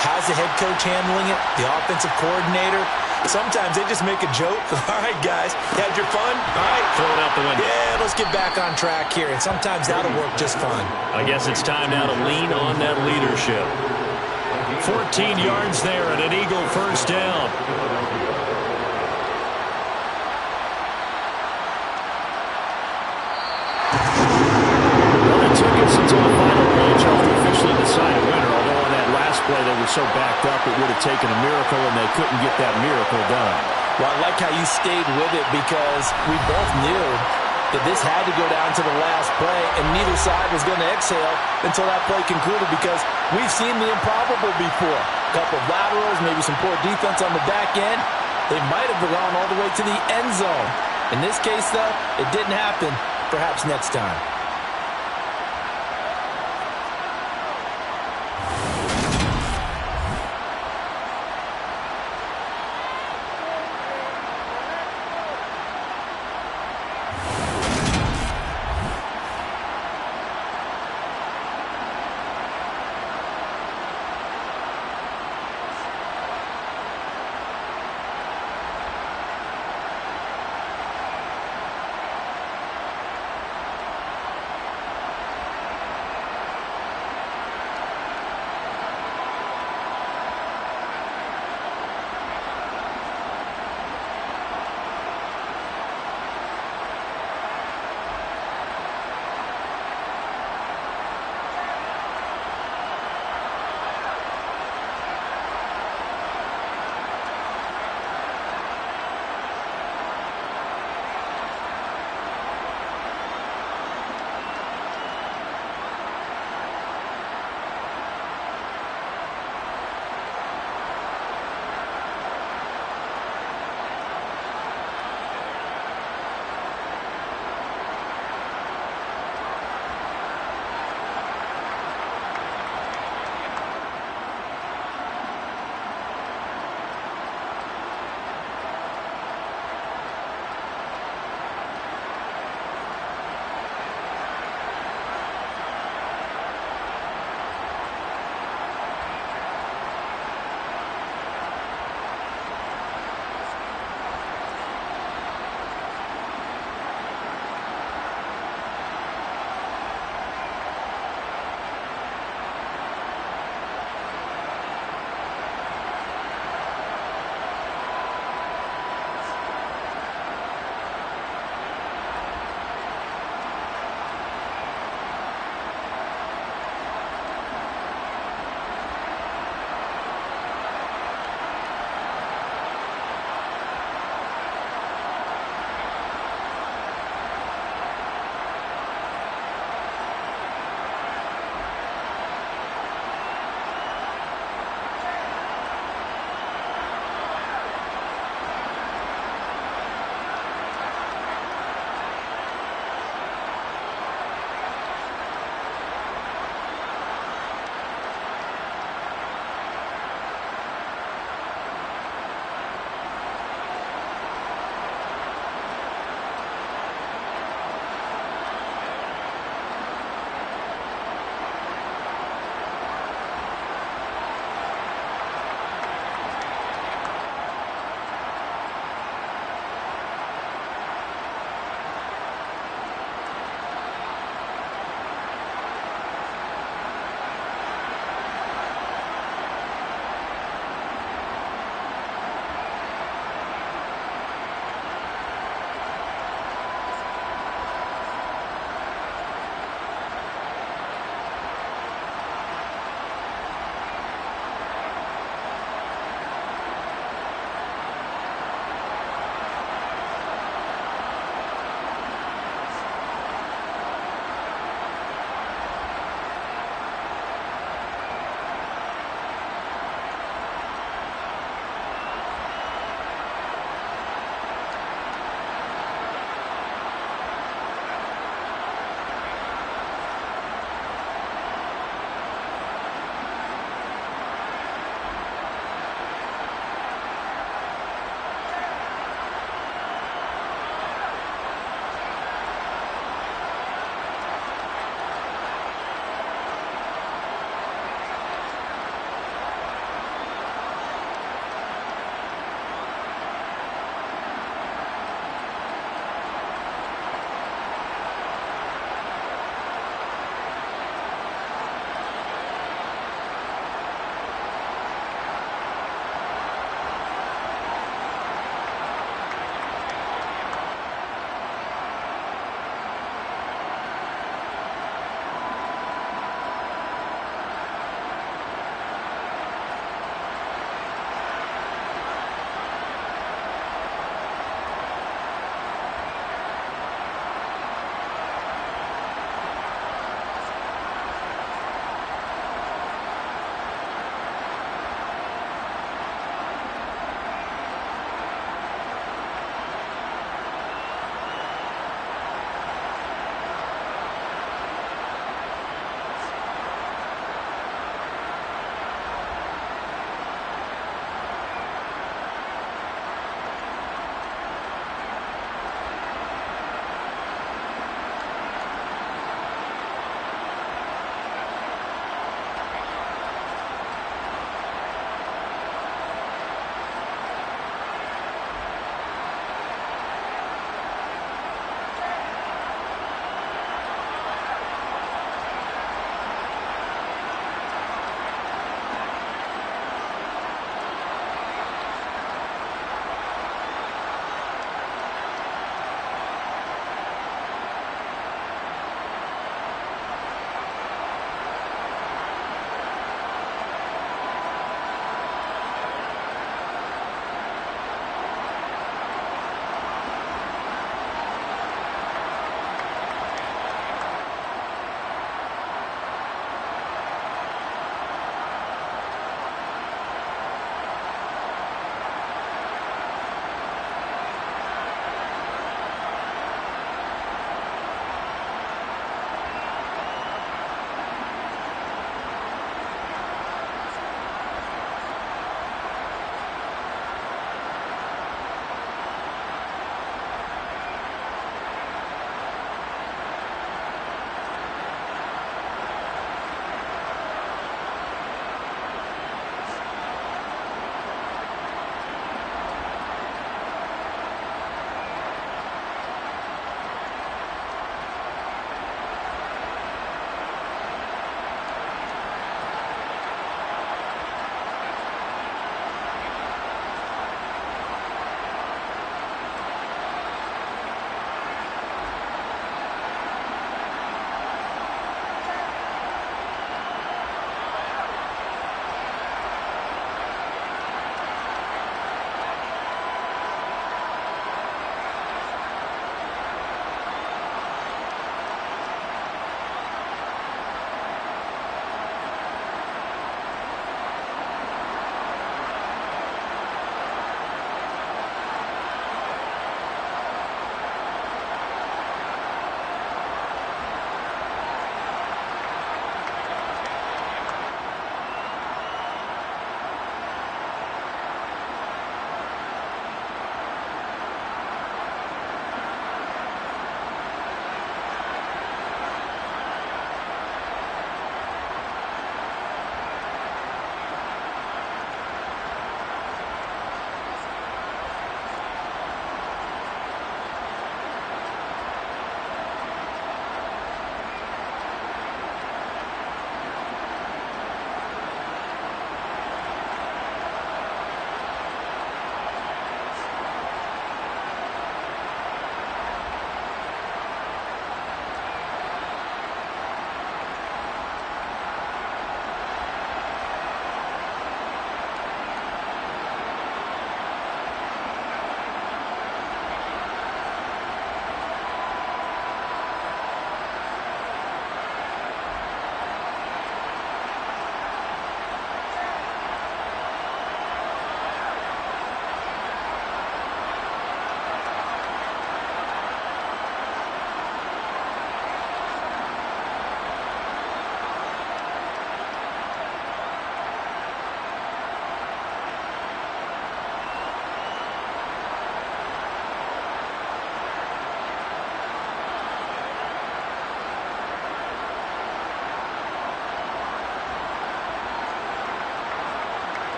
How's the head coach handling it? The offensive coordinator? Sometimes they just make a joke. All right, guys, had your fun? All right. Throw it out the window. Yeah, let's get back on track here. And sometimes that'll work just fine. I guess it's time now to lean on that leadership. 14 yards there and an Eagle first down. Well, it took us until the final play to officially decide a winner, although on that last play they were so backed up it would have taken a miracle, and they couldn't get that miracle done. Well, I like how you stayed with it because we both knew that this had to go down to the last play, and neither side was going to exhale until that play concluded because we've seen the improbable before. A couple of laterals, maybe some poor defense on the back end. They might have gone all the way to the end zone. In this case, though, it didn't happen. Perhaps next time.